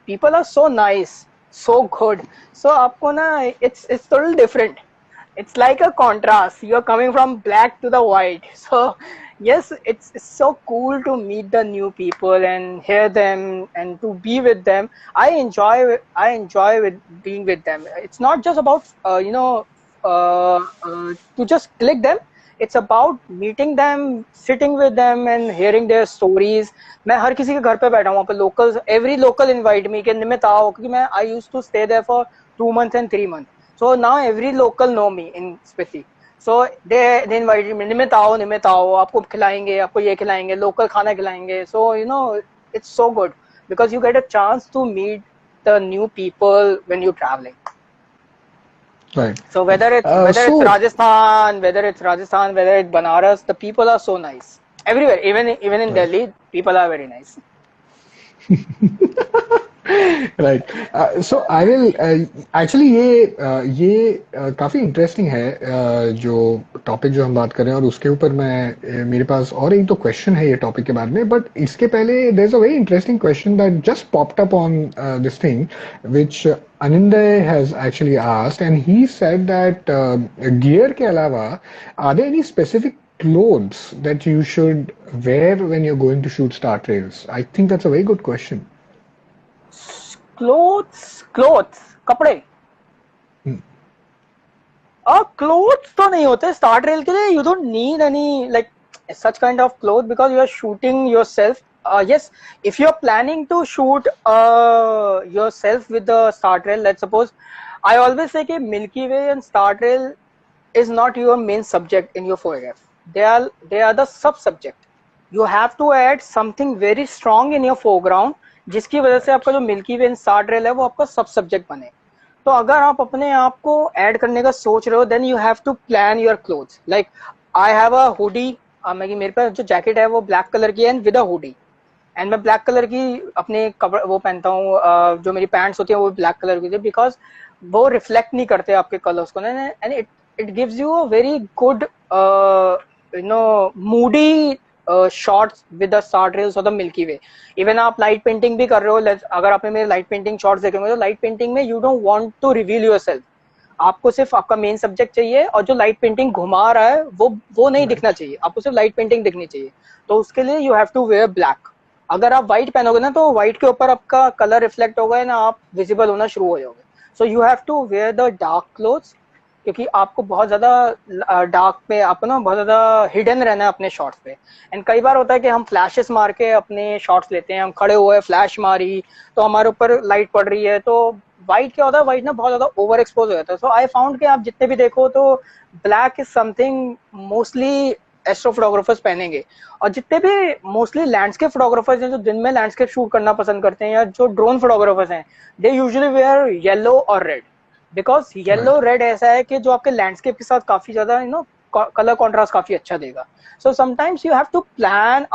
Speaker 2: people are so nice, so good. So आपको ना, it's totally different. It's like a contrast. You're coming from black to the white. So yes, it's so cool to meet the new people and hear them and to be with them. I enjoy with being with them. It's not just about to just click them. It's about meeting them, sitting with them and hearing their stories. मैं हर किसी के घर पे बैठा हूँ, वहाँ पे locals, every local invite me कि निमित आओ, क्योंकि मैं I used to stay there for 2 months and 3 months. So now every local know me in Spiti. So they invited me, निमित आओ, आपको खिलाएंगे, आपको ये खिलाएंगे, लोकल खाना खिलाएंगे. So it's so good because you get a chance to meet the new people when you're traveling.
Speaker 1: Right.
Speaker 2: So whether it's Rajasthan, whether it's Banaras, the people are so nice everywhere. Even in Delhi, people are very nice.
Speaker 1: Right so I will actually ये काफी interesting है जो topic जो हम बात कर रहे हैं और उसके ऊपर मैं मेरे पास और एक तो क्वेश्चन है ये टॉपिक के बारे में बट इसके पहले there is a very interesting question that just popped up on this thing which Anindya has actually asked and he said that gear के अलावा are there any specific clothes that you should wear when you're going to shoot star trails? I think that's a very good question.
Speaker 2: Clothes कपड़े clothes तो नहीं होते star trail के लिए. You don't need any like such kind of clothes because you are shooting yourself. Yes, if you are planning to shoot yourself with the star trail, let's suppose, I always say that Milky Way and star trail is not your main subject in your photograph. They are the sub subject. You have to add something very strong in your foreground जिसकी वजह से आपका जो milky वे star trail है वो आपका सब subject बने. तो अगर आप अपने आप को ऐड करने का सोच रहे हो then you have to plan your clothes. Like I have a hoodie, मेरे पास जो जैकेट है वो ब्लैक कलर की है विद अ हुडी एंड मैं ब्लैक कलर की अपने कपड़े वो पहनता हूँ. जो मेरी पैंट्स होती है वो ब्लैक कलर की बिकॉज वो रिफ्लेक्ट नहीं करते आपके कलर्स को and it gives you a very good Moody shots with the star trails और द मिल्की वे. इवन आप लाइट पेंटिंग भी कर रहे हो, अगर आपने मेरे लाइट पेंटिंग शॉट्स देखे होंगे तो लाइट पेंटिंग में you don't want to reveal yourself. आपको सिर्फ आपका मेन सब्जेक्ट चाहिए और जो लाइट पेंटिंग घुमा रहा है वो नहीं दिखना चाहिए, आपको सिर्फ लाइट पेंटिंग दिखनी चाहिए. तो उसके लिए you have to wear black. अगर आप व्हाइट पहनोगे ना तो व्हाइट के ऊपर आपका कलर रिफ्लेक्ट होगा ना, आप विजिबल होना शुरू हो जाओगे. So you have to wear the dark clothes क्योंकि आपको बहुत ज्यादा डार्क पे आपको ना बहुत ज्यादा हिडन रहना है अपने शॉट्स पे. एंड कई बार होता है कि हम फ्लैशेस मार के अपने शॉट्स लेते हैं, हम खड़े हुए फ्लैश मारी तो हमारे ऊपर लाइट पड़ रही है. तो व्हाइट क्या होता है, व्हाइट ना बहुत ज्यादा ओवर एक्सपोज हो जाता है. सो आई फाउंड कि आप जितने भी देखो तो black is something mostly astro photographers पहनेंगे. और जितने भी मोस्टली लैंडस्केप फोटोग्राफर्स हैं जो दिन में लैंडस्केप शूट करना पसंद करते हैं या जो ड्रोन फोटोग्राफर्स हैं दे यूजुअली वेयर येलो और रेड बिकॉज येलो रेड ऐसा है कि जो आपके लैंडस्केप के साथ काफी ज्यादा कलर कॉन्ट्रास्ट काफी अच्छा देगा. So sometimes you have to plan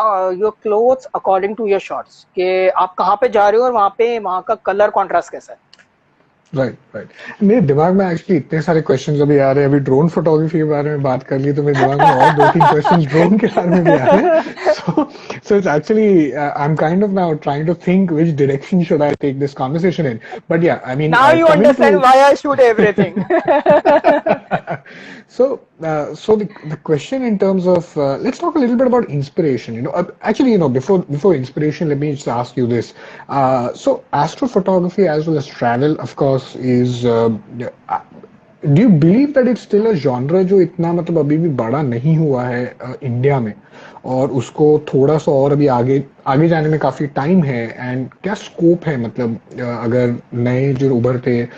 Speaker 2: your clothes according to your shots कि आप कहाँ पे जा रहे हो और वहाँ का कलर कॉन्ट्रास्ट कैसा है.
Speaker 1: राइट. मेरे दिमाग में एक्चुअली इतने सारे क्वेश्चंस अभी आ रहे हैं. अभी ड्रोन फोटोग्राफी के बारे में बात कर ली तो मेरे दिमाग में और 2-3 क्वेश्चंस ड्रोन के बारे में भी आ रहे हैं. So it's actually I'm kind of now trying to think which direction should I take this conversation in. But yeah, I mean
Speaker 2: now you understand why I shoot everything.
Speaker 1: So the question in terms of let's talk a little bit about inspiration. Actually, before inspiration, let me just ask you this. So astrophotography as well as travel, of course, is. Do you believe that it's still a genre जो इतना मतलब अभी भी बड़ा नहीं हुआ है India में और उसको थोड़ा सा और अभी आगे जाने में काफी टाइम है. एंड क्या स्कोप है मतलब अगर नए जो उभरते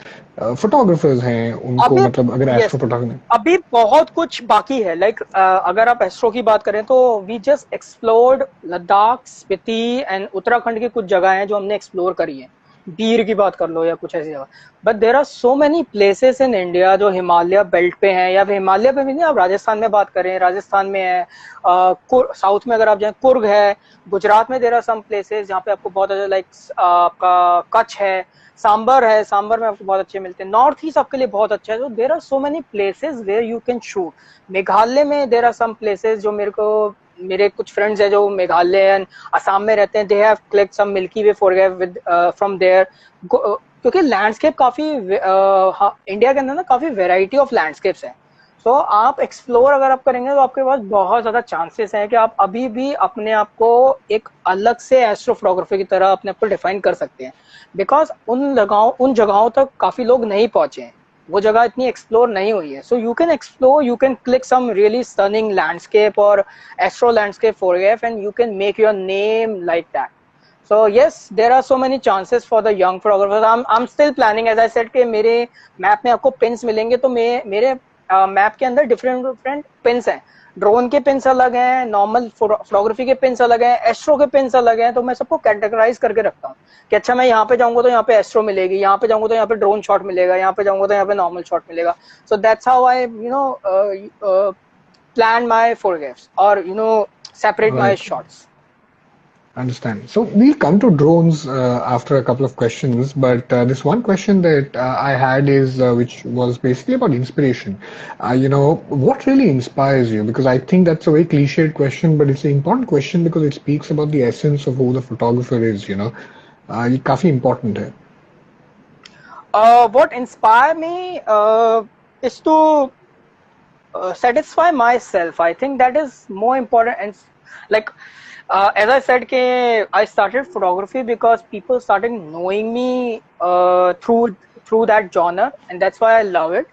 Speaker 1: फोटोग्राफर्स हैं उनको मतलब अगर एस्ट्रो फोटोग्राफी
Speaker 2: अभी बहुत कुछ बाकी है. लाइक अगर आप एस्ट्रो की बात करें तो we just explored Ladakh, Spiti and Uttarakhand की कुछ जगह हैं जो हमने एक्सप्लोर करी है. बीर की बात कर लो या कुछ ऐसी जगह. But there are so many places in India जो हिमालय बेल्ट पे हैं या हिमालय पे भी नहीं, आप राजस्थान में बात करें, राजस्थान में है, साउथ में अगर आप जाएं कुर्ग है, गुजरात में देर आर सम प्लेसेस जहाँ पे आपको बहुत अच्छा लाइक आपका कच्छ है, सांबर है, सांबर में आपको बहुत अच्छे मिलते हैं. नॉर्थ ईस्ट आपके लिए बहुत अच्छा है. तो there are so many places where you can shoot. Meghalaya में देर आर सम प्लेसेस जो मेरे कुछ फ्रेंड्स हैं जो मेघालय एंड असम में रहते हैं. They have clicked some Milky Way photograph with from there क्योंकि लैंडस्केप काफी इंडिया के अंदर ना काफी वैरायटी ऑफ लैंडस्केप्स हैं. सो आप एक्सप्लोर अगर आप करेंगे तो आपके पास बहुत ज्यादा चांसेस हैं कि आप अभी भी अपने आप को एक अलग से एस्ट्रो फोटोग्राफी की तरह अपने आप को डिफाइन कर सकते हैं. बिकॉज उन जगहों तक काफी लोग नहीं पहुंचे हैं, वो जगह इतनी एक्सप्लोर नहीं हुई है. So you can explore, you can click some really stunning landscape और astro landscape photograph and you can make your name like that. So yes, there are so many chances for the young photographers. I'm still planning, as I said, कि मेरे map में आपको pins मिलेंगे तो मेरे map के अंदर different pins हैं. ड्रोन के पिन्स अलग हैं, नॉर्मल फोटोग्राफी के पिन्स अलग हैं, एस्ट्रो के पिन्स अलग हैं, तो मैं सबको कैटेगराइज करके रखता हूँ कि अच्छा मैं यहाँ पे जाऊंगा तो यहाँ पे एस्ट्रो मिलेगी, यहाँ पे जाऊंगा तो यहाँ पे ड्रोन शॉट मिलेगा, यहाँ पे जाऊंगा तो यहाँ पे नॉर्मल शॉट मिलेगा. So that's how I plan my photographs, or separate my
Speaker 1: Right.
Speaker 2: shots.
Speaker 1: Understand. So we'll come to drones after a couple of questions, but this one question that I had is which was basically about inspiration. What really inspires you? Because I think that's a very cliched question, but it's an important question because it speaks about the essence of who the photographer is. ये काफी important है.
Speaker 2: What inspired me is to satisfy myself. I think that is more important. And like as I said, I started photography because people started knowing me through that genre, and that's why I love it.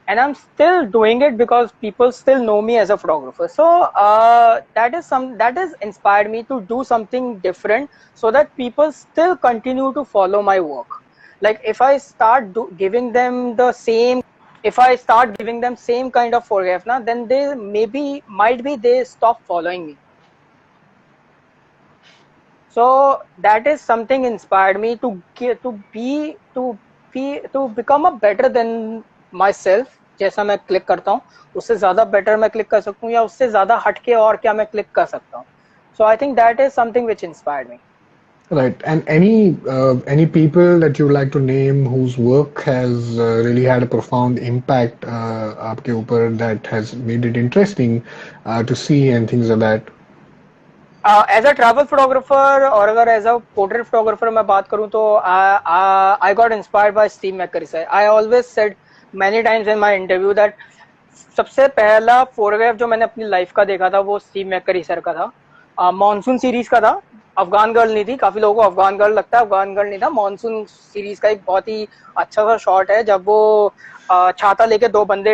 Speaker 2: And I'm still doing it because people still know me as a photographer. So that is inspired me to do something different, so that people still continue to follow my work. Like if I start giving them same kind of photograph now, then they might be they stop following me. So that is something inspired me to become a better than myself. जैसा मैं click करता हूँ उससे ज्यादा better मैं click कर सकता हूँ, या उससे ज्यादा हटके और क्या मैं क्लिक कर सकता हूँ. So I think that is something which inspired me.
Speaker 1: Right. And any people that you would like to name whose work has really had a profound impact आपके ऊपर, that has made it interesting to see and things like that?
Speaker 2: As a travel photographer, और अगर as a portrait photographer मैं बात करूँ तो I got inspired by Steve McCurry sir. I always said many times in my interview that सबसे पहला photograph जो मैंने अपनी लाइफ का देखा था वो स्टीव मैकरी सर का था. मॉनसून सीरीज का था. अफगान गर्ल नहीं थी. काफी लोगों को अफगान गर्ल लगता है, अफगान गर्ल नहीं था. मॉनसून सीरीज का एक बहुत ही अच्छा सा शॉट है जब वो छाता लेके दो बंदे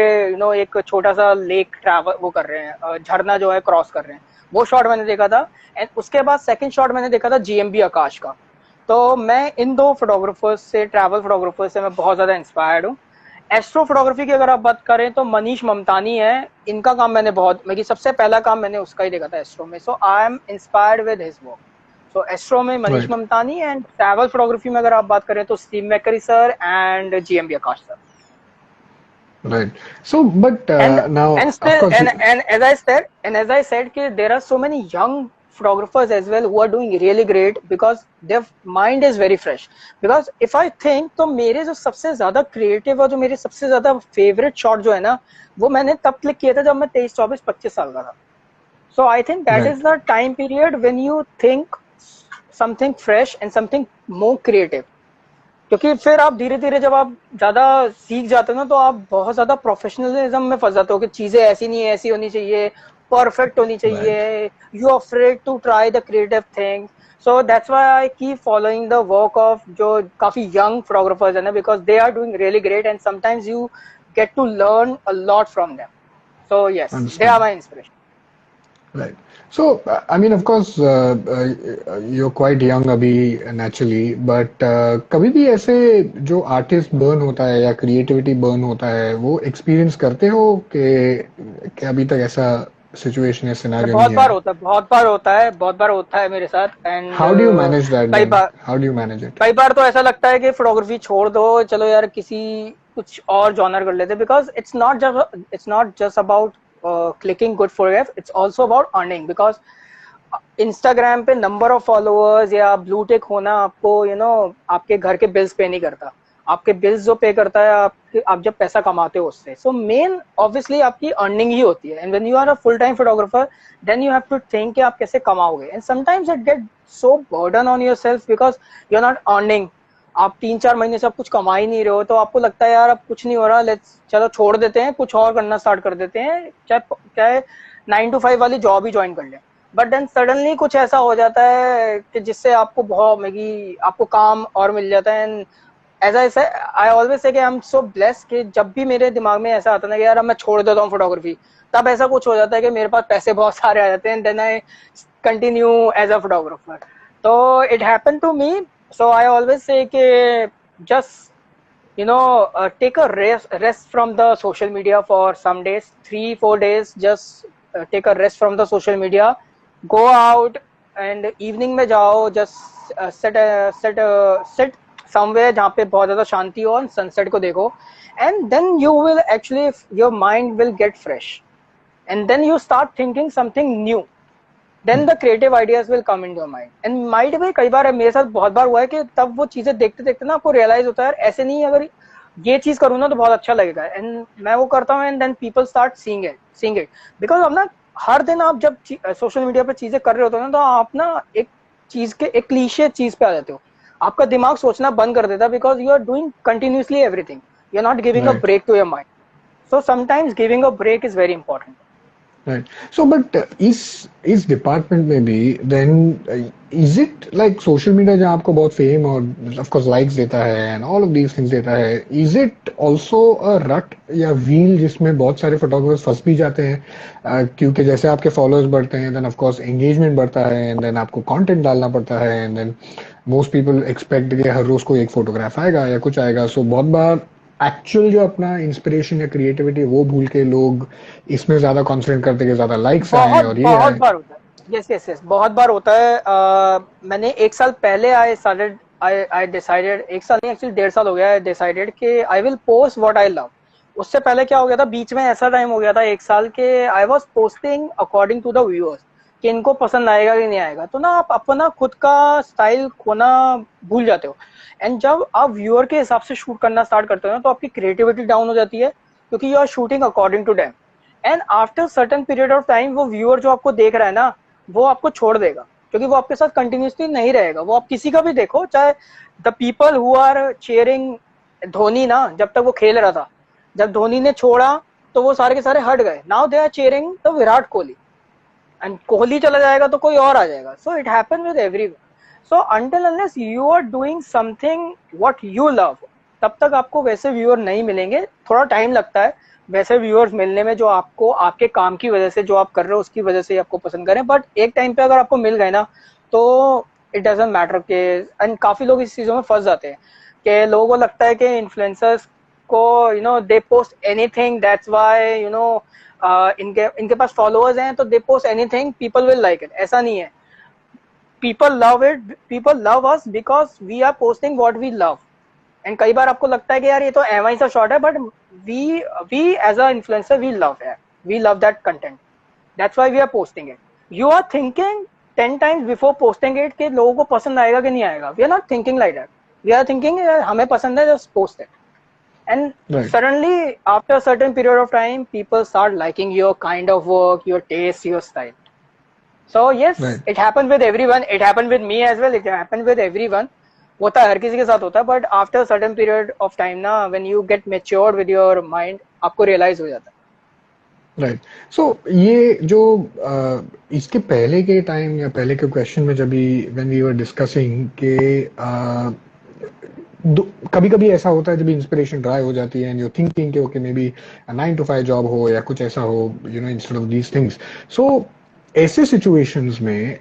Speaker 2: एक छोटा सा लेक ट्रैवल वो कर रहे हैं, झरना जो है क्रॉस कर रहे हैं. वो शॉट मैंने देखा था. एंड उसके बाद सेकंड शॉट मैंने देखा था जीएमबी आकाश का. तो मैं इन दो फोटोग्राफर्स से, ट्रैवल फोटोग्राफर्स से मैं बहुत ज्यादा इंस्पायर्ड हूँ. एस्ट्रो फोटोग्राफी की अगर आप बात करें तो मनीष ममतानी है. इनका काम मैंने मेरी सबसे पहला काम मैंने उसका ही देखा था एस्ट्रो में. So I am inspired with his work. So astro में Manish Mamtani, and travel photography में अगर आप बात करें तो Steve McCurry sir and GMB Akash sir.
Speaker 1: Right. So, but now,
Speaker 2: as I said, there are so many young photographers as well who are doing really great because their mind is very fresh. Because if I think, तो मेरे जो सबसे ज्यादा creative और जो मेरे सबसे ज्यादा फेवरेट शॉट जो है ना, वो मैंने तब क्लिक किया था जब मैं 23, 24, 25 साल का था. So I think that is the time period when you think something fresh and something more creative. क्योंकि फिर आप धीरे धीरे जब आप ज्यादा सीख जाते हो ना, तो आप बहुत ज्यादा प्रोफेशनलिज्म में फंस जाते हो कि चीजें ऐसी नहीं है, ऐसी होनी चाहिए, परफेक्ट होनी चाहिए. You are afraid to try the creative thing. So that's why I keep following the work of जो काफी यंग फोटोग्राफर्स है ना, because they are doing really great and sometimes you get to learn a lot from them. So yes, they are my inspiration.
Speaker 1: Right. So, I mean, of course, you're quite young अभी naturally, but कभी भी ऐसे जो artist burn होता है या creativity burn होता है, वो experience करते हो कि अभी तक ऐसा situation है, scenario
Speaker 2: बहुत बार होता है मेरे साथ. And
Speaker 1: how do you manage that?
Speaker 2: कई बार
Speaker 1: how do you manage it?
Speaker 2: कई बार तो ऐसा लगता है कि फोटोग्राफी छोड़ दो, चलो यार किसी कुछ और जॉनर कर लेते. Because it's not just about clicking good photograph, it's also about earning. Because Instagram पे नंबर ऑफ फॉलोअर्स या ब्लू टिक होना आपको आपके घर के बिल्स पे नहीं करता. आपके बिल्स जो पे करता है आप जब पैसा कमाते हो उससे. सो मेन ऑब्वियसली आपकी अर्निंग ही होती है. And when you are a full time photographer, then you have to think कि आप कैसे कमाओगे. And sometimes it get so burden on yourself because you are not earning. आप 3-4 महीने से आप कुछ कमा ही नहीं रहे हो, तो आपको लगता है यार अब कुछ नहीं हो रहा, लेट्स चलो छोड़ देते हैं, कुछ और करना स्टार्ट कर देते हैं, चाहे 9 to 5 वाली जॉब ही ज्वाइन कर लें. बट देन सडनली कुछ ऐसा हो जाता है कि जिससे आपको आपको काम और मिल जाता है. एंड एज आई ऑलवेज से आई एम सो ब्लेस्ड कि जब भी मेरे दिमाग में ऐसा आता है कि यार अब मैं छोड़ देता हूँ फोटोग्राफी, तब ऐसा कुछ हो जाता है कि मेरे पास पैसे बहुत सारे आ जाते हैं. Then I continue as a photographer. तो it happened to me. So I always say कि just take a rest from the social media for some days, 3-4 days. Just take a rest from the social media, go out and evening में जाओ, just sit somewhere जहाँ पे बहुत ज्यादा शांति हो, sunset को देखो, and then you will actually, your mind will get fresh, and then you start thinking something new, then the creative ideas will come in your mind. And mind में कई बार, मेरे साथ बहुत बार हुआ है कि तब वो चीजें देखते देखते ना आपको रियलाइज होता है, ऐसे नहीं, अगर ये चीज करूँ ना तो बहुत अच्छा लगेगा, एंड मैं वो करता हूँ, and then people start seeing it because अब ना हर दिन आप जब सोशल मीडिया पे चीजें कर रहे होते हो ना, तो आप ना एक चीज के, एक क्लीशे चीज पे आ जाते हो, आपका दिमाग सोचना बंद कर देता है, because you are doing continuously everything, you are not giving a
Speaker 1: Right.
Speaker 2: Break to your mind, so sometimes giving a break is very important.
Speaker 1: Right. So, but इस डिपार्टमेंट में भी then is it like social media जहाँ आपको बहुत fame और of course likes देता है and all of these things देता है, is it also a rut या wheel जिसमें बहुत सारे फोटोग्राफर्स फंस भी जाते हैं, क्योंकि जैसे आपके फॉलोअर्स बढ़ते हैं then of course engagement बढ़ता है and then आपको content डालना पड़ता है and then most people expect कि हर रोज कोई एक फोटोग्राफ आएगा या कुछ आएगा, so बहुत बार एक्चुअल जो अपना इंस्पिरेशन या क्रिएटिविटी वो भूल के लोग इसमें ज्यादा कॉन्सेंट्रेट करते हैं कि ज्यादा लाइक्स आए
Speaker 2: बहुत
Speaker 1: और ये
Speaker 2: बहुत
Speaker 1: आए।
Speaker 2: बार होता है, यस यस यस, बहुत बार होता है। मैंने एक साल पहले आई डिसाइडेड, एक साल नहीं एक्चुअली 1.5 साल हो गया, आई डिसाइडेड कि आई will post what I love. उससे पहले क्या हो गया था, बीच में ऐसा टाइम हो गया था 1 साल के, I was posting according to the viewers कि इनको पसंद आएगा कि नहीं आएगा, तो ना आप अपना खुद का स्टाइल खोना भूल जाते हो, एंड जब आप व्यूअर के हिसाब से शूट करना स्टार्ट करते हो ना, तो आपकी क्रिएटिविटी डाउन हो जाती है, क्योंकि you are shooting according to them, and after certain period of time वो व्यूअर जो आपको देख रहा है ना, वो आपको छोड़ देगा, क्योंकि वो आपके साथ कंटिन्यूसली नहीं रहेगा। वो आप किसी का भी देखो, चाहे the people who are cheering Dhoni ना, जब तक वो खेल रहा था, जब धोनी ने छोड़ा तो वो सारे के सारे हट गए, now they are cheering the Virat Kohli, and Kohli चला जाएगा तो कोई और आ जाएगा, so it happen with everyone. So until unless you are doing something what you love, तब तक आपको वैसे व्यूअर नहीं मिलेंगे, थोड़ा टाइम लगता है वैसे व्यूअर्स मिलने में, जो आपको आपके काम की वजह से, जो आप कर रहे हो उसकी वजह से आपको पसंद करें, बट एक टाइम पे अगर आपको मिल गए ना, तो इट डजंट मैटर के, एंड काफी लोग इस चीजों में फंस जाते हैं कि लोगों को लगता है कि इन्फ्लुएंसर्स को, you know, they post anything, that's why, you know, इनके इनके पास फॉलोअर्स हैं तो they post anything, people will like it, ऐसा नहीं है। People love it, people love us because we are posting what we love, and कई बार आपको लगता है कि यार ये तो एम सा शॉर्ट है, but we as a influencer we love है, we love that content, that's why we are posting it. You are thinking 10 times before posting it कि लोगों को पसंद आएगा कि नहीं आएगा, we are not thinking like that, we are thinking हमें पसंद है, just post it, and
Speaker 1: right
Speaker 2: suddenly after a certain period of time people start liking your kind of work, your taste, your style. So yes,
Speaker 1: right
Speaker 2: it happened with everyone, it happened with me as well, it happened with everyone, होता है, हर किसी के साथ होता है, but after certain period of time ना, when you get matured with your mind, आपको realise हो जाता है।
Speaker 1: राइट। सो ये जो इसके पहले के टाइम या पहले के क्वेश्चन में जब भी व्हेन वी वर डिस्कसिंग के कभी कभी ऐसा होता है जब इंस्पिरेशन ड्राई हो जाती है एंड यू थिंकिंग कि okay maybe 9 to 5 job हो या कुछ ऐसा हो, you know, instead of these things. So ऐसे सिचुएशंस में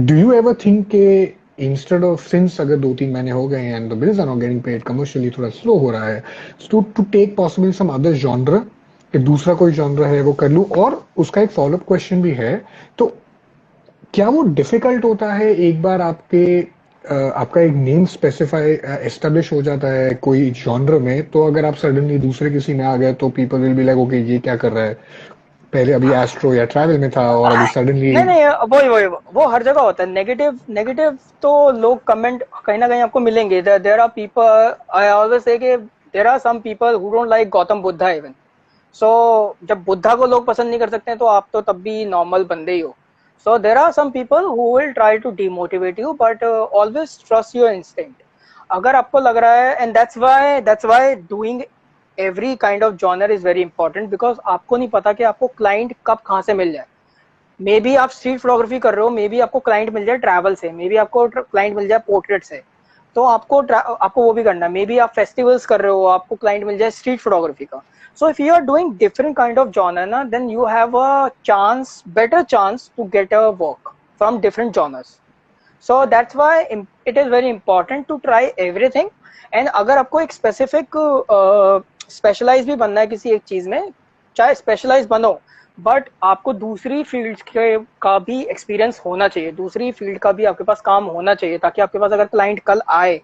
Speaker 1: डू यू एवर थिंक के इंस्टेड ऑफ, सिंस अगर 2-3 महीने हो गए and the bills are not getting paid, commercially थोड़ा स्लो हो रहा है, to take possible some other genre, कि दूसरा कोई जॉनर है वो कर लूं? और उसका एक फॉलोअप क्वेश्चन भी है, तो क्या वो डिफिकल्ट होता है एक बार आपका एक नेम स्पेसिफाई एस्टेब्लिश हो जाता है कोई जॉनर में, तो अगर आप सडनली दूसरे किसी में आ गए तो people will be like okay ये क्या कर रहा है, पहले अभी एस्ट्रो या ट्रैवल में था और अभी सडनली।
Speaker 2: नहीं नहीं, वो हर जगह होता है, नेगेटिव नेगेटिव तो लोग कमेंट कहीं ना कहीं आपको मिलेंगे, there are people, I always say कि there are some people who don't like Gautam Buddha even, so जब बुद्धा को लोग पसंद नहीं कर सकते हैं तो आप तो तब भी नॉर्मल बंदे ही हो। So there are some people who will try to demotivate you, but always trust your instinct. अगर आपको लग रहा है, and that's why doing every kind of genre is very important, because आपको नहीं पता कि आपको क्लाइंट कब कहाँ से मिल जाए। मे बी आप स्ट्रीट फोटोग्राफी कर रहे हो, मे बी आपको क्लाइंट मिल जाए ट्रैवल से, मे बी आपको क्लाइंट मिल जाए पोर्ट्रेट से, तो आपको वो भी करना है। मे बी आप फेस्टिवल्स कर रहे हो, आपको क्लाइंट मिल जाए स्ट्रीट फोटोग्राफी का। So if you are doing different kind of genre ना, then you have a chance, better chance to get a work from different genres. So that's why it is very important to try everything. And अगर आपको एक specific specialise भी बनना है किसी एक चीज में, चाहे स्पेशलाइज बनो, बट आपको दूसरी फील्ड के का भी एक्सपीरियंस होना चाहिए, दूसरी फील्ड का भी आपके पास काम होना चाहिए, ताकि आपके पास अगर क्लाइंट कल आए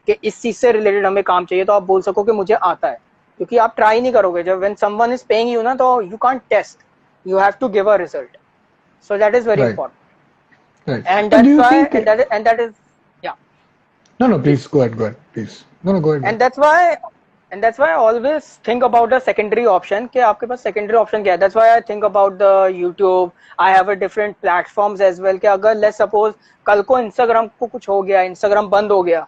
Speaker 2: कि इस चीज से रिलेटेड हमें काम चाहिए, तो आप बोल सको कि मुझे आता है। क्योंकि आप ट्राई नहीं करोगे जब when someone is paying you ना, तो you can't test, you have to give a result. So that is very
Speaker 1: Right.
Speaker 2: important.
Speaker 1: Right.
Speaker 2: And
Speaker 1: But do
Speaker 2: that's
Speaker 1: you
Speaker 2: why,
Speaker 1: think?
Speaker 2: and that is, yeah,
Speaker 1: No,
Speaker 2: please.
Speaker 1: please go ahead. Go ahead, please. No, go ahead. Go
Speaker 2: And
Speaker 1: ahead.
Speaker 2: that's why, and that's why I always think about the secondary option, कि आपके पास secondary option क्या है. That's why I think about the YouTube. I have a different platforms as well, कि अगर let's suppose कल को Instagram को कुछ हो गया, Instagram बंद हो गया,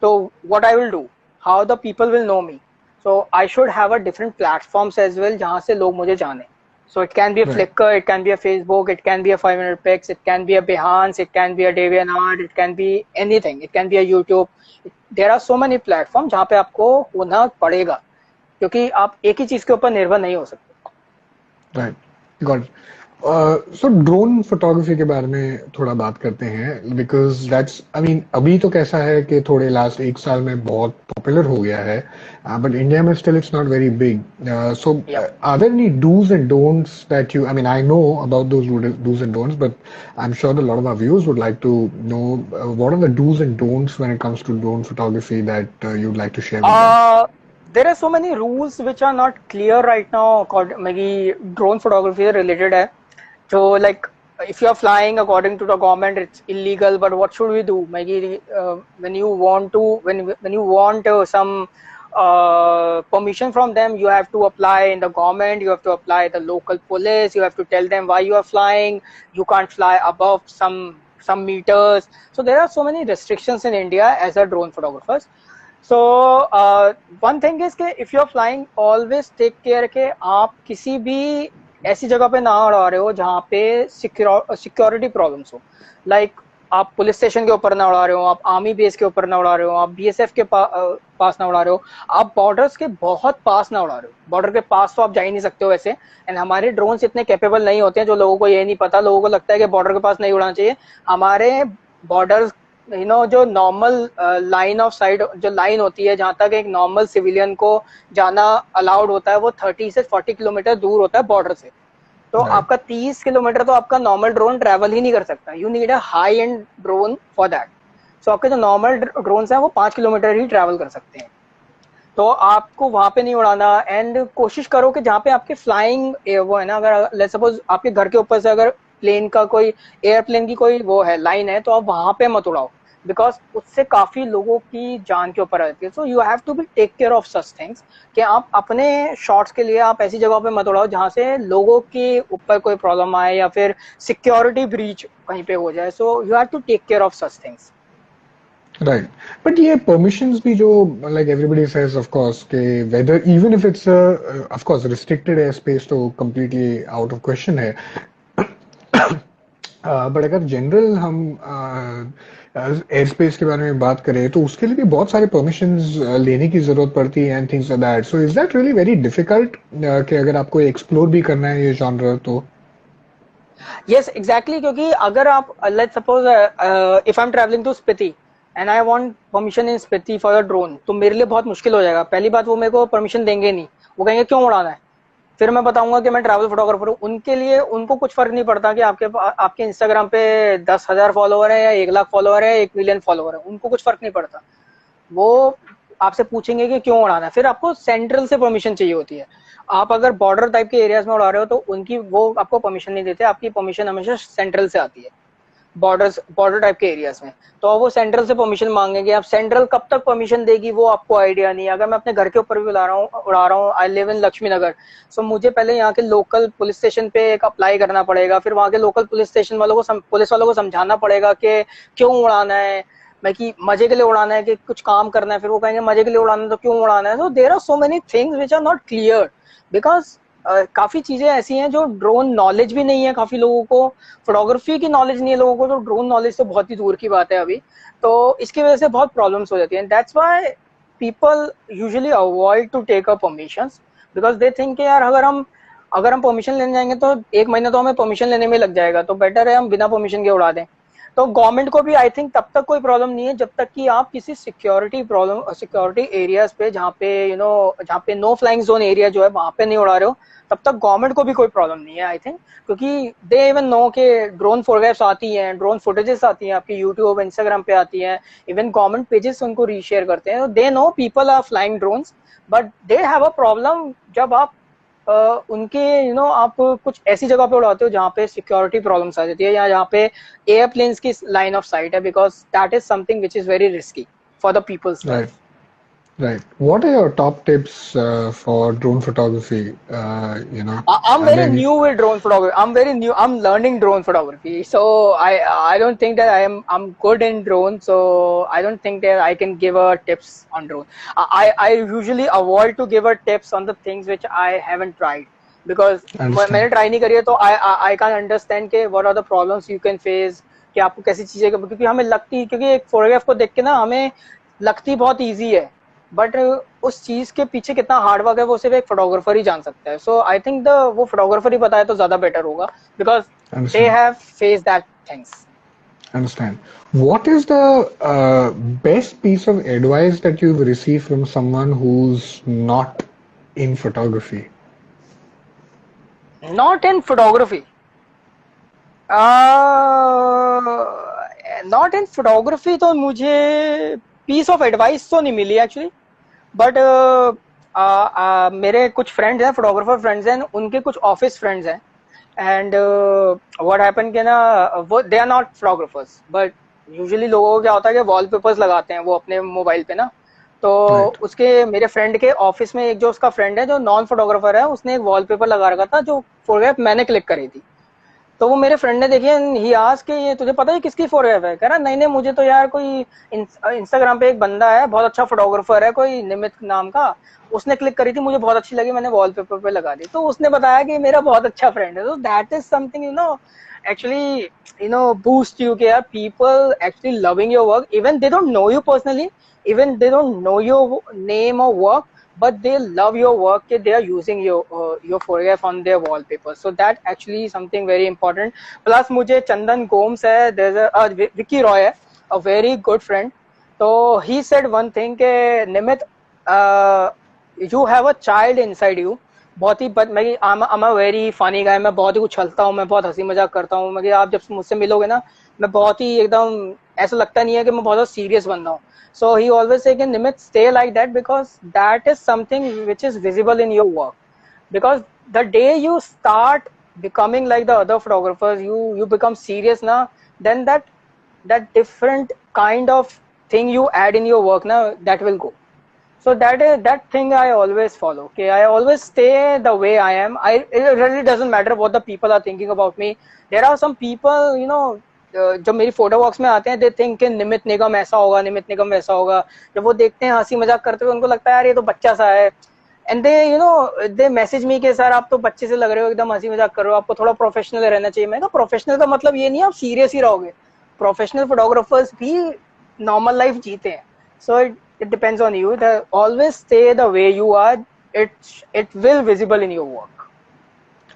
Speaker 2: तो what I will do, how the people will know me. So I should have a different platforms as well, जहाँ से लोग मुझे जाने. So it can be a
Speaker 1: Right.
Speaker 2: Flickr, it can be a Facebook, it can be a 500 Pix, it can be a Behance, it can be a DeviantArt, it can be anything, it can be a YouTube. There are so many platforms जहाँ पे आपको होना पड़ेगा, क्योंकि आप एक ही चीज के ऊपर निर्भर नहीं हो सकते.
Speaker 1: Right. Got it. So drone photography के बारे में थोड़ा बात करते हैं, बिकॉज दैट्स आई मीन अभी तो कैसा है कि थोड़े लास्ट एक साल में बहुत पॉपुलर हो गया है, बट इंडिया में still it's not very big. So
Speaker 2: Yep.
Speaker 1: Are there any dos and don'ts that you, I mean I know about those dos and don'ts, but I am sure that lot of our viewers would like to know what are the dos and don'ts when it comes to drone photography that you would like to share with them.
Speaker 2: There are so many rules which are not clear right now. maybe drone photography से related है. So like if you are flying according to the government, it's illegal, but what should we do? Maybe when you want to, when you want some permission from them, you have to apply in the government, you have to apply the local police, you have to tell them why you are flying. You can't fly above some meters. So there are so many restrictions in India as a drone photographers. So one thing is कि if you are flying, always take care के आप किसी भी ऐसी जगह पे ना उड़ा रहे हो जहाँ पे सिक्योरिटी प्रॉब्लम्स हो. लाइक आप पुलिस स्टेशन के ऊपर ना उड़ा रहे हो, आप आर्मी बेस के ऊपर ना उड़ा रहे हो, आप बीएसएफ के पास ना उड़ा रहे हो, आप बॉर्डर्स के बहुत पास ना उड़ा रहे हो. बॉर्डर के पास तो आप जा ही नहीं सकते हो वैसे. एंड हमारे ड्रोन्स इतने कैपेबल नहीं होते हैं, जो लोगों को ये नहीं पता. लोगों को लगता है कि बॉर्डर के पास नहीं उड़ाना चाहिए. हमारे बॉर्डर जो नॉर्मल लाइन ऑफ साइड, जो लाइन होती है जहां तक एक नॉर्मल सिविलियन को जाना अलाउड होता है, वो 30 से 40 किलोमीटर दूर होता है बॉर्डर से. तो आपका 30 किलोमीटर तो आपका नॉर्मल ड्रोन ट्रैवल ही नहीं कर सकता. You need a high end drone for that. So आपके जो नॉर्मल ड्रोन्स हैं वो 5 किलोमीटर ही ट्रैवल कर सकते हैं. तो आपको वहां पे नहीं उड़ाना. एंड कोशिश करो कि जहाँ पे आपके फ्लाइंग वो है ना, अगर लेट्स सपोज आपके घर के ऊपर से अगर प्लेन का कोई, एयरप्लेन की कोई वो है लाइन है, तो आप वहां पे मत उड़ाओ, बिकॉज उससे काफी लोगों की जान के ऊपर रहती है. So you have to be take care of such things, कि आप अपने शॉट्स के लिए आप ऐसी जगह पे मत उड़ाओ जहां से लोगों के ऊपर कोई प्रॉब्लम आए या फिर सिक्योरिटी ब्रीच कहीं पे हो जाए. So you have to take care of such things.
Speaker 1: Right. But ये permissions भी जो like everybody says of course कि whether even if it's a of course restricted airspace तो completely out of question है. बट अगर general हम air space के बारे में बात करें तो उसके लिए भी बहुत सारे परमिशंस लेने की जरूरत पड़ती है and things like that. So is that really very difficult कि अगर आपको एक्सप्लोर भी करना है ये जॉनर तो?
Speaker 2: Yes exactly. क्योंकि अगर आप let's suppose if I am travelling to Spiti and I want permission in Spiti for the drone, तो मेरे लिए बहुत मुश्किल हो जाएगा. पहली बात, वो मेरे को परमिशन देंगे नहीं. वो कहेंगे क्यों उड़ाना है. फिर मैं बताऊंगा कि मैं ट्रैवल फोटोग्राफर हूँ. उनके लिए उनको कुछ फर्क नहीं पड़ता कि आपके इंस्टाग्राम पे 10,000 फॉलोअर है या 1,00,000 फॉलोअर है, 1 मिलियन फॉलोअर है. उनको कुछ फर्क नहीं पड़ता. वो आपसे पूछेंगे कि क्यों उड़ाना है. फिर आपको सेंट्रल से परमिशन चाहिए होती है. आप अगर बॉर्डर टाइप के एरियाज में उड़ा रहे हो तो उनकी वो आपको परमिशन नहीं देते. आपकी परमिशन हमेशा सेंट्रल से आती है बॉर्डर टाइप के एरियाज में. तो वो सेंट्रल से परमिशन मांगेंगे. आप सेंट्रल कब तक परमिशन देगी वो आपको आइडिया नहीं है. अगर मैं अपने घर के ऊपर भी उड़ा रहा हूँ, आई लिव इन लक्ष्मी नगर, सो मुझे पहले यहाँ के लोकल पुलिस स्टेशन पे एक अप्लाई करना पड़ेगा. फिर वहाँ के लोकल पुलिस स्टेशन वालों को, पुलिस वालों को समझाना पड़ेगा कि क्यों उड़ाना है, मैं कि मजे के लिए उड़ाना है कि कुछ काम करना है. फिर वो कहेंगे मजे के लिए उड़ाना है तो क्यों उड़ाना है. So there are so many things which are not clear, because काफी चीजें ऐसी हैं जो ड्रोन नॉलेज भी नहीं है काफी लोगों को. फोटोग्राफी की नॉलेज नहीं है लोगों को, तो ड्रोन नॉलेज तो बहुत ही दूर की बात है अभी. तो इसकी वजह से बहुत प्रॉब्लम्स हो जाती हैं. That's why people usually avoid to take up permissions, because they think यार अगर हम परमिशन लेने जाएंगे तो 1 महीना तो हमें परमिशन लेने में लग जाएगा, तो बेटर है हम बिना परमिशन के उड़ा दें. तो गवर्नमेंट को भी आई थिंक तब तक कोई प्रॉब्लम नहीं है जब तक कि आप किसी सिक्योरिटी एरियाज पे जहाँ पे जहाँ पे नो फ्लाइंग जोन एरिया जो है वहां पे नहीं उड़ा रहे हो, तब तक गवर्नमेंट को भी कोई प्रॉब्लम नहीं है आई थिंक, क्योंकि दे इवन नो के ड्रोन फोटोग्राफ्स आती हैं, ड्रोन फुटेजेस आती हैं आपकी यूट्यूब इंस्टाग्राम पे आती हैं, इवन गवर्नमेंट पेजेस उनको रीशेयर करते हैं, they know people are flying drones, but they have a problem जब आप उनके आप कुछ ऐसी जगह पे उड़ाते हो जहाँ पे सिक्योरिटी प्रॉब्लम्स आ जाती है या जहाँ पे एयरप्लेन्स की लाइन ऑफ साइट है, because that is something which is very risky for the people's life.
Speaker 1: Right. What are your top tips for drone photography?
Speaker 2: I'm very new with drone photography. I'm very new. I'm learning drone photography, so I don't think that I'm good in drone. So I don't think that I can give a tips on drone. I usually avoid to give a tips on the things which I haven't tried, because मैंने try नहीं करी है, तो I can't understand के what are the problems you can face, कि आपको कैसी चीजें, क्योंकि हमें लगती, क्योंकि एक फोटोग्राफ को देख के ना हमें लगती बहुत इजी है, बट उस चीज के पीछे कितना हार्डवर्क है वो सिर्फ एक फोटोग्राफर ही जान सकता है. सो आई थिंक वो फोटोग्राफर ही बताए तो ज्यादा बेटर होगा, because they have face that things.
Speaker 1: Understand. What is the best piece of advice that you've received from someone who's not in photography?
Speaker 2: Not in photography. Not in photography तो मुझे piece of advice तो नहीं मिली actually, but मेरे कुछ friends हैं, photographer friends हैं, उनके कुछ ऑफिस फ्रेंड्स हैं, एंड व्हाट हैपन के ना, वो they are not photographers, but usually लोगों को क्या होता है कि वॉलपेपर्स लगाते हैं वो अपने मोबाइल पे ना, तो उसके मेरे फ्रेंड के ऑफिस में एक जो उसका फ्रेंड है जो नॉन फोटोग्राफर है, उसने एक वॉलपेपर लगा रखा था जो फोटोग्राफ मैंने क्लिक करी थी. तो वो मेरे फ्रेंड ने देखी, ही आस्क्ड कि ये तुझे पता है किसकी फोटोग्राफ है? कह रहा नहीं नहीं, मुझे तो यार कोई इंस्टाग्राम पे एक बंदा है बहुत अच्छा फोटोग्राफर है कोई निमित नाम का, उसने क्लिक करी थी, मुझे बहुत अच्छी लगी, मैंने वॉलपेपर पे लगा दी. तो उसने बताया कि मेरा बहुत अच्छा फ्रेंड है. तो that is something actually boost you, कि यार people actually loving your work, even they don't know you personally, even they don't know your name or work, but they love your work, कि they are using your photograph on their wallpaper. So that actually is something very important. Plus मुझे चंदन गोम्स है, there's a Vicky Roy है, a very good friend. So he said one thing कि निमित, you have a child inside you. बहुत ही I'm a very funny guy, मैं बहुत ही उछलता हूँ, मैं बहुत हंसी मजाक करता हूँ, मैं आप जब मुझसे मिलोगे ना, मैं बहुत ही एकदम ऐसा लगता नहीं है कि मैं बहुत सीरियस बन रहा हूँ. So he always say कि निमित stay like that, because that is something which is visible in your work. Because the day you start becoming like the other photographers, you become serious na, then that different kind of thing you add in your work na, that will go. So that thing I always follow. Okay, I always stay the way I am. It really doesn't matter what the people are thinking about me. There are some people, जब मेरी photo box में आते हैं, they think कि निमित निगम ऐसा होगा, निमित निगम वैसा होगा. जब वो देखते हैं हंसी मजाक करते हुए, उनको लगता है यार ये तो बच्चा सा है, एंड दे मैसेज मी कि सर आप तो बच्चे से लग रहे हो, एकदम हंसी मजाक कर रहे हो, आपको थोड़ा प्रोफेशनल रहना चाहिए. मैं कहा प्रोफेशनल का मतलब ये नहीं आप सीरियस ही रहोगे, प्रोफेशनल फोटोग्राफर्स भी नॉर्मल लाइफ जीते हैं. सो it depends on you. Always stay the way you are. It will visible in your work.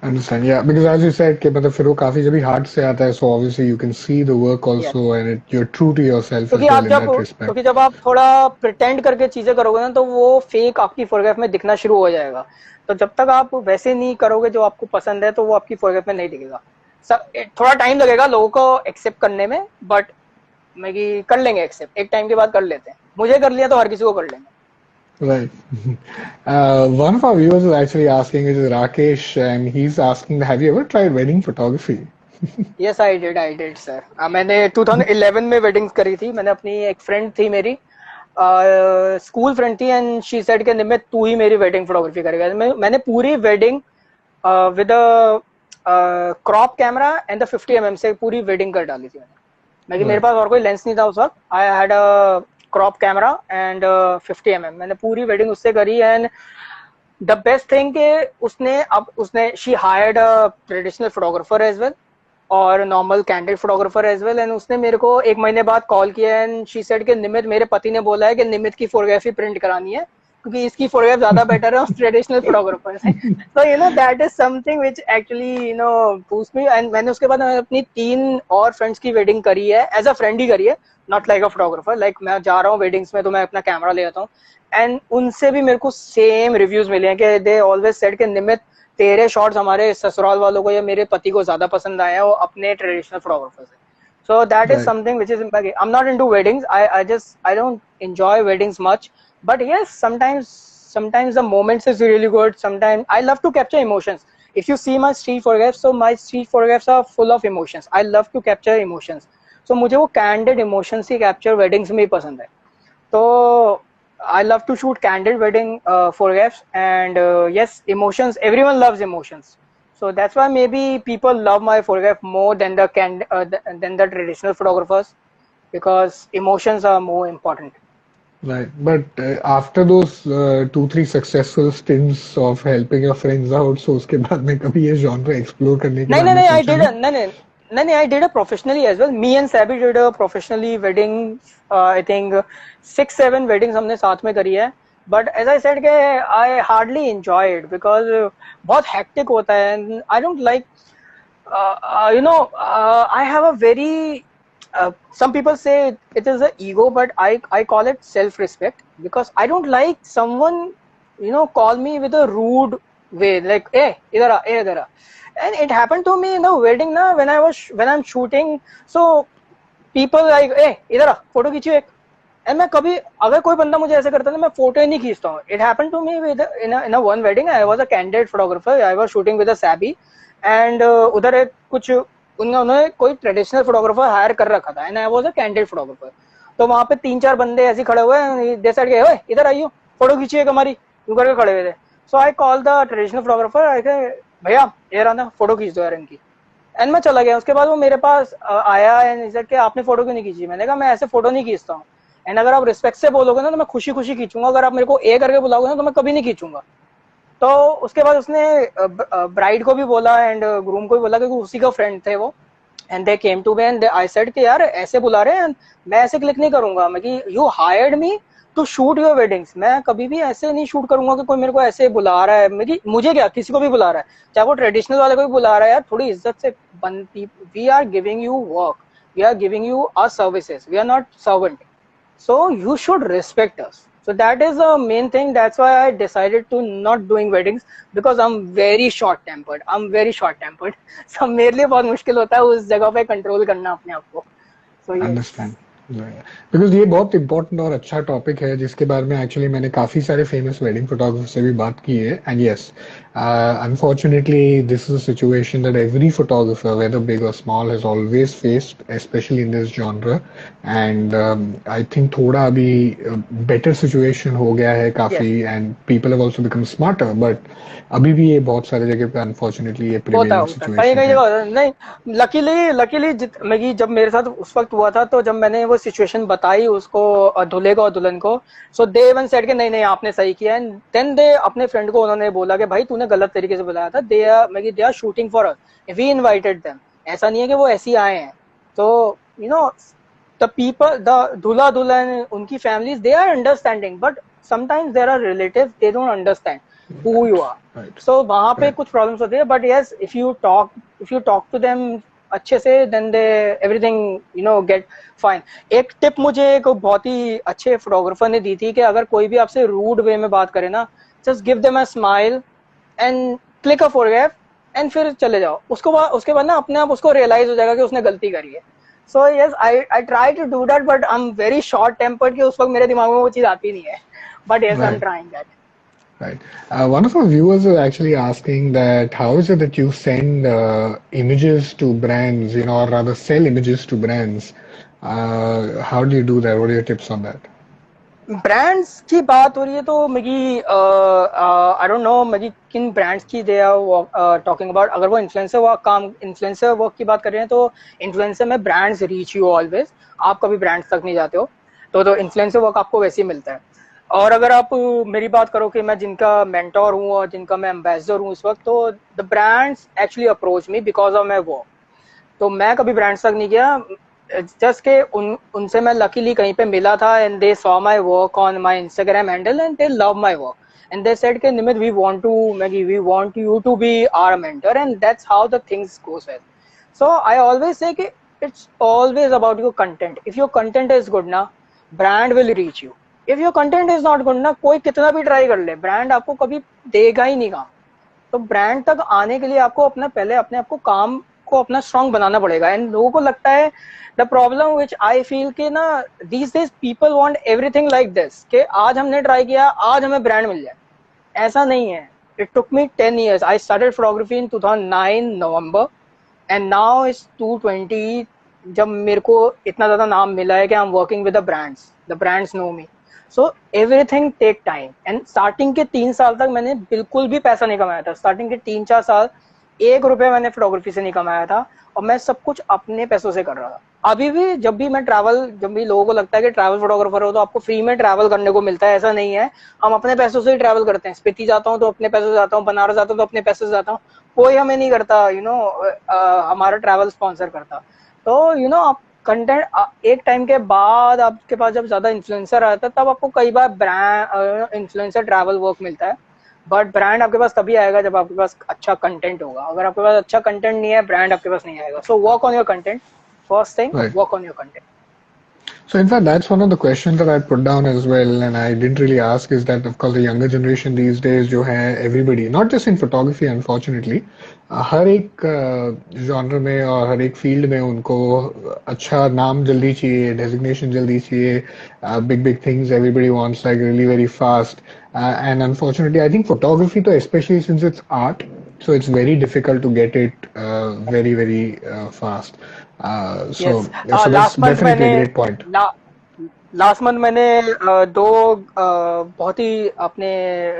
Speaker 1: Understand? Yeah, because as you said कि मतलब फिर वो काफी जब भी हार्ट से आता है, so obviously you can see the work also, and you're true to yourself as well in that respect.
Speaker 2: क्योंकि जब आप थोड़ा pretend करके चीजें करोगे ना, तो वो फेक आपकी फोटोग्राफ में दिखना शुरू हो जाएगा. तो जब तक आप वैसे नहीं करोगे जो आपको पसंद है, तो वो आपकी फोटोग्राफ में नहीं दिखेगा. थोड़ा टाइम लगेगा लोगों को एक्सेप्ट करने में, बट मैं कर लेंगे एक्सेप्ट, एक टाइम के बाद कर लेते हैं. मुझे कर लिया तो हर किसी को कर लेंगे.
Speaker 1: Right. One of our viewers is actually asking, it is Rakesh, and he's asking, have you ever tried wedding photography?
Speaker 2: Yes, I did, sir. मैंने 2011 में weddings करी थी. मैंने अपनी एक फ्रेंड थी मेरी, स्कूल फ्रेंड थी, एंड शी सेड कि निमित तू ही मेरी वेडिंग फोटोग्राफी करेगा. मैंने पूरी wedding with crop camera and the 50 mm से पूरी वेडिंग कर डाली थी मैंने. मेरे पास और कोई लेंस नहीं था उस वक्त. I had a crop camera and 50 mm. मैंने पूरी वेडिंग उससे करी, एंड द बेस्ट थिंग कि उसने she hired a traditional photographer as well और normal candid photographer as well. And उसने मेरे को 1 महीने बाद कॉल किया, एंड शी सेड कि निमित, मेरे पति ने बोला है कि निमित की फोटोग्राफी प्रिंट करानी है, क्योंकि इसकी फोटोग्राफ ज्यादा बेटर है ट्रेडिशनल फोटोग्राफर से। तो you know that is something which actually you know boost me. And मैंने उसके बाद अपनी 3 और फ्रेंड्स की वेडिंग करी है, एज अ फ्रेंड ही करी है, not like a photographer. Like मैं जा रहा हूँ वेडिंग्स में तो मैं अपना कैमरा ले आता हूँ, एंड उनसे भी मेरे को सेम रिव्यूज मिले हैं कि दे ऑलवेज सेड कि निमित तेरे शॉट्स हमारे ससुराल वालों को या मेरे पति को ज्यादा पसंद आए हैं वो अपने ट्रेडिशनल फोटोग्राफर से। So that is
Speaker 1: Right.
Speaker 2: something which is impacting. I'm not into weddings. I don't enjoy weddings much. But yes, sometimes the moments is really good. Sometimes I love to capture emotions. If you see my street photographs, so my street photographs are full of emotions. I love to capture emotions. So मुझे वो candid emotions ही capture weddings में ही पसंद है. तो I love to shoot candid wedding photographs, and yes, emotions. Everyone loves emotions. So that's why maybe people love my photograph more than than the traditional photographers, because emotions are more important.
Speaker 1: Right. But after those 2-3 successful stints of helping your friends out, so उसके बाद में कभी ये genre explore करने के
Speaker 2: नहीं
Speaker 1: बारे
Speaker 2: नहीं
Speaker 1: में
Speaker 2: नहीं I
Speaker 1: सोचा
Speaker 2: did
Speaker 1: नहीं?
Speaker 2: नहीं I did a professionally as well. Me and Sabi did a professionally wedding. I think 6-7 weddings हमने साथ में करी है. But as I said कि I hardly enjoy it because बहुत hectic होता है. And I don't like I have a very some people say it is an ego, but I call it self-respect, because I don't like someone call me with a rude way, like hey idhar aa. And it happened to me in the wedding na, when I'm shooting. So people like hey idhar aa photo खींचियो एक. And मैं कभी अगर कोई बंदा मुझे ऐसे करता है ना मैं फोटो ही नहीं खींचता हूँ. It happen to me with in one wedding. I was a candidate photographer. I was shooting with a सैबी, एंड उधर एक कुछ उन्होंने कोई ट्रेडिशनल फोटोग्राफर हायर कर रखा था, and I was a candidate photographer. तो वहां पे 3-4 बंदे ऐसे खड़े हुए, दे सेड के ओए इधर आइयो फोटो खींचिए हमारी, यूं करके खड़े हुए थे. So I call the traditional photographer. I कहे भैया ये रहा ना फोटो खींच दो यार इनकी. एंड मैं चला गया. उसके बाद वो मेरे पास आया एंड सेड के आपने फोटो क्यों नहीं खींची. मैंने कहा मैं ऐसे फोटो नहीं खींचता हूँ, एंड अगर आप रिस्पेक्ट से बोलोगे ना तो मैं खुशी खुशी खींचूंगा. अगर आप मेरे को ए करके बुलाओगे ना तो मैं कभी नहीं खींचूंगा. तो उसके बाद उसने ब्राइड को भी बोला एंड ग्रूम को भी बोला, क्योंकि उसी का फ्रेंड थे वो. And they came to me and I said कि यार ऐसे बुला रहे हैं, मैं ऐसे क्लिक नहीं करूंगा. मैं कि you hired me to shoot your weddings. मैं कभी भी ऐसे नहीं शूट करूंगा कि कोई मेरे को ऐसे बुला रहा है. मैं मुझे क्या, किसी को भी बुला रहा है, चाहे वो ट्रेडिशनल वाले को भी बुला रहा है, यार थोड़ी इज्जत से बनती. We are giving you work, we are giving you our services, we are not servant. So you should respect us. So that is the main thing. That's why I decided to not doing weddings, because I'm very short tempered. So मेरे लिए बहुत मुश्किल होता है उस जगह पे control करना अपने आप को. So yes.
Speaker 1: अंडरस्टैंड. बिकॉज ये बहुत इंपॉर्टेंट और अच्छा टॉपिक है जिसके बारे में एक्चुअली मैंने काफी सारे फेमस वेडिंग फोटोग्राफर से भी बात की है. And yes, unfortunately this is a situation that every photographer whether big और small has always faced, especially in this genre. And I think थोड़ा अभी बेटर सिचुएशन हो गया है काफी, and people have also become smarter. But अभी भी ये बहुत सारे जगह पे अनफॉर्चुनेटली ये प्रिवेलिंग सिचुएशन
Speaker 2: कई
Speaker 1: है.
Speaker 2: जगह नहीं. लकीली जब मेरे साथ उस वक्त हुआ था, तो जब मैंने वो सिचुएशन बताई उसको, दूल्हे को और दुल्हन को, सो दे वन सेड के नहीं आपने सही किया. एंड देन दे अपने फ्रेंड को उन्होंने बोला कि भाई तूने गलत तरीके से बुलाया था. They are shooting for us, we invited them. ऐसा नहीं है कि वो ऐसे ही आए हैं. तो you know the people, the दूल्हा दुल्हन, उनकी families, they are understanding, but sometimes there are relatives they don't understand who you are. So वहाँ पे कुछ प्रॉब्लम्स होती है. But yes, if you talk to them अच्छे से, then they everything get fine. एक टिप मुझे एक बहुत ही अच्छे फोटोग्राफर ने दी थी कि अगर कोई भी आपसे रूड वे में बात करे ना, just give them a smile and click a photograph and फिर चले जाओ. उसके बाद ना अपने आप उसको रियलाइज हो जाएगा कि उसने गलती करी है. So yes, I try to do that, but I'm very short tempered कि उस वक्त मेरे दिमाग में वो चीज आती नहीं है. But yes, I'm trying that.
Speaker 1: Right. One of our viewers is actually asking that how is it that you send images to brands, or rather sell images to brands? How do you do that? What are your tips on that?
Speaker 2: Brands की बात हो रही है तो मेरी I don't know मेरी किन brands की दे आर टॉकिंग अबाउट. अगर वो इन्फ्लुएंसर वर्क की बात कर रहे हैं तो इन्फ्लुएंसर में ब्रांड्स रीच यू ऑलवेज. आप कभी ब्रांड्स तक नहीं जाते हो, तो इन्फ्लुएंसर वर्क आपको वैसे ही मिलता है. और अगर आप मेरी बात करो कि मैं जिनका मेंटोर हूँ और जिनका मैं एम्बेसडर हूँ इस वक्त, तो the brands actually approach me because of my work. तो मैं कभी ब्रांड्स तक नहीं गया. जस्ट के उनसे मैं लकीली कहीं पे मिला था and they saw my work on my Instagram handle and they love my work and they said के Nimit we want you to be our mentor and that's how the things goes well. So I always say कि it's always about your content. If your content is good ना, brand will reach you. If your content is not good ना, कोई कितना भी try कर ले, brand आपको कभी देगा ही नहीं काम. तो ब्रांड तक आने के लिए आपको अपना पहले अपने आप को काम को अपना स्ट्रांग बनाना पड़ेगा. एंड लोगों को लगता है the problem which I feel कि ना these days people want everything like this कि आज हमने ट्राई किया, आज हमें ब्रांड मिल जाए. ऐसा नहीं है. It took me 10 years. I started photography in 2009 November and now it's 220 जब मेरे को इतना ज्यादा नाम मिला है कि I am working with the brands know me. So everything take time. And starting के 3 साल तक मैंने बिल्कुल भी पैसा नहीं कमाया था. स्टार्टिंग के 3-4 साल 1 रुपए मैंने फोटोग्राफी से नहीं कमाया था और मैं सब कुछ अपने पैसों से कर रहा था. अभी भी जब भी लोगों को लगता है कि ट्रैवल फोटोग्राफर हो तो आपको फ्री में ट्रैवल करने को मिलता है, ऐसा नहीं है. हम अपने पैसों से ही ट्रैवल करते हैं. स्पीति जाता हूँ तो अपने पैसों से जाता हूँ, बनारस जाता हूँ तो अपने पैसों से जाता हूँ. कोई हमें नहीं करता हमारा ट्रैवल स्पॉन्सर करता. तो आप कंटेंट एक टाइम के बाद आपके पास जब ज्यादा इन्फ्लुएंसर आता है तब आपको कई बार ब्रांड इन्फ्लुएंसर ट्रैवल वर्क मिलता है. बट ब्रांड आपके पास तभी आएगा जब आपके पास अच्छा कंटेंट होगा. अगर आपके पास अच्छा कंटेंट नहीं है, ब्रांड आपके पास नहीं आएगा. So work on your content. First thing,
Speaker 1: Right.
Speaker 2: work on your content.
Speaker 1: So in fact, that's one of the questions that I put down as well, and I didn't really ask, is that of course the younger generation these days जो है everybody, not just in photography unfortunately, हर एक genre में और हर एक field में उनको अच्छा नाम जल्दी चाहिए, designation जल्दी चाहिए, big things everybody wants like really very fast, and unfortunately I think photography तो especially since it's art, so it's very difficult to get it very fast. So that's definitely a great point.
Speaker 2: Last month मैंने दो बहुत ही अपने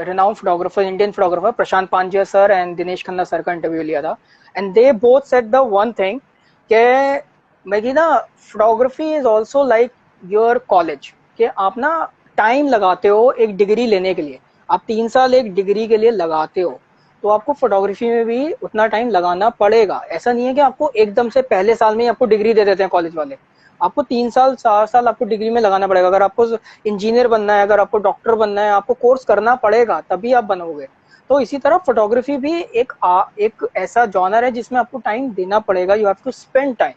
Speaker 2: renowned photographer, Indian photographer Prashant Pandya sir and Dinesh Khanna sir का interview लिया था. And they both said the one thing कि मेरी ना photography is also like your college. कि आप ना टाइम लगाते हो एक डिग्री लेने के लिए. आप 3 साल एक डिग्री के लिए लगाते हो तो आपको फोटोग्राफी में भी उतना टाइम लगाना पड़ेगा. ऐसा नहीं है कि आपको एकदम से पहले साल में ही आपको डिग्री दे देते हैं कॉलेज वाले. आपको 3 साल 4 साल आपको डिग्री में लगाना पड़ेगा. अगर आपको इंजीनियर बनना है, अगर आपको डॉक्टर बनना है, आपको कोर्स करना पड़ेगा तभी आप बनोगे. तो इसी तरह फोटोग्राफी भी एक ऐसा जॉनर है जिसमें आपको टाइम देना पड़ेगा. You have to spend time.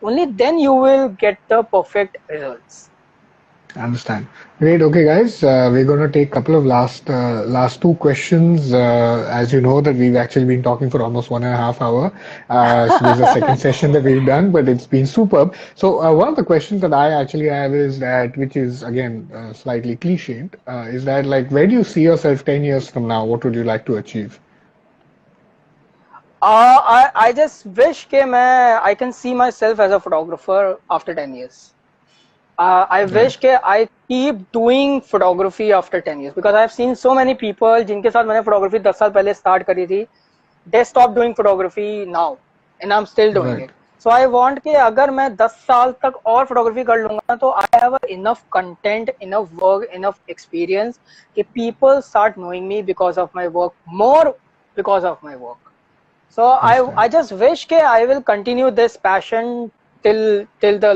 Speaker 2: Only then you will get the perfect results.
Speaker 1: Understand. Great. Okay, guys, we're going to take a couple of last 2 questions. As you know that we've actually been talking for almost 1.5 hours. So there's a second session that we've done, but it's been superb. So one of the questions that I actually have is that, which is again slightly cliched, is that like, where do you see yourself 10 years from now? What would you like to achieve?
Speaker 2: I just wish कि I can see myself as a photographer after 10 years. I wish कि I keep doing photography after 10 years because I have seen so many people जिनके साथ मैंने photography 10 साल पहले start करी थी. They stopped doing photography now and I'm still doing it. So I want कि अगर मैं 10 साल तक और photography कर लूँगा तो I have enough content, enough work, enough experience कि people start knowing me because of my work, more because of my work. So I just wish कि I will continue this passion till the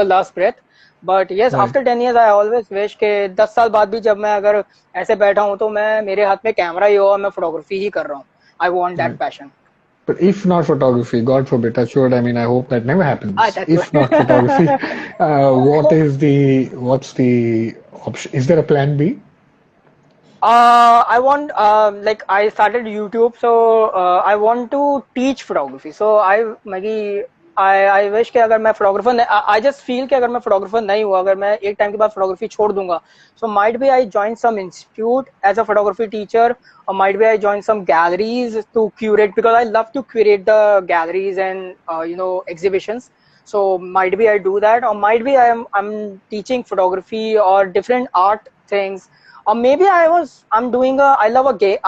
Speaker 2: last breath. But yes, after 10 years I always wish कि 10 साल बाद भी जब मैं अगर ऐसे बैठा हूँ तो मैं मेरे हाथ में कैमरा ही हो और मैं फोटोग्राफी ही कर रहा हूँ. I want that passion.
Speaker 1: But if not photography, God forbid, touch wood, I mean, I hope that never happens. If not photography, what's the option? Is there a plan B?
Speaker 2: I want like I started YouTube, so I want to teach photography. So I wish कि अगर मैं photographer I just feel कि अगर मैं photographer नहीं हुआ, अगर मैं एक टाइम के बाद फोटोग्राफी छोड़ दूंगा, so might be I join some institute as a photography teacher, or might be I join some galleries to curate because I love to curate the galleries and exhibitions. So might be I do that, or might be I'm teaching photography or different art things, or maybe I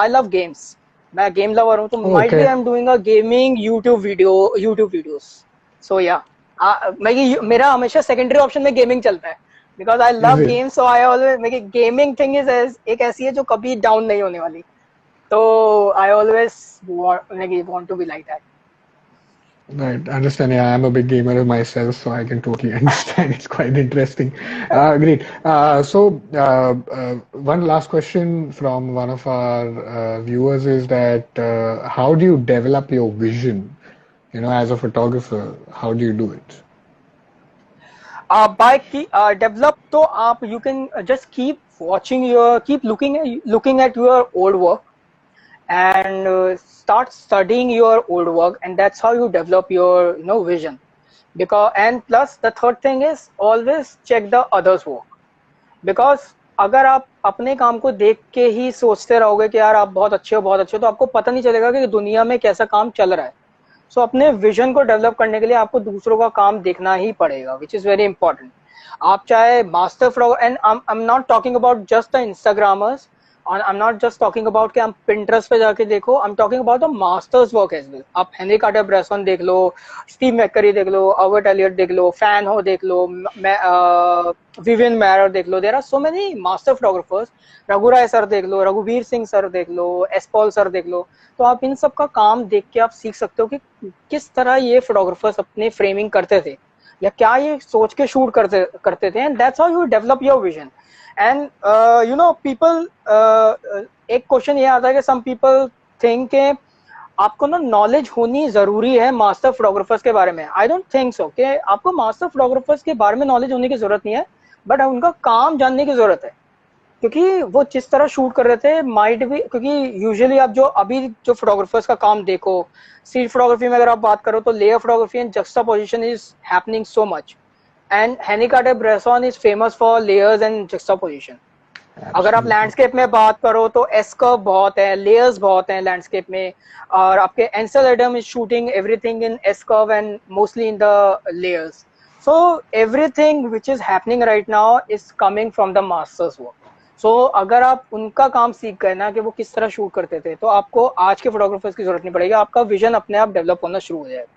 Speaker 2: love games. मैं game lover हूँ तो might be I'm doing a gaming YouTube videos. So yeah, मेरा हमेशा secondary option में gaming चलता है because I love games, so I always मेरी gaming thing एक ऐसी है जो कभी डाउन नहीं होने वाली. तो I always want to be like that.
Speaker 1: Right, understand. Yeah, I'm a big gamer myself, so I can totally understand. It's quite interesting. Great. One last question from one of our viewers is that how do you develop your vision? You know, as a photographer, how do you do it?
Speaker 2: By develop, तो आप you can just keep watching your, keep looking at your old work, and start studying your old work, and that's how you develop your vision. Because, and plus the third thing is always check the others work. Because अगर आप अपने काम को देख के ही सोचते रहोगे कि यार आप बहुत अच्छे हो, तो आपको पता नहीं चलेगा कि दुनिया में कैसा काम चल रहा है. सो अपने विजन को डेवलप करने के लिए आपको दूसरों का काम देखना ही पड़ेगा, विच इज वेरी इंपॉर्टेंट. आप चाहे master frog, and I am not talking about just the Instagrammers, और I am not just talking about कि आप पिंटरेस्ट पे जाके देखो. I am talking about the masters work as well. आप हेनरी कार्टर ब्रेसन देख लो, स्टीव मैकरी देख लो, अल्बर्ट एलियट देख लो, फैन हो देख लो, विवियन मैरर देख लो. There are so many master photographers. रघुराय sir देख लो, रघुवीर सिंह सर देख लो, एसपॉल सर देख लो. तो आप इन सब का काम देख के आप सीख सकते हो कि किस तरह ये फोटोग्राफर्स अपने फ्रेमिंग करते थे, या क्या ये सोच के शूट करते थे. And that's how you develop your vision. And people, एक क्वेश्चन ये आता है कि सम पीपल थिंक के आपको ना नॉलेज होनी जरूरी है मास्टर फोटोग्राफर्स के बारे में. आई डोंट थिंक सो कि आपको मास्टर फोटोग्राफर्स के बारे में नॉलेज होने की जरूरत नहीं है, बट उनका काम जानने की जरूरत है. क्योंकि वो जिस तरह शूट कर रहे थे माइट भी, क्योंकि यूजुअली आप जो अभी जो फोटोग्राफर्स का काम देखो, स्ट्रीट फोटोग्राफी में अगर आप बात करो तो layer photography and juxtaposition is happening so much. And Henri Cartier Bresson is famous for layers and juxtaposition. अगर आप लैंडस्केप में बात करो तो एस कर्व बहुत है, लेयर्स बहुत हैं लैंडस्केप में, और आपके Ansel Adam is shooting everything in S curve and mostly in the layers. So everything which is happening right now is coming from the masters work. So अगर आप उनका काम सीख गए ना कि वो किस तरह शूट करते थे, तो आपको आज के फोटोग्राफर्स की जरूरत नहीं पड़ेगी, आपका विजन अपने आप डेवलप होना शुरू हो जाएगा.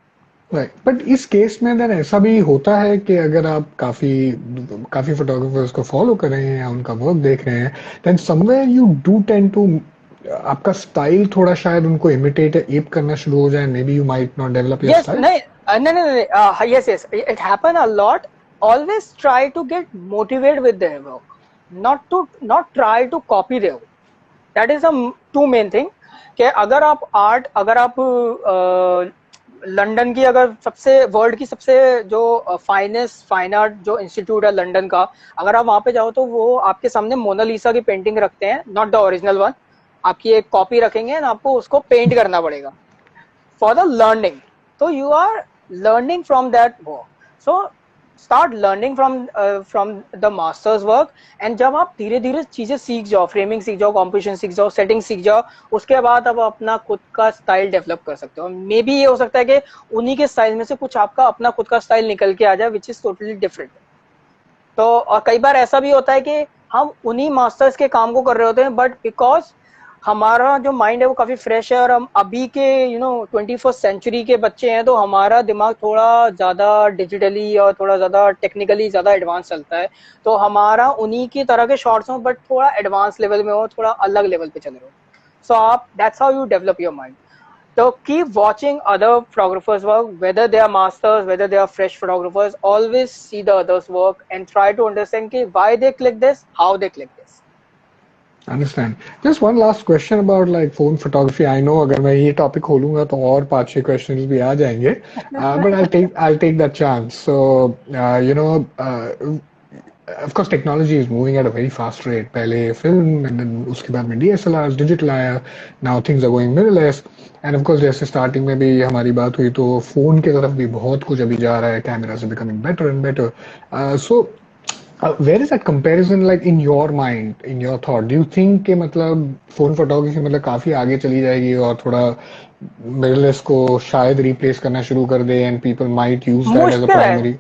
Speaker 1: राइट, बट इस केस में देन ऐसा भी होता है कि अगर आप काफी काफी फोटोग्राफर्स को फॉलो कर रहे हैं या उनका वर्क देख रहे हैं, then somewhere you do tend to, आपका स्टाइल थोड़ा शायद उनको इमिटेट या एप करना शुरू हो जाए. May be you might not develop your style.
Speaker 2: नहीं, yes, it happen a lot. Always try to get motivated with their work, not try to copy their work. That is the two main thing. कि अगर आप London की, अगर सबसे world की सबसे जो फाइनेस्ट फाइन आर्ट जो इंस्टीट्यूट है लंदन का, अगर आप वहां पे जाओ तो वो आपके सामने मोनालिसा की पेंटिंग रखते हैं, नॉट द ओरिजिनल वन. आपकी एक कॉपी रखेंगे एंड आपको उसको पेंट करना पड़ेगा फॉर द लर्निंग. तो you are learning from that work. So start learning from the masters work. And जब आप धीरे धीरे चीजें सीख जाओ, फ्रेमिंग सीख जाओ, कॉम्पोजिशन सीख जाओ, सेटिंग सीख जाओ, उसके बाद अब अपना खुद का स्टाइल डेवलप कर सकते हो. मे बी ये हो सकता है कि उन्हीं के स्टाइल में से कुछ आपका अपना खुद का स्टाइल निकल के आ जाए, विच इज टोटली डिफरेंट. तो और कई बार ऐसा भी होता है कि हम उन्हीं मास्टर्स के काम को कर रहे होते हैं, बट बिकॉज हमारा जो माइंड है वो काफी फ्रेश है, और हम अभी के 21st सेंचुरी के बच्चे हैं, तो हमारा दिमाग थोड़ा ज्यादा डिजिटली और थोड़ा ज्यादा टेक्निकली ज्यादा एडवांस चलता है. तो हमारा उन्हीं की तरह के शॉट्स हो, बट थोड़ा एडवांस लेवल में हो, थोड़ा अलग लेवल पे चल रहे हो. सो आप, that's how you develop your mind. So keep watching other photographers work, whether they are masters, whether they are fresh photographers. Always see the others work and try to understand why they click this, how they click this.
Speaker 1: Understand. Just one last question about like phone photography. I know अगर मैं ये topic खोलूंगा तो और 5-6 questions भी आ जाएंगे. But I'll take that chance. So of course technology is moving at a very fast rate. पहले film and then उसके बाद में DSLRs, digital आया. Now things are going mirrorless. And of course जैसे starting में भी हमारी बात हुई तो phone की तरफ भी बहुत कुछ अभी जा रहा है. Cameras are becoming better and better. Where is that comparison like in your mind, in your thought? Do you think कि मतलब phone photography मतलब काफी आगे चली जाएगी और थोड़ा mirrorless को शायद replace करना शुरू कर दे and people might use that as a primary?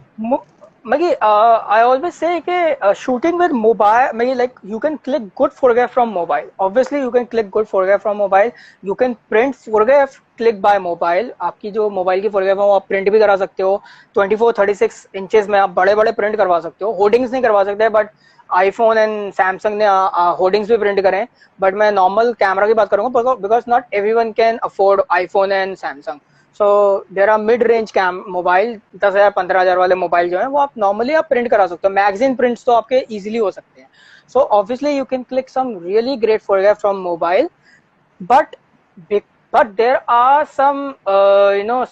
Speaker 2: I always say कि shooting with mobile, like you can click good photograph from mobile. Obviously you can click good photograph from mobile. You can print photograph click by mobile. आपकी जो mobile की photograph है वो आप print भी करा सकते हो. 24-36 इंचेस में आप बड़े बड़े प्रिंट करवा सकते हो. होर्डिंग्स नहीं करवा सकते, बट आईफोन एंड सैमसंग ने होर्डिंग्स भी प्रिंट करें. बट मैं नॉर्मल कैमरा की बात करूंगा, because not everyone can afford iPhone and Samsung. So there are mid range cam mobile, 10,000 15,000 वाले मोबाइल जो है वो आप नॉर्मली आप प्रिंट करा सकते हो, मैगजीन प्रिंट्स तो आपके इजीली हो सकते हैं. So obviously you can click some really great photograph from mobile, but but there are some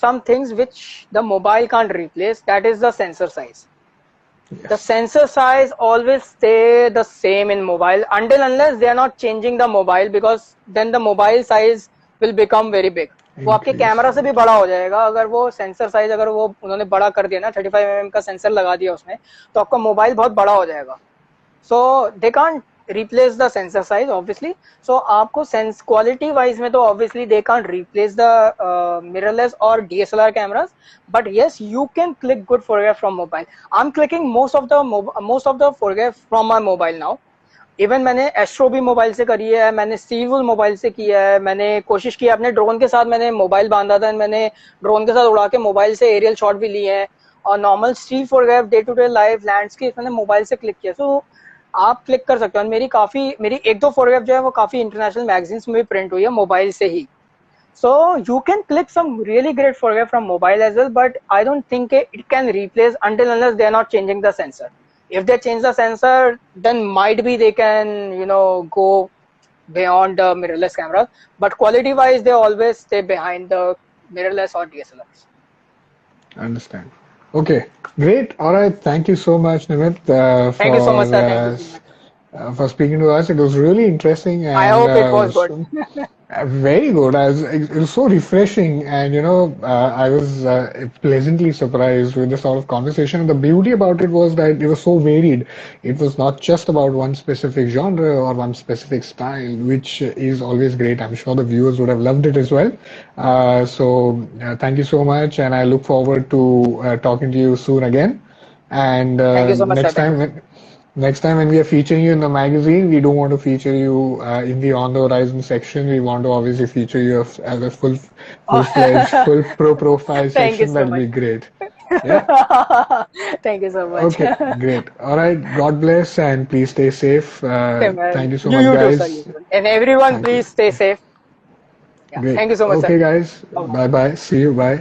Speaker 2: some things which the mobile can't replace. That is the sensor size. Yes. The sensor size always stay the same in mobile until unless they are not changing the mobile, because then the mobile size will become very big. वो आपके camera से भी बड़ा हो जाएगा अगर वो sensor size अगर वो उन्होंने बड़ा कर दिया ना, 35mm का सेंसर लगा दिया उसमें, तो आपका मोबाइल बहुत बड़ा हो जाएगा. So they can't replace the sensor size obviously. So आपको sense quality wise में तो obviously they can't replace the mirrorless or DSLR cameras, but yes you can click good photograph from mobile. I'm clicking most of the photograph from my mobile now. Even मैंने astro भी mobile से करी है, मैंने सीवुल mobile से किया है, मैंने कोशिश की अपने ड्रोन के साथ, मैंने मोबाइल बांधा था, मैंने ड्रोन के साथ उड़ा के मोबाइल से एरियल शॉट भी लिए हैं, और normal street photograph day to day live landscape मैंने मोबाइल से क्लिक किया. सो आप क्लिक कर सकते हो. मेरी एक दो फोटोग्राफ जो है वो काफी इंटरनेशनल मैगजीन्स में भी प्रिंट हुई है मोबाइल से ही. So you can click some really great photograph from mobile as well, but I don't think it can replace until unless they are not changing the sensor. If they change the sensor, then might be they can go beyond the mirrorless cameras, but quality wise they always stay behind the mirrorless or DSLRs.
Speaker 1: I understand. Okay, great. All right. Thank you so much, Nimit,
Speaker 2: Thank you so much, sir. Thank you.
Speaker 1: For speaking to us. It was really interesting. And,
Speaker 2: I hope it was good.
Speaker 1: Very good. It was so refreshing, and I was pleasantly surprised with the sort of conversation. And the beauty about it was that it was so varied. It was not just about one specific genre or one specific style, which is always great. I'm sure the viewers would have loved it as well. So thank you so much, and I look forward to talking to you soon again. And
Speaker 2: thank you so much,
Speaker 1: next time. Next time when we are featuring you in the magazine, we don't want to feature you in the On the Horizon section. We want to obviously feature you as a full-fledged, full pro profile section. That'll be great.
Speaker 2: Yeah? Thank you so much.
Speaker 1: Okay, great. All right. God bless, and please stay safe. Thank you so much, guys.
Speaker 2: Too, sir. And everyone, please stay safe. Yeah.
Speaker 1: Great.
Speaker 2: Thank you so much,
Speaker 1: okay,
Speaker 2: sir.
Speaker 1: guys. Bye-bye. See you. Bye.